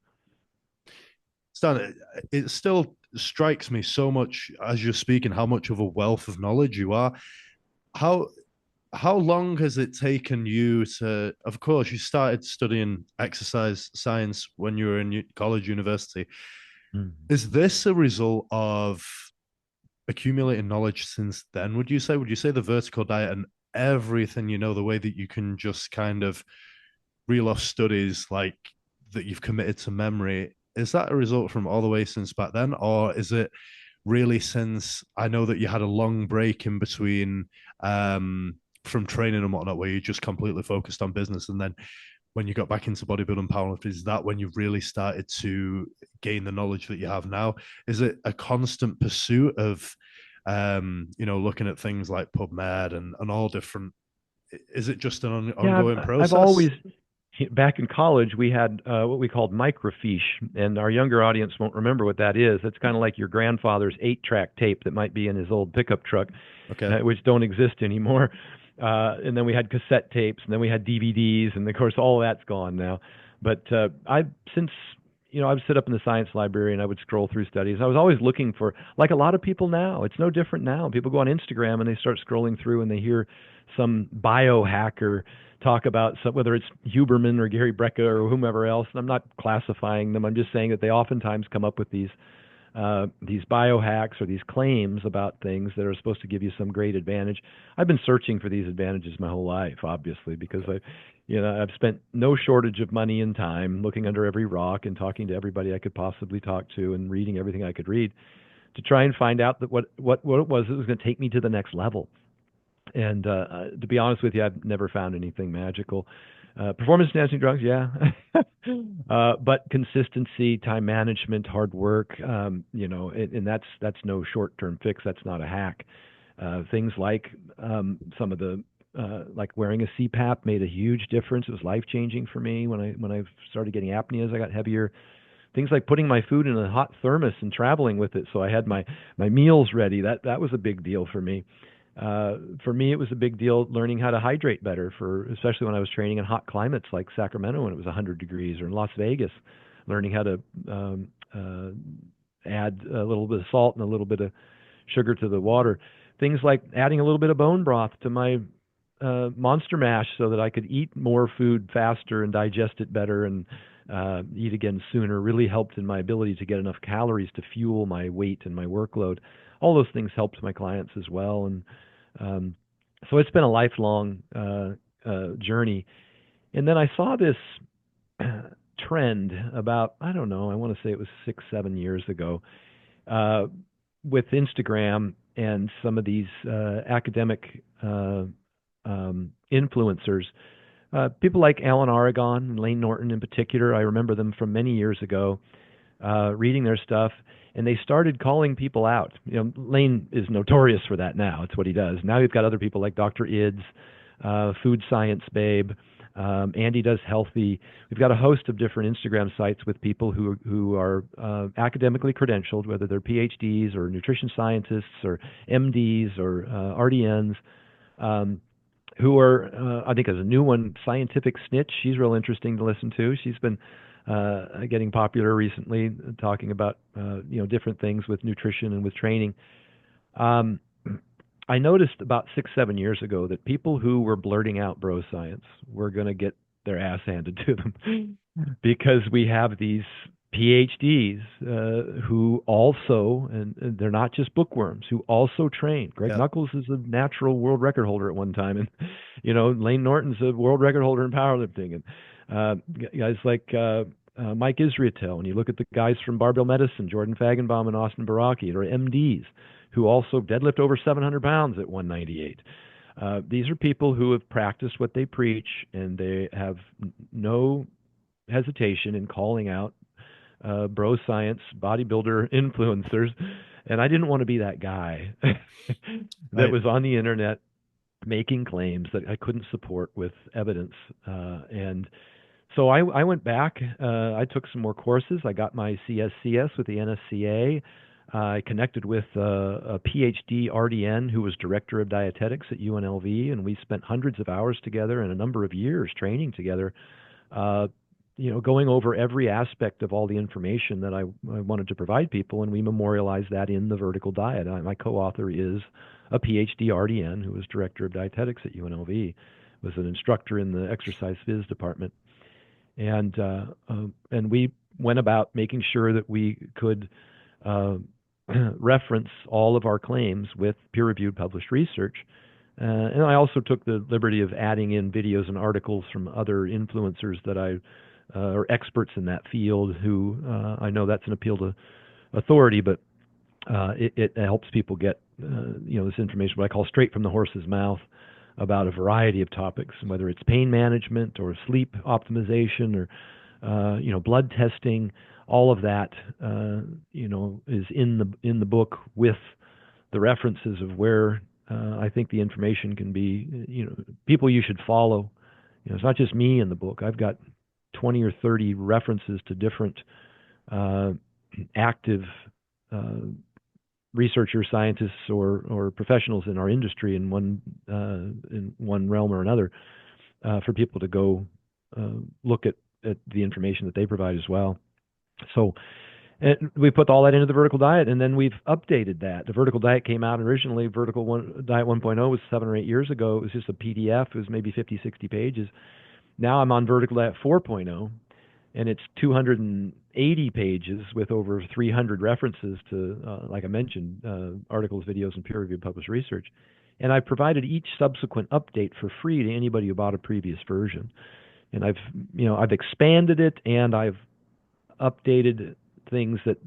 Stan, it still strikes me so much as you're speaking how much of a wealth of knowledge you are. How long has it taken you to, of course, you started studying exercise science when you were in college, university. Mm. Is this a result of accumulating knowledge since then, would you say? Would you say the vertical diet and everything, the way that you can just kind of reel off studies like that you've committed to memory, is that a result from all the way since back then? Or is it really since, I know that you had a long break in between from training and whatnot, where you just completely focused on business, and then when you got back into bodybuilding powerlifting, is that when you really started to gain the knowledge that you have now? Is it a constant pursuit of, looking at things like PubMed and all different? Is it just an Yeah, ongoing I've process? always, back in college, we had what we called microfiche, and our younger audience won't remember what that is. It's kind of like your grandfather's 8-track tape that might be in his old pickup truck, Okay. which don't exist anymore. And then we had cassette tapes, and then we had DVDs, and of course, all that's gone now. But since I would sit up in the science library and I would scroll through studies. I was always looking for, like a lot of people now, it's no different now. People go on Instagram and they start scrolling through and they hear some biohacker talk about whether it's Huberman or Gary Brecka or whomever else. And I'm not classifying them. I'm just saying that they oftentimes come up with these biohacks or these claims about things that are supposed to give you some great advantage. I've been searching for these advantages my whole life, obviously, because I've spent no shortage of money and time looking under every rock and talking to everybody I could possibly talk to and reading everything I could read to try and find out that what it was that was going to take me to the next level. And to be honest with you, I've never found anything magical. Performance enhancing drugs, yeah, but consistency, time management, hard work, and that's no short-term fix. That's not a hack. Things like some of the like wearing a CPAP made a huge difference. It was life-changing for me when I started getting apneas. I got heavier. Things like putting my food in a hot thermos and traveling with it, so I had my meals ready. That was a big deal for me. For me, it was a big deal learning how to hydrate better, especially when I was training in hot climates like Sacramento when it was 100 degrees, or in Las Vegas, learning how to add a little bit of salt and a little bit of sugar to the water. Things like adding a little bit of bone broth to my Monster Mash so that I could eat more food faster and digest it better and eat again sooner really helped in my ability to get enough calories to fuel my weight and my workload. All those things helped my clients as well. And so it's been a lifelong journey. And then I saw this trend about, I don't know, I want to say it was 6-7 years ago, with Instagram and some of these academic influencers. People like Alan Aragon and Lane Norton in particular, I remember them from many years ago, reading their stuff, and they started calling people out. Lane is notorious for that now. It's what he does. Now you've got other people like Dr. Ids, Food Science Babe, Andy Does Healthy. We've got a host of different Instagram sites with people who are academically credentialed, whether they're PhDs or nutrition scientists or MDs or RDNs, who are, I think there's a new one, Scientific Snitch. She's real interesting to listen to. She's been getting popular recently, talking about different things with nutrition and with training. I noticed about 6-7 years ago that people who were blurting out bro science were going to get their ass handed to them because we have these PhDs who also, and they're not just bookworms, who also train. Greg Nuckols is a natural world record holder at one time, and Lane Norton's a world record holder in powerlifting, and guys like Mike Israetel. And you look at the guys from Barbell Medicine, Jordan Fagenbaum and Austin Baraki, or MDs, who also deadlift over 700 pounds at 198. These are people who have practiced what they preach, and they have no hesitation in calling out bro science bodybuilder influencers. And I didn't want to be that guy that was on the internet making claims that I couldn't support with evidence. And so I went back. I took some more courses. I got my CSCS with the NSCA. I connected with a PhD RDN who was director of dietetics at UNLV, and we spent hundreds of hours together and a number of years training together, going over every aspect of all the information that I wanted to provide people, and we memorialized that in the Vertical Diet. My co-author is a PhD RDN who was director of dietetics at UNLV, was an instructor in the exercise phys department, and we went about making sure that we could reference all of our claims with peer-reviewed published research. And I also took the liberty of adding in videos and articles from other influencers that are experts in that field who I know that's an appeal to authority, but it helps people get this information, what I call straight from the horse's mouth. about a variety of topics, whether it's pain management or sleep optimization or blood testing. All of that is in the book with the references of where I think the information can be. People you should follow. It's not just me in the book. I've got 20 or 30 references to different active researchers, scientists, or professionals in our industry in one realm or another, for people to go look at the information that they provide as well. So we put all that into the vertical diet, and then we've updated that. The vertical diet came out originally. Diet 1.0 was 7 or 8 years ago. It was just a PDF. It was maybe 50, 60 pages. Now I'm on vertical diet 4.0, and it's 280 pages with over 300 references to, like I mentioned, articles, videos, and peer-reviewed published research. And I've provided each subsequent update for free to anybody who bought a previous version. And I've expanded it, and I've updated things that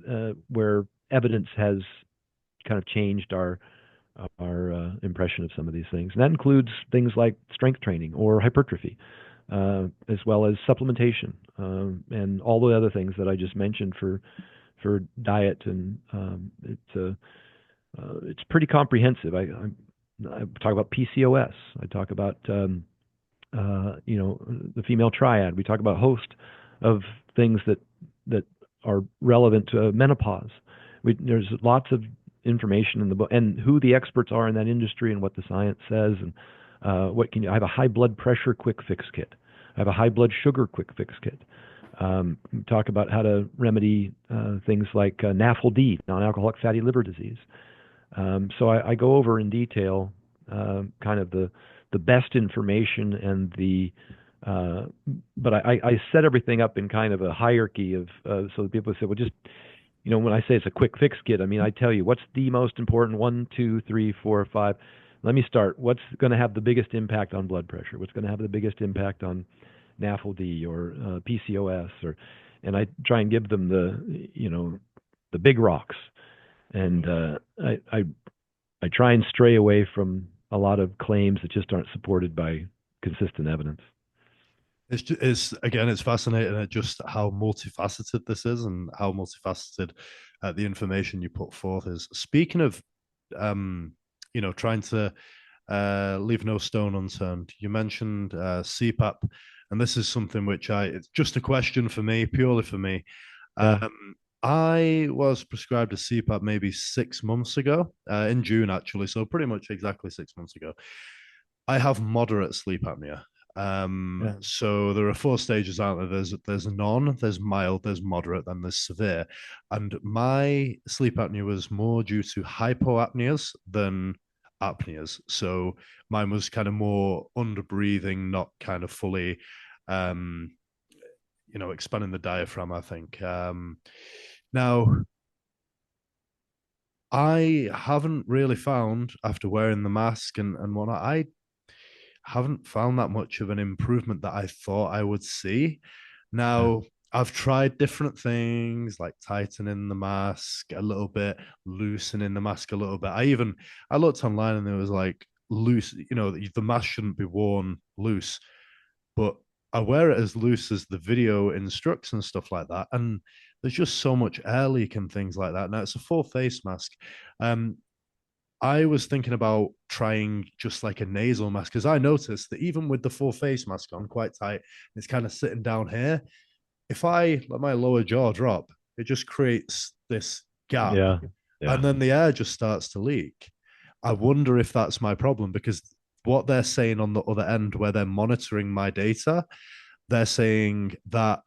where evidence has kind of changed our impression of some of these things. And that includes things like strength training or hypertrophy, as well as supplementation, and all the other things that I just mentioned for diet. And it's pretty comprehensive. I talk about PCOS. I talk about the female triad. We talk about a host of things that are relevant to menopause. There's lots of information in the book, and who the experts are in that industry, and what the science says, and I have a high blood pressure quick fix kit. I have a high blood sugar quick fix kit. We talk about how to remedy things like NAFLD, non-alcoholic fatty liver disease. So I go over in detail kind of the best information and but I set everything up in kind of a hierarchy of so that people say, well, just when I say it's a quick fix kit, I mean, I tell you what's the most important, 1, 2, 3, 4, 5. Let me start. What's going to have the biggest impact on blood pressure? What's going to have the biggest impact on NAFLD or PCOS? And I try and give them the big rocks. And I try and stray away from a lot of claims that just aren't supported by consistent evidence. It's fascinating at just how multifaceted this is, and how multifaceted the information you put forth is. Speaking of, trying to leave no stone unturned, you mentioned CPAP, and this is something which it's just a question for me, purely for me. Yeah. I was prescribed a CPAP maybe 6 months ago, in June actually, so pretty much exactly 6 months ago. I have moderate sleep apnea. So there are 4 stages out there. There's none, there's mild, there's moderate, then there's severe. And my sleep apnea was more due to hypoapneas than apneas. So mine was kind of more under breathing, not kind of fully expanding the diaphragm, I think. Now, I haven't really found, after wearing the mask and whatnot, I haven't found that much of an improvement that I thought I would see. Now, I've tried different things like tightening the mask a little bit, loosening the mask a little bit. I looked online, and there was like loose, the mask shouldn't be worn loose, but I wear it as loose as the video instructs and stuff like that. And there's just so much air leak and things like that. Now, it's a full face mask. I was thinking about trying just like a nasal mask, because I noticed that even with the full face mask on quite tight, it's kind of sitting down here. If I let my lower jaw drop, it just creates this gap. Yeah. And then the air just starts to leak. I wonder if that's my problem, because what they're saying on the other end, where they're monitoring my data, they're saying that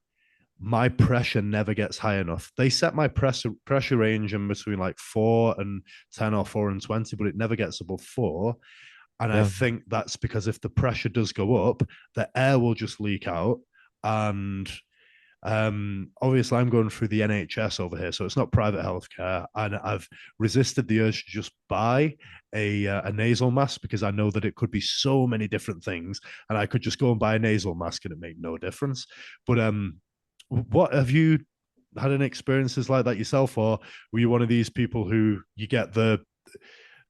my pressure never gets high enough. They set my pressure range in between like 4 and 10 or 4 and 20, but it never gets above 4. And I think that's because if the pressure does go up, the air will just leak out. And obviously I'm going through the NHS over here, so it's not private healthcare. And I've resisted the urge to just buy a nasal mask, because I know that it could be so many different things, and I could just go and buy a nasal mask and it made no difference. But what have you had any experiences like that yourself, or were you one of these people who you get the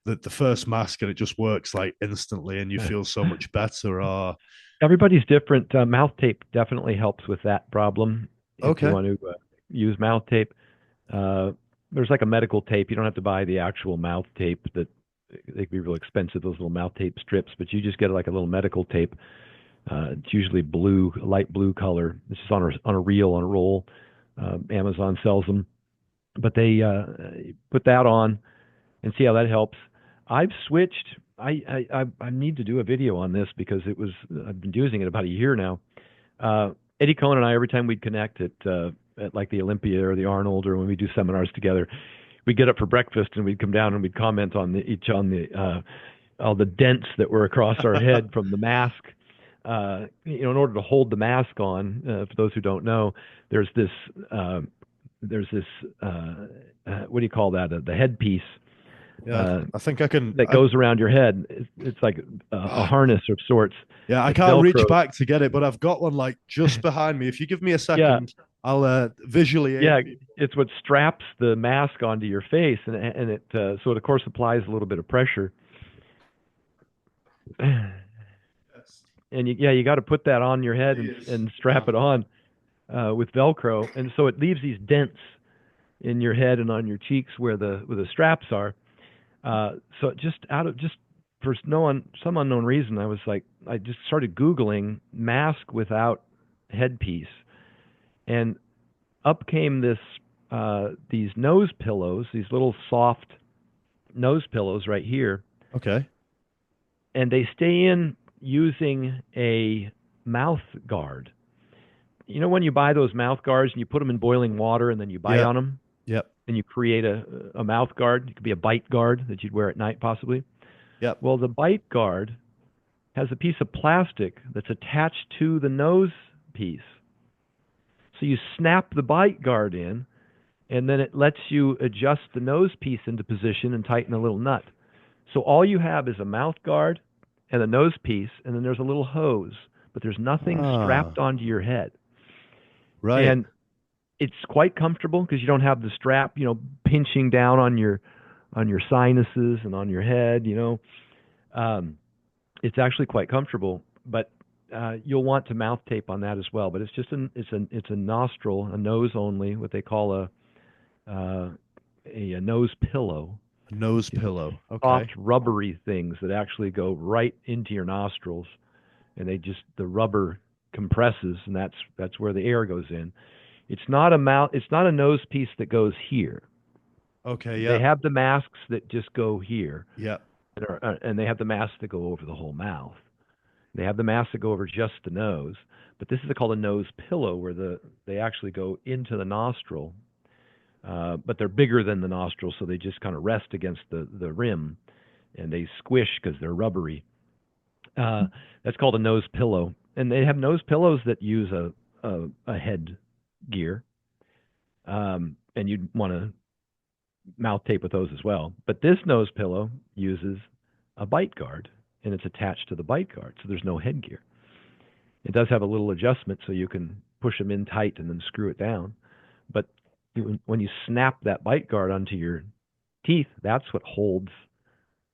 the first mask and it just works like instantly and you feel so much better? Or Everybody's different. Mouth tape definitely helps with that problem. If you okay, want to use mouth tape, uh, there's like a medical tape. You don't have to buy the actual mouth tape that they can be real expensive, those little mouth tape strips, but you just get like a little medical tape. It's usually blue, light blue color. This is on a reel, on a roll. Amazon sells them, but they put that on and see how that helps. I've switched. I need to do a video on this because I've been using it about a year now. Eddie Cohn and I, every time we'd connect at like the Olympia or the Arnold, or when we do seminars together, we'd get up for breakfast and we'd come down and we'd comment on all the dents that were across our head from the mask. In order to hold the mask on, for those who don't know, there's this what do you call that? The headpiece yeah, I think I can. that goes around your head. It's like a harness of sorts. Yeah, I It's can't reach Velcro. back to get it, but I've got one like just behind me. If you give me a Yeah, second, I'll visually yeah. aid people. It's what straps the mask onto your face, and it so it of course applies a little bit of pressure. Yes, And you got to put that on your head it is. and strap it on with Velcro, and so it leaves these dents in your head and on your cheeks where the straps are. So just for some unknown reason, I just started Googling mask without headpiece, and up came these nose pillows, these little soft nose pillows right here, Okay. and they stay in using a mouth guard. You know when you buy those mouth guards and you put them in boiling water and then you bite Yep. on them Yep. and you create a mouth guard. It could be a bite guard that you'd wear at night possibly. Yep. Well, the bite guard has a piece of plastic that's attached to the nose piece. So you snap the bite guard in, and then it lets you adjust the nose piece into position and tighten a little nut. So all you have is a mouth guard and a nose piece, and then there's a little hose, but there's nothing Ah, strapped onto your head. right. And it's quite comfortable because you don't have the strap, pinching down on your sinuses and on your head. It's actually quite comfortable, but you'll want to mouth tape on that as well. But it's a nostril, a nose only, what they call a nose pillow. A nose These pillow. soft Okay. rubbery things that actually go right into your nostrils, and the rubber compresses, and that's where the air goes in. It's not a nose piece that goes here. Okay. They Yep. have the masks that just go here, Yep. and they have the masks that go over the whole mouth. They have the masks that go over just the nose, but this is called a nose pillow, where they actually go into the nostril, but they're bigger than the nostril, so they just kind of rest against the rim, and they squish because they're rubbery. That's called a nose pillow, and they have nose pillows that use a head gear, and you'd want to mouth tape with those as well. But this nose pillow uses a bite guard, and it's attached to the bite guard, so there's no headgear. It does have a little adjustment, so you can push them in tight and then screw it down. But when you snap that bite guard onto your teeth, that's what holds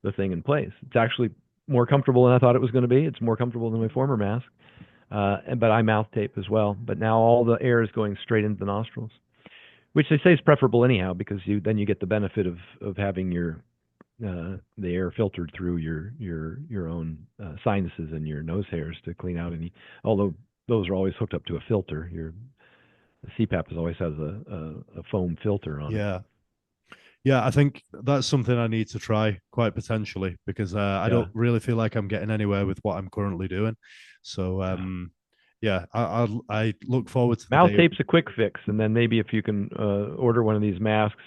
the thing in place. It's actually more comfortable than I thought it was going to be. It's more comfortable than my former mask. But I mouth tape as well. But now all the air is going straight into the nostrils, which they say is preferable anyhow, because then you get the benefit of having the air filtered through your own sinuses and your nose hairs to clean out any. Although those are always hooked up to a filter. The CPAP always has a foam filter on it. Yeah. Yeah. I think that's something I need to try quite potentially because I Yeah. don't really feel like I'm getting anywhere with what I'm currently doing. So, Yeah. yeah, I look forward to the Mouth day. tape's a quick fix, and then maybe if you can order one of these masks,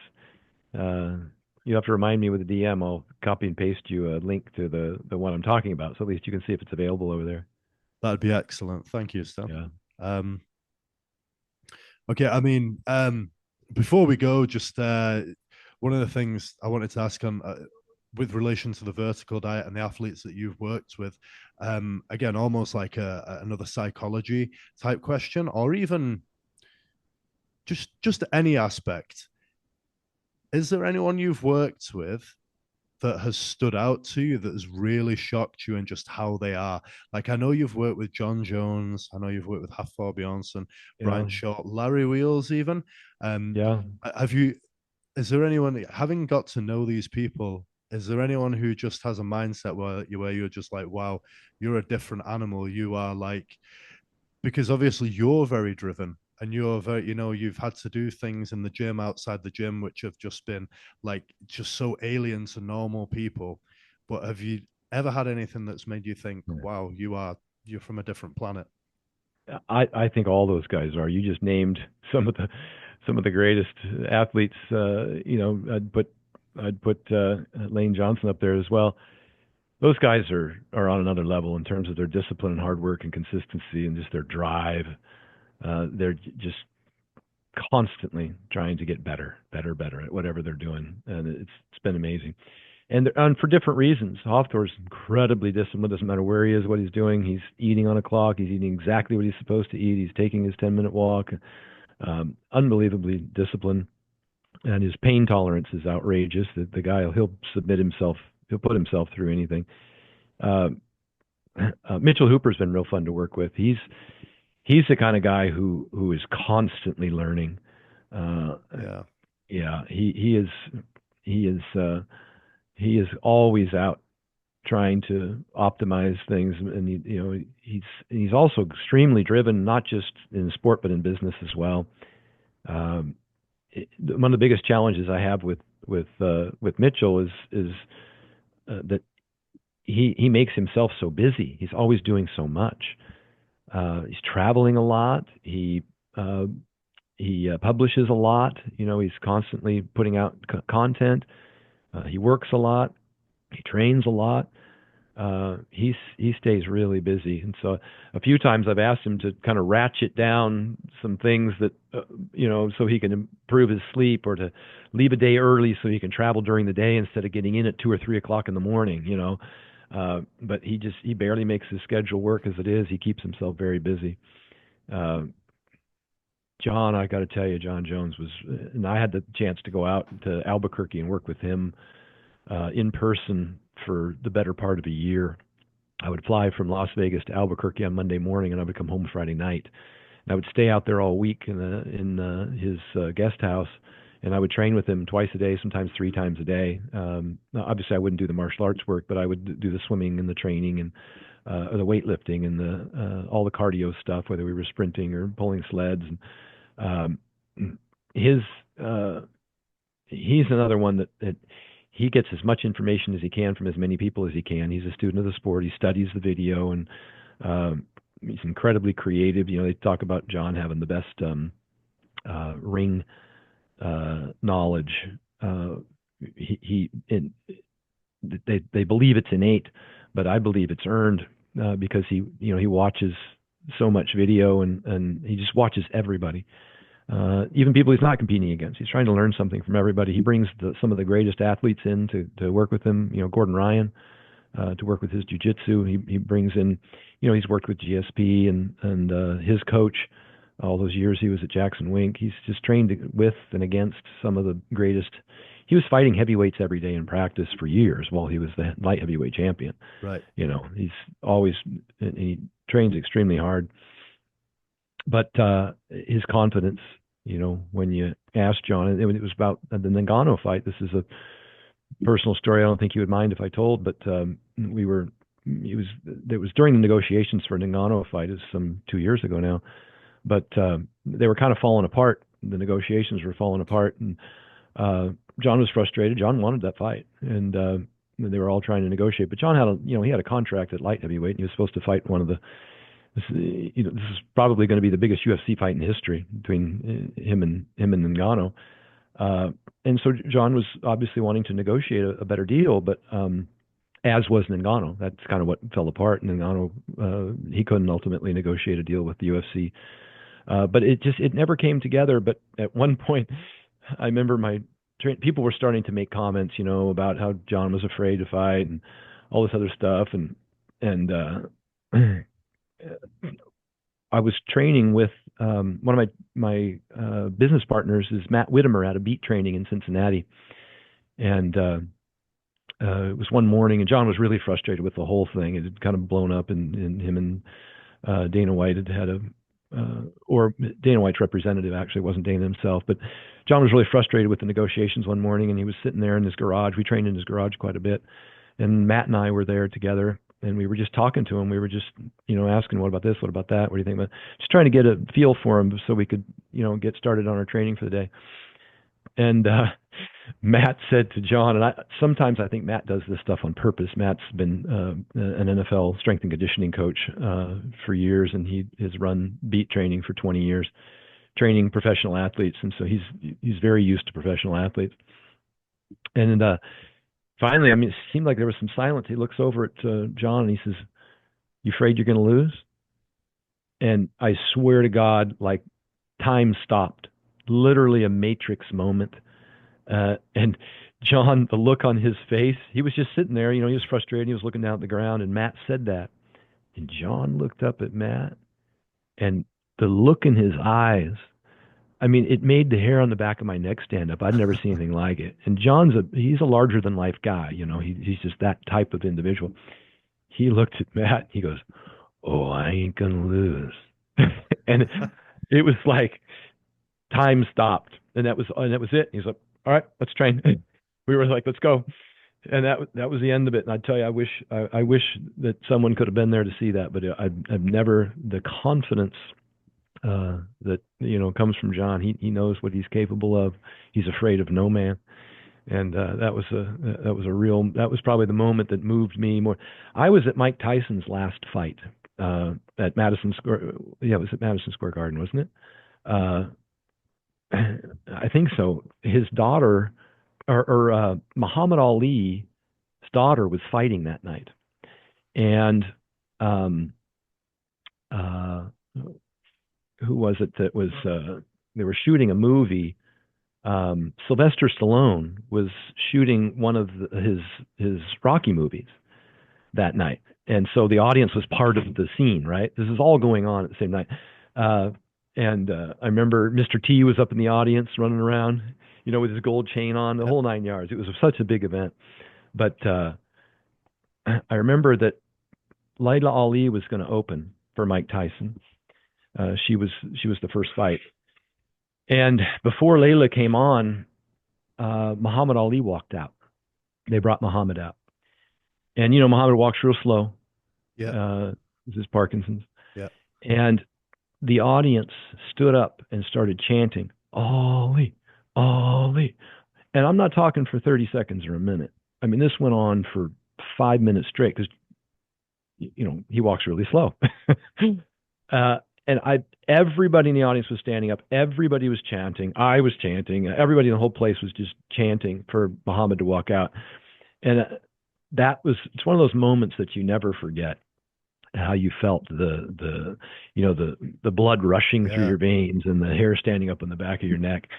you have to remind me with a DM. I'll copy and paste you a link to the one I'm talking about, so at least you can see if it's available over there. That'd be excellent. Thank you, Stan. Yeah. Um, okay, I mean, before we go, just one of the things I wanted to ask on with relation to the vertical diet and the athletes that you've worked with, again, almost like another psychology type question, or even just any aspect. Is there anyone you've worked with that has stood out to you that has really shocked you and just how they are? Like, I know you've worked with John Jones, I know you've worked with Hafthor Bjornsson, Yeah. Brian Shaw, Larry Wheels, even. Um, Yeah. have you? Is there anyone, having got to know these people? Is there anyone who just has a mindset where you're just like, wow, you're a different animal. You are like, because obviously you're very driven and you're very, you've had to do things in the gym, outside the gym, which have just been like just so alien to normal people. But have you ever had anything that's made you think, wow, you're from a different planet? I think all those guys are. You just named some of the greatest athletes. I'd put Lane Johnson up there as well. Those guys are on another level in terms of their discipline and hard work and consistency and just their drive. They're just constantly trying to get better, better, better at whatever they're doing, and it's been amazing. And for different reasons. Hafthor's incredibly disciplined. Doesn't matter where he is, what he's doing. He's eating on a clock. He's eating exactly what he's supposed to eat. He's taking his 10-minute walk. Unbelievably disciplined, and his pain tolerance is outrageous. The guy he'll submit himself. He'll put himself through anything. Mitchell Hooper's been real fun to work with. He's the kind of guy who is constantly learning. Yeah. Yeah, he is always out trying to optimize things, and he's also extremely driven, not just in sport but in business as well. One of the biggest challenges I have with Mitchell is that he makes himself so busy. He's always doing so much. He's traveling a lot. He publishes a lot. He's constantly putting out content. He works a lot. He trains a lot. He stays really busy, and so a few times I've asked him to kind of ratchet down some things that so he can improve his sleep, or to leave a day early so he can travel during the day instead of getting in at 2 or 3 o'clock in the morning. But he barely makes his schedule work as it is. He keeps himself very busy. John, I got to tell you, John Jones and I had the chance to go out to Albuquerque and work with him in person for the better part of a year. I would fly from Las Vegas to Albuquerque on Monday morning, and I would come home Friday night. And I would stay out there all week in his guest house, and I would train with him twice a day, sometimes 3 times a day. Obviously, I wouldn't do the martial arts work, but I would do the swimming and the training and the weightlifting and all the cardio stuff, whether we were sprinting or pulling sleds. And he's another one that he gets as much information as he can from as many people as he can. He's a student of the sport. He studies the video, and he's incredibly creative. They talk about John having the best ring knowledge. They believe it's innate, but I believe it's earned because he watches so much video, and he just watches everybody. Even people he's not competing against. He's trying to learn something from everybody. He brings some of the greatest athletes in to work with him. Gordon Ryan, to work with his jiu-jitsu. He brings in, he's worked with GSP and his coach all those years he was at Jackson Wink. He's just trained with and against some of the greatest. He was fighting heavyweights every day in practice for years while he was the light heavyweight champion. Right. He's always, and he trains extremely hard. But his confidence, when you ask John, and it was about the Ngannou fight. This is a personal story. I don't think he would mind if I told, but it was during the negotiations for a Ngannou fight. It's some 2 years ago now, but they were kind of falling apart. The negotiations were falling apart, and John was frustrated. John wanted that fight, and they were all trying to negotiate. But John had he had a contract at light heavyweight, and he was supposed to fight one of the. This is probably going to be the biggest UFC fight in history between him and Ngannou. And so John was obviously wanting to negotiate a better deal, but as was Ngannou. That's kind of what fell apart. Ngannou, he couldn't ultimately negotiate a deal with the UFC. But it never came together. But at one point, I remember people were starting to make comments, about how John was afraid to fight and all this other stuff. And I was training with one of my business partners is Matt Whittemer out of Beat Training in Cincinnati, and it was one morning, and John was really frustrated with the whole thing. It had kind of blown up, and him and Dana White had a, or Dana White's representative, actually, it wasn't Dana himself, but John was really frustrated with the negotiations one morning, and he was sitting there in his garage. We trained in his garage quite a bit, and Matt and I were there together, and we were just talking to him. We were just, asking, what about this? What about that? What do you think about? Just trying to get a feel for him so we could, get started on our training for the day. And Matt said to John, and sometimes I think Matt does this stuff on purpose. Matt's been an NFL strength and conditioning coach for years, and he has run beat training for 20 years, training professional athletes, and so he's very used to professional athletes. And finally, I mean, it seemed like there was some silence. He looks over at John and he says, "You afraid you're going to lose?" And I swear to God, like time stopped. Literally a matrix moment. And John, the look on his face, he was just sitting there, he was frustrated. He was looking down at the ground, and Matt said that. And John looked up at Matt, and the look in his eyes, I mean, it made the hair on the back of my neck stand up. I'd never seen anything like it. And he's a larger than life guy. He's just that type of individual. He looked at Matt, he goes, "Oh, I ain't going to lose." And it was like, time stopped, and that was it. He's like, "All right, let's train." We were like, "Let's go," and that was the end of it. And I tell you, I wish that someone could have been there to see that, but I've never, the confidence that comes from John. He knows what he's capable of. He's afraid of no man, and that was probably the moment that moved me more. I was at Mike Tyson's last fight at Madison Square. Yeah, it was at Madison Square Garden, wasn't it? I think so. His daughter, or Muhammad Ali's daughter, was fighting that night, and who was it that was? They were shooting a movie. Sylvester Stallone was shooting one of his Rocky movies that night, and so the audience was part of the scene. Right, this is all going on at the same night. And I remember Mr. T was up in the audience running around, with his gold chain on, the whole 9 yards. It was such a big event. But I remember that Laila Ali was going to open for Mike Tyson. She was the first fight. And before Layla came on, Muhammad Ali walked out. They brought Muhammad out. And, Muhammad walks real slow. Yeah. This is Parkinson's. Yeah. And the audience stood up and started chanting, "Ali, Ali." And I'm not talking for 30 seconds or a minute. I mean, this went on for 5 minutes straight because, he walks really slow. And everybody in the audience was standing up. Everybody was chanting. I was chanting. Everybody in the whole place was just chanting for Muhammad to walk out. And it's one of those moments that you never forget. How you felt the blood rushing through your veins and the hair standing up on the back of your neck.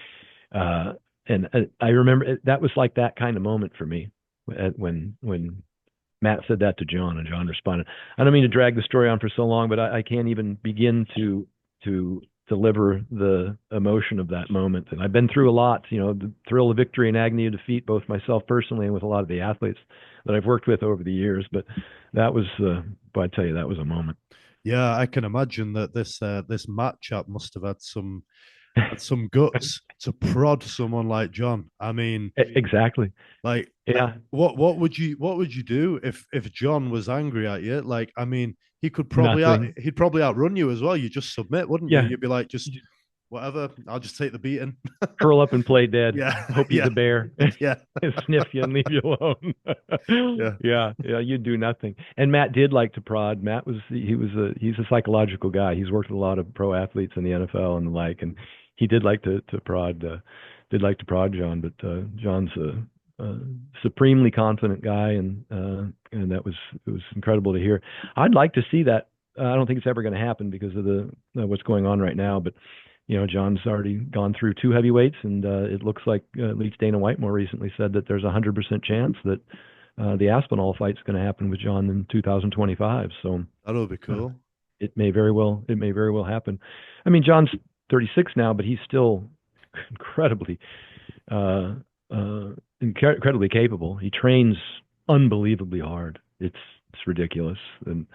And I remember that was like that kind of moment for me when Matt said that to John, and John responded. I don't mean to drag the story on for so long, but I can't even begin to deliver the emotion of that moment. And I've been through a lot, the thrill of victory and agony of defeat, both myself personally and with a lot of the athletes that I've worked with over the years. But that was, I tell you, that was a moment. Yeah, I can imagine that this matchup must have had some guts to prod someone like John. I mean, exactly. Like, yeah. What would you do if John was angry at you? Like, I mean, he'd probably outrun you as well. You just submit, wouldn't you? You'd be like, just whatever. I'll just take the beating. Curl up and play dead. Yeah. Hope he's a bear. Yeah. Sniff you and leave you alone. Yeah. You'd do nothing. And Matt did like to prod. He's a psychological guy. He's worked with a lot of pro athletes in the NFL and the like, and he did like to prod. Did like to prod John, but John's a supremely confident guy, and it was incredible to hear. I'd like to see that. I don't think it's ever going to happen because of what's going on right now, but John's already gone through 2 heavyweights, and it looks like at least Dana White more recently said that there's a 100% chance that the Aspinall fight's going to happen with John in 2025. So that'll be cool. It may very well happen. I mean, John's 36 now, but he's still incredibly incredibly capable. He trains unbelievably hard. It's ridiculous. And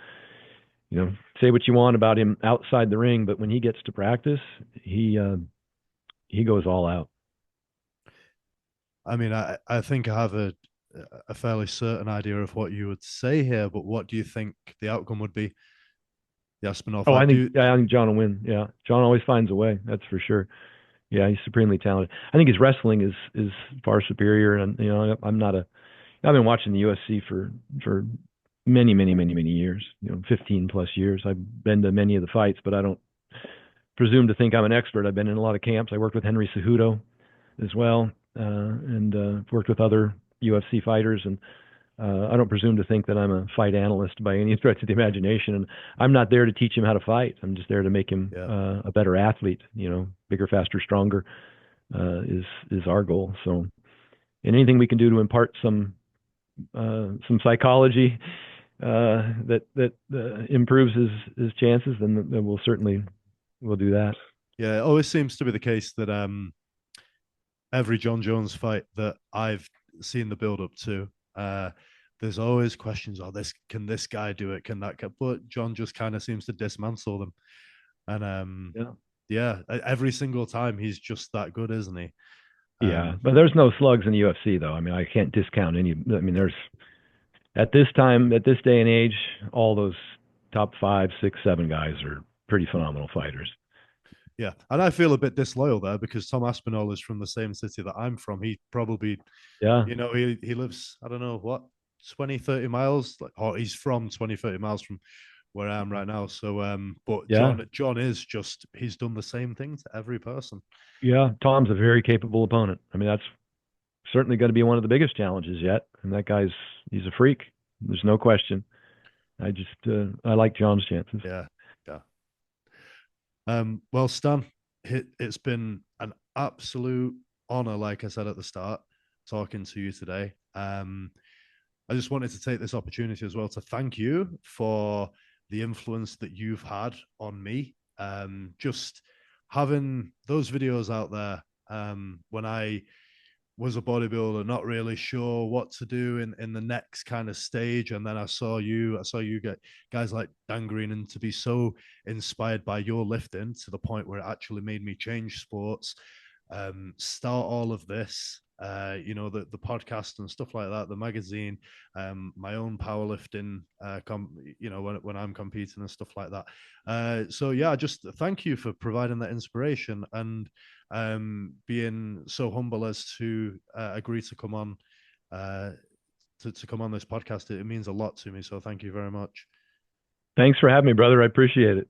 say what you want about him outside the ring, but when he gets to practice, he goes all out. I mean, I think I have a fairly certain idea of what you would say here, but what do you think the outcome would be? The Aspinall Oh, fight. I think John will win. Yeah, John always finds a way. That's for sure. Yeah, he's supremely talented. I think his wrestling is far superior, and I've been watching the UFC for many years. 15 plus years. I've been to many of the fights, but I don't presume to think I'm an expert. I've been in a lot of camps. I worked with Henry Cejudo as well, and worked with other UFC fighters, and I don't presume to think that I'm a fight analyst by any stretch of the imagination. And I'm not there to teach him how to fight. I'm just there to make him a better athlete. Bigger, faster, stronger is our goal. So, and anything we can do to impart some psychology that improves his chances, then we'll do that. Yeah, it always seems to be the case that every John Jones fight that I've seen the build up to, there's always questions. Oh, can this guy do it? Can that guy? But John just kind of seems to dismantle them, and every single time he's just that good, isn't he? Yeah, but there's no slugs in the UFC though. I mean, I can't discount any. I mean, there's at this day and age, all those top 5, 6, 7 guys are pretty phenomenal fighters. Yeah, and I feel a bit disloyal there because Tom Aspinall is from the same city that I'm from. He probably, he lives, I don't know what, 20, 30 miles, or he's from 20, 30 miles from where I am right now. So, but John is just, he's done the same thing to every person. Yeah, Tom's a very capable opponent. I mean, that's certainly going to be one of the biggest challenges yet. And that he's a freak. There's no question. I like John's chances. Yeah. Well, Stan, it's been an absolute honor, like I said at the start, talking to you today. I just wanted to take this opportunity as well to thank you for the influence that you've had on me. Just having those videos out there when I was a bodybuilder, not really sure what to do in the next kind of stage. And then I saw you get guys like Dan Green, and to be so inspired by your lifting to the point where it actually made me change sports, start all of this, the podcast and stuff like that, the magazine, my own powerlifting, when I'm competing and stuff like that. So yeah, just thank you for providing that inspiration and being so humble as to agree to come on to come on this podcast. It means a lot to me. So thank you very much. Thanks for having me, brother. I appreciate it.